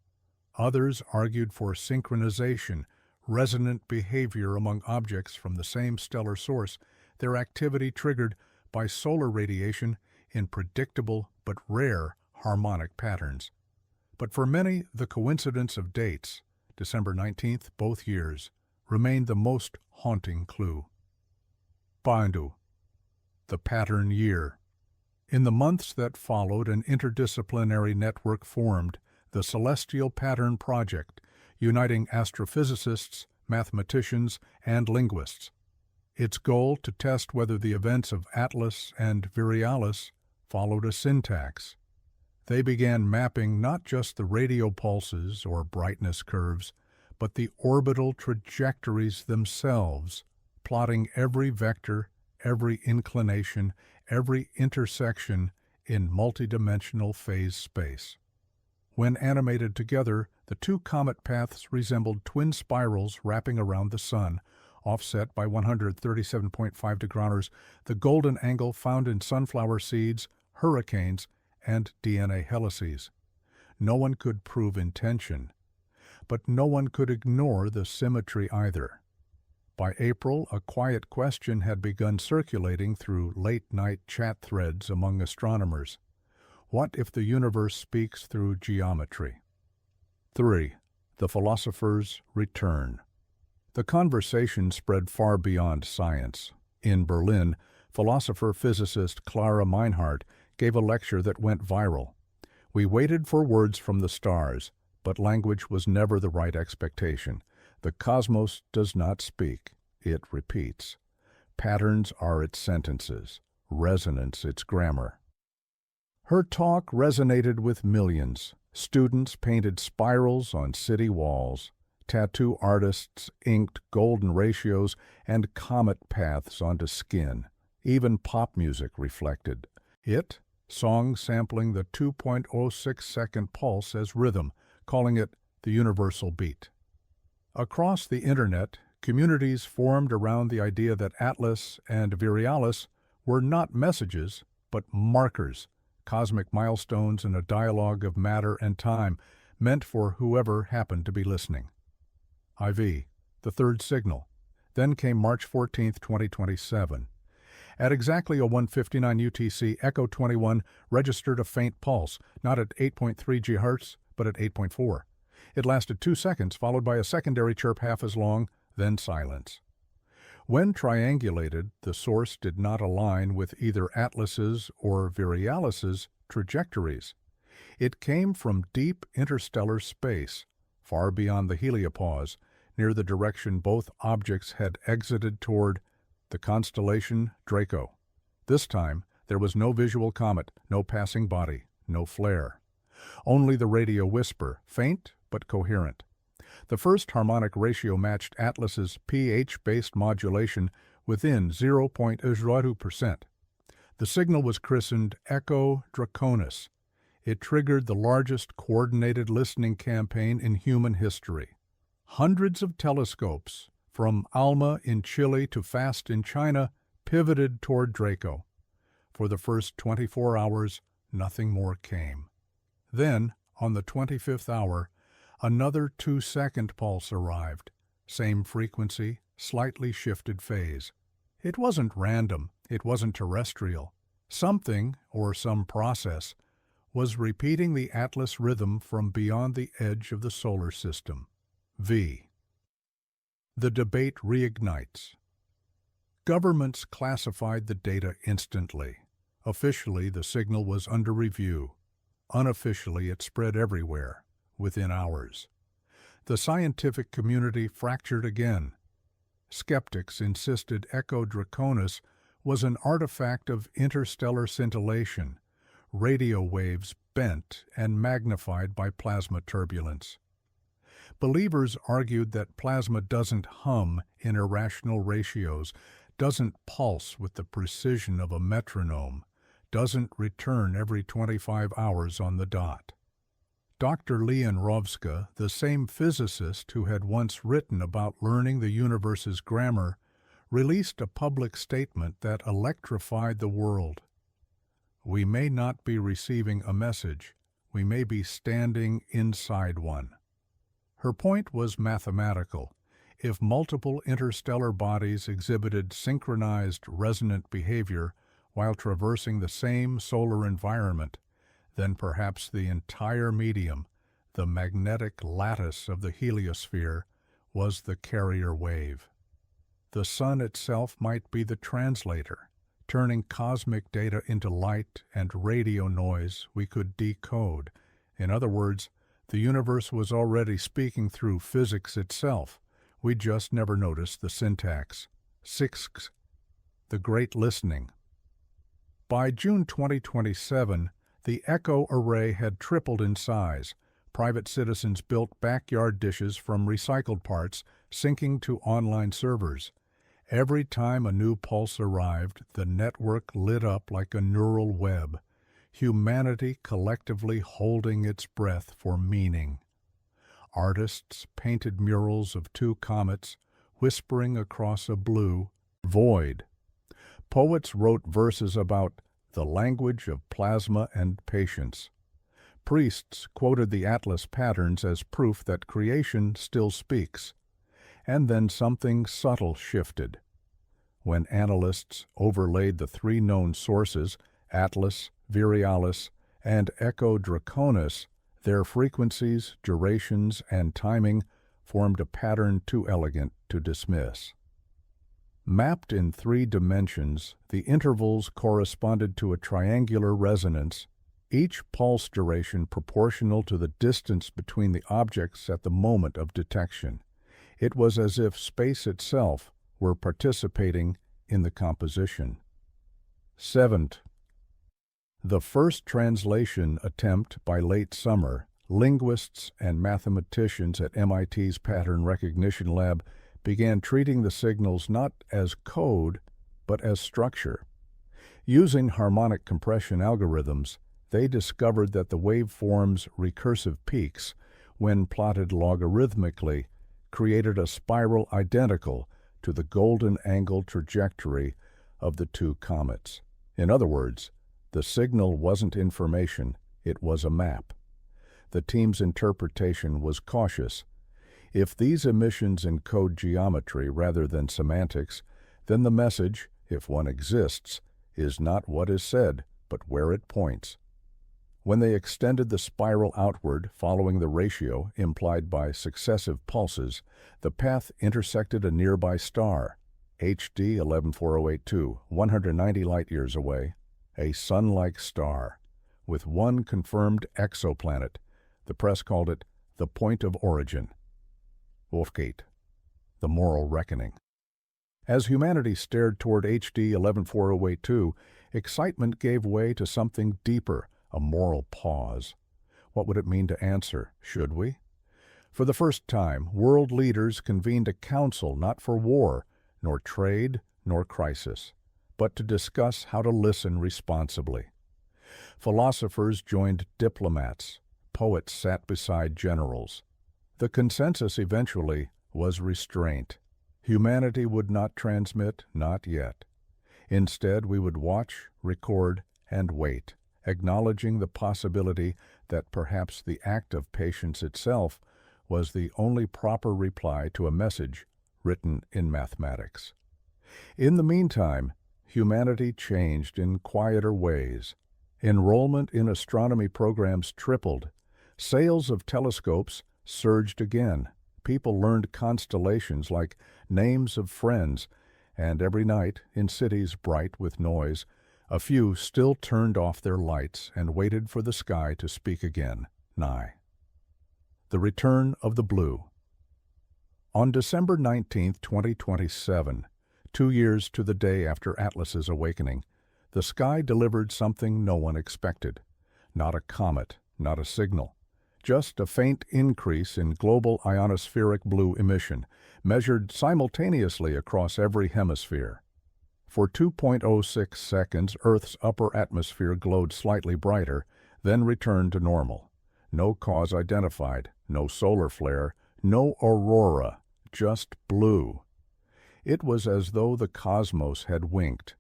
Others argued for synchronization, resonant behavior among objects from the same stellar source, their activity triggered by solar radiation in predictable but rare harmonic patterns. But for many, the coincidence of dates, December 19th, both years, remained the most haunting clue. Paindu, the pattern year. In the months that followed, an interdisciplinary network formed, the Celestial Pattern Project, uniting astrophysicists, mathematicians, and linguists. Its goal to test whether the events of Atlas and Virialis followed a syntax. They began mapping not just the radio pulses or brightness curves, but the orbital trajectories themselves, plotting every vector, every inclination, every intersection in multidimensional phase space. When animated together, the two comet paths resembled twin spirals wrapping around the Sun, offset by 137.5 degrees, the golden angle found in sunflower seeds, hurricanes, and DNA helices. No one could prove intention, but no one could ignore the symmetry either. By April, a quiet question had begun circulating through late-night chat threads among astronomers. What if the universe speaks through geometry? 3. The philosopher's return. The conversation spread far beyond science. In Berlin, philosopher-physicist Clara Meinhardt gave a lecture that went viral. We waited for words from the stars, but language was never the right expectation. The cosmos does not speak, it repeats. Patterns are its sentences, resonance its grammar. Her talk resonated with millions. Students painted spirals on city walls. Tattoo artists inked golden ratios and comet paths onto skin. Even pop music reflected it, songs sampling the 2.06-second pulse as rhythm, calling it the universal beat. Across the internet, communities formed around the idea that Atlas and Virialis were not messages, but markers, cosmic milestones in a dialogue of matter and time, meant for whoever happened to be listening. IV, the third signal. Then came March 14, 2027. At exactly 01:59 UTC, Echo 21 registered a faint pulse, not at 8.3 GHz, but at 8.4. It lasted 2 seconds, followed by a secondary chirp half as long, then silence. When triangulated, the source did not align with either Atlas's or Virialis's trajectories. It came from deep interstellar space, far beyond the heliopause, near the direction both objects had exited toward, the constellation Draco. This time, there was no visual comet, no passing body, no flare. Only the radio whisper, faint but coherent. The first harmonic ratio matched Atlas's pH-based modulation within 0.02%. The signal was christened Echo Draconis. It triggered the largest coordinated listening campaign in human history. Hundreds of telescopes, from ALMA in Chile to FAST in China, pivoted toward Draco. For the first 24 hours, nothing more came. Then, on the 25th hour, another 2-second pulse arrived. Same frequency, slightly shifted phase. It wasn't random, it wasn't terrestrial. Something, or some process, was repeating the Atlas rhythm from beyond the edge of the solar system. V. The debate reignites. Governments classified the data instantly. Officially, the signal was under review. Unofficially, it spread everywhere, within hours. The scientific community fractured again. Skeptics insisted Echo Draconis was an artifact of interstellar scintillation, radio waves bent and magnified by plasma turbulence. Believers argued that plasma doesn't hum in irrational ratios, doesn't pulse with the precision of a metronome, doesn't return every 25 hours on the dot. Dr. Leon Rovska, the same physicist who had once written about learning the universe's grammar, released a public statement that electrified the world. We may not be receiving a message, we may be standing inside one. Her point was mathematical. If multiple interstellar bodies exhibited synchronized resonant behavior while traversing the same solar environment, then perhaps the entire medium, the magnetic lattice of the heliosphere, was the carrier wave. The sun itself might be the translator, turning cosmic data into light and radio noise we could decode. In other words, the universe was already speaking through physics itself. We just never noticed the syntax. 6. The Great Listening. By June 2027, the Echo array had tripled in size. Private citizens built backyard dishes from recycled parts, syncing to online servers. Every time a new pulse arrived, the network lit up like a neural web, humanity collectively holding its breath for meaning. Artists painted murals of two comets, whispering across a blue void. Poets wrote verses about the language of plasma and patience. Priests quoted the Atlas patterns as proof that creation still speaks. And then something subtle shifted. When analysts overlaid the three known sources, Atlas, Virialis, and Echo Draconis, their frequencies, durations, and timing formed a pattern too elegant to dismiss. Mapped in 3 dimensions, the intervals corresponded to a triangular resonance, each pulse duration proportional to the distance between the objects at the moment of detection. It was as if space itself were participating in the composition. 7. The first translation attempt by late summer, linguists and mathematicians at MIT's Pattern Recognition Lab began treating the signals not as code, but as structure. Using harmonic compression algorithms, they discovered that the waveform's recursive peaks, when plotted logarithmically, created a spiral identical to the golden angle trajectory of the two comets. In other words, the signal wasn't information, it was a map. The team's interpretation was cautious. If these emissions encode geometry rather than semantics, then the message, if one exists, is not what is said, but where it points. When they extended the spiral outward following the ratio implied by successive pulses, the path intersected a nearby star, HD 114082, 190 light-years away, a sun-like star, with one confirmed exoplanet. The press called it the point of origin. Wolfgate, the moral reckoning. As humanity stared toward HD 114082, excitement gave way to something deeper, a moral pause. What would it mean to answer? Should we? For the first time, world leaders convened a council not for war, nor trade, nor crisis, but to discuss how to listen responsibly. Philosophers joined diplomats, poets sat beside generals. The consensus eventually was restraint. Humanity would not transmit, not yet. Instead, we would watch, record, and wait, acknowledging the possibility that perhaps the act of patience itself was the only proper reply to a message written in mathematics. In the meantime, humanity changed in quieter ways. Enrollment in astronomy programs tripled. Sales of telescopes surged again. People learned constellations like names of friends, and every night, in cities bright with noise, a few still turned off their lights and waited for the sky to speak again, nigh. The Return of the Blue. On December 19, 2027, 2 years to the day after Atlas's awakening, the sky delivered something no one expected. Not a comet, not a signal. Just a faint increase in global ionospheric blue emission, measured simultaneously across every hemisphere. For 2.06 seconds, Earth's upper atmosphere glowed slightly brighter, then returned to normal. No cause identified, no solar flare, no aurora, just blue. It was as though the cosmos had winked,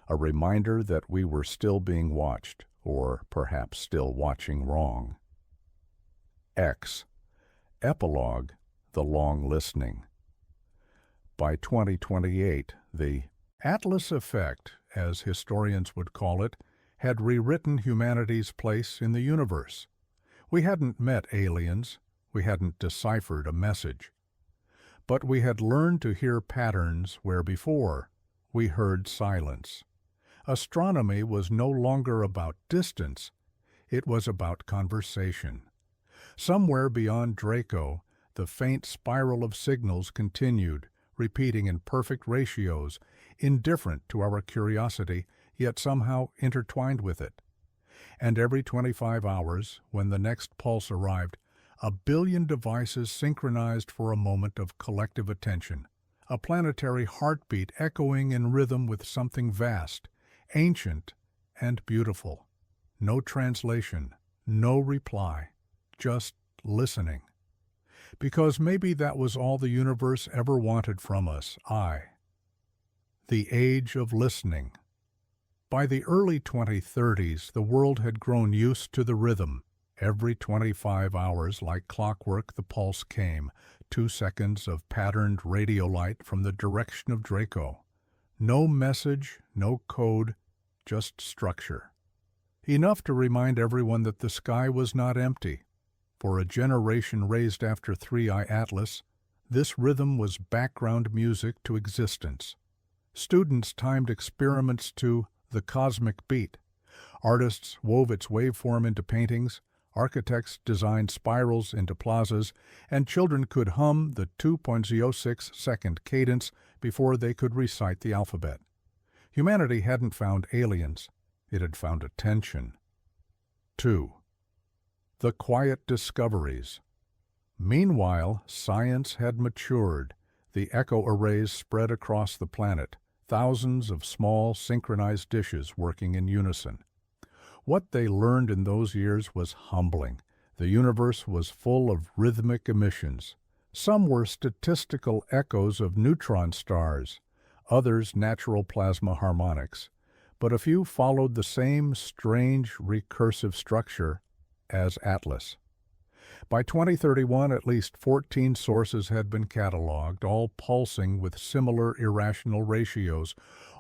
a reminder that we were still being watched, or perhaps still watching wrong. X. Epilogue, The Long Listening. By 2028, the Atlas Effect, as historians would call it, had rewritten humanity's place in the universe. We hadn't met aliens, we hadn't deciphered a message. But we had learned to hear patterns where before we heard silence. Astronomy was no longer about distance, it was about conversation. Somewhere beyond Draco, the faint spiral of signals continued, repeating in perfect ratios, indifferent to our curiosity, yet somehow intertwined with it. And every 25 hours, when the next pulse arrived, a billion devices synchronized for a moment of collective attention, a planetary heartbeat echoing in rhythm with something vast, ancient, and beautiful. No translation, no reply, just listening. Because maybe that was all the universe ever wanted from us, The Age of Listening. By the early 2030s, the world had grown used to the rhythm. Every 25 hours, like clockwork, the pulse came, 2 seconds of patterned radio light from the direction of Draco. No message, no code, just structure. Enough to remind everyone that the sky was not empty. For a generation raised after 3I Atlas, this rhythm was background music to existence. Students timed experiments to the cosmic beat. Artists wove its waveform into paintings, architects designed spirals into plazas, and children could hum the 2.06-second cadence before they could recite the alphabet. Humanity hadn't found aliens, it had found attention. 2. The Quiet Discoveries. Meanwhile, science had matured. The echo arrays spread across the planet, thousands of small, synchronized dishes working in unison. What they learned in those years was humbling. The universe was full of rhythmic emissions. Some were statistical echoes of neutron stars, others natural plasma harmonics, but a few followed the same strange recursive structure as Atlas. By 2031, at least 14 sources had been cataloged, all pulsing with similar irrational ratios,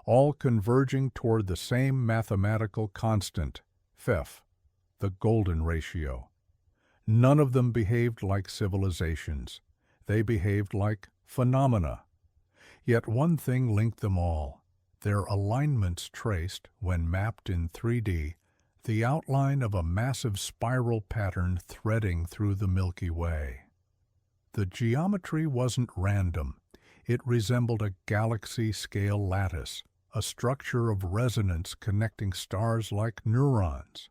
all converging toward the same mathematical constant, Pfeff, the golden ratio. None of them behaved like civilizations. They behaved like phenomena. Yet one thing linked them all. Their alignments traced, when mapped in 3D, the outline of a massive spiral pattern threading through the Milky Way. The geometry wasn't random. It resembled a galaxy-scale lattice, a structure of resonance connecting stars like neurons.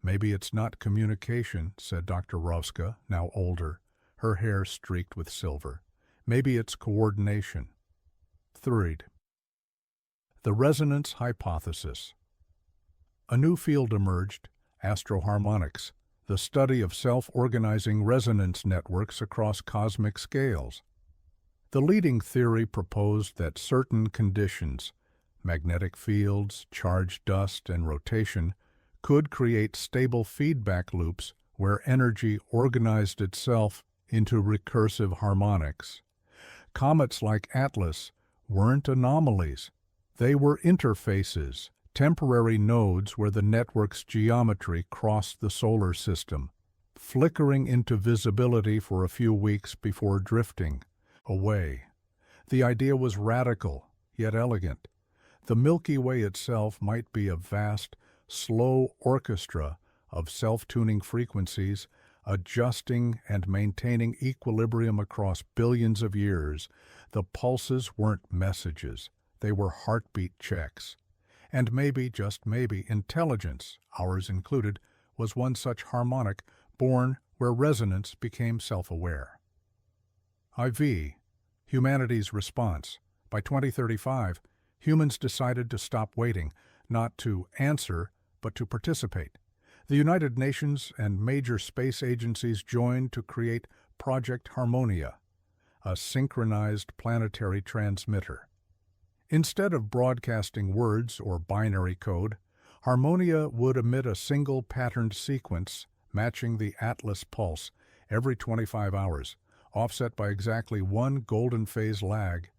Maybe it's not communication, said Dr. Rovska, now older, her hair streaked with silver. Maybe it's coordination. 3. The Resonance Hypothesis. A new field emerged, astroharmonics, the study of self-organizing resonance networks across cosmic scales. The leading theory proposed that certain conditions, magnetic fields, charged dust, and rotation, could create stable feedback loops where energy organized itself into recursive harmonics. Comets like Atlas weren't anomalies. They were interfaces, temporary nodes where the network's geometry crossed the solar system, flickering into visibility for a few weeks before drifting away. The idea was radical, yet elegant. The Milky Way itself might be a vast, slow orchestra of self-tuning frequencies, adjusting and maintaining equilibrium across billions of years. The pulses weren't messages, they were heartbeat checks. And maybe, just maybe, intelligence, ours included, was one such harmonic born where resonance became self-aware. IV. Humanity's response. By 2035, humans decided to stop waiting, not to answer, but to participate. The United Nations and major space agencies joined to create Project Harmonia, a synchronized planetary transmitter. Instead of broadcasting words or binary code, Harmonia would emit a single patterned sequence matching the Atlas pulse every 25 hours, offset by exactly one golden phase lag.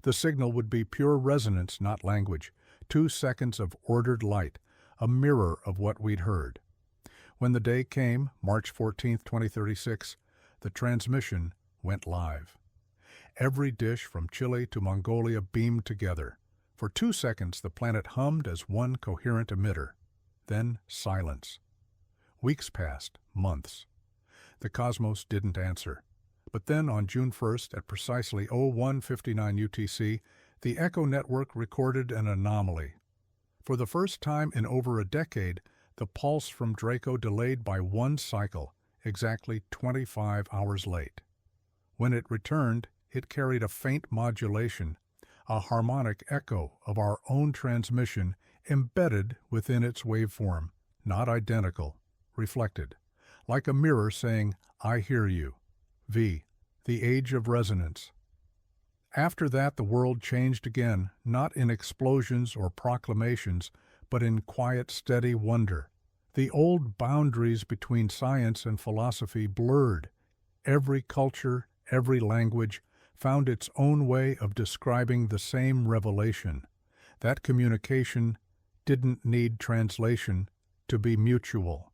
The signal would be pure resonance, not language, 2 seconds of ordered light, a mirror of what we'd heard. When the day came, March 14, 2036, the transmission went live. Every dish from Chile to Mongolia beamed together. For 2 seconds, the planet hummed as one coherent emitter. Then silence. Weeks passed, months. The cosmos didn't answer. But then on June 1st, at precisely 01:59 UTC, the Echo network recorded an anomaly. For the first time in over a decade, the pulse from Draco delayed by one cycle, exactly 25 hours late. When it returned, it carried a faint modulation, a harmonic echo of our own transmission embedded within its waveform, not identical, reflected, like a mirror saying, "I hear you." V. The Age of Resonance. After that, the world changed again, not in explosions or proclamations, but in quiet, steady wonder. The old boundaries between science and philosophy blurred. Every culture, every language, found its own way of describing the same revelation. That communication didn't need translation to be mutual.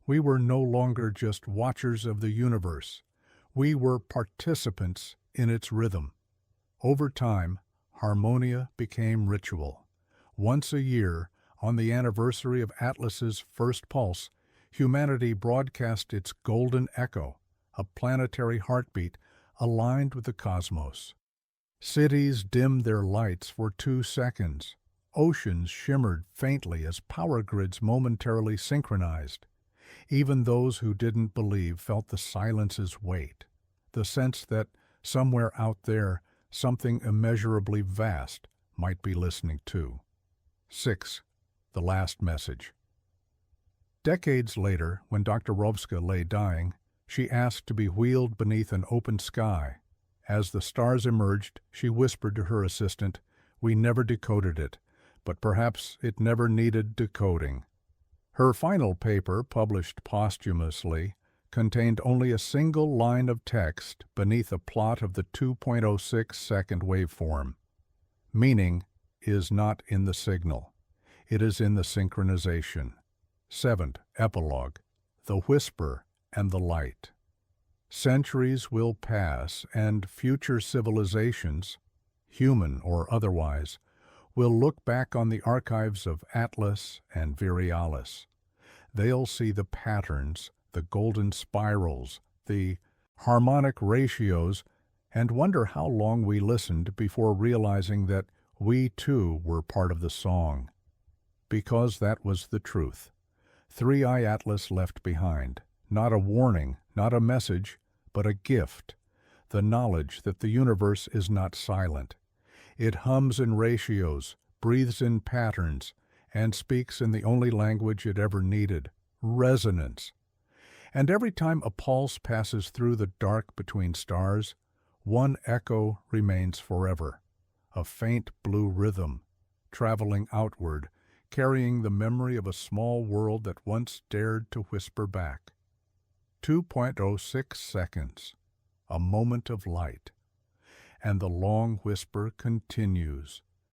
We were no longer just watchers of the universe. We were participants in its rhythm. Over time, Harmonia became ritual. Once a year, on the anniversary of Atlas's first pulse, humanity broadcast its golden echo, a planetary heartbeat aligned with the cosmos. Cities dimmed their lights for 2 seconds. Oceans shimmered faintly as power grids momentarily synchronized. Even those who didn't believe felt the silence's weight, the sense that somewhere out there, something immeasurably vast might be listening too. 6. The Last Message. Decades later, when Dr. Rovska lay dying, she asked to be wheeled beneath an open sky. As the stars emerged, she whispered to her assistant, "We never decoded it, but perhaps it never needed decoding." Her final paper, published posthumously, contained only a single line of text beneath a plot of the 2.06-second waveform. Meaning is not in the signal. It is in the synchronization. 7th, Epilogue. The Whisper and the Light. Centuries will pass, and future civilizations, human or otherwise, will look back on the archives of Atlas and Virialis. They'll see the patterns, the golden spirals, the harmonic ratios, and wonder how long we listened before realizing that we too were part of the song. Because that was the truth. 3i Atlas left behind. Not a warning, not a message, but a gift. The knowledge that the universe is not silent. It hums in ratios, breathes in patterns, and speaks in the only language it ever needed, resonance. And every time a pulse passes through the dark between stars, one echo remains forever, a faint blue rhythm, traveling outward, carrying the memory of a small world that once dared to whisper back. 2.06 seconds, a moment of light. and the long whisper continues.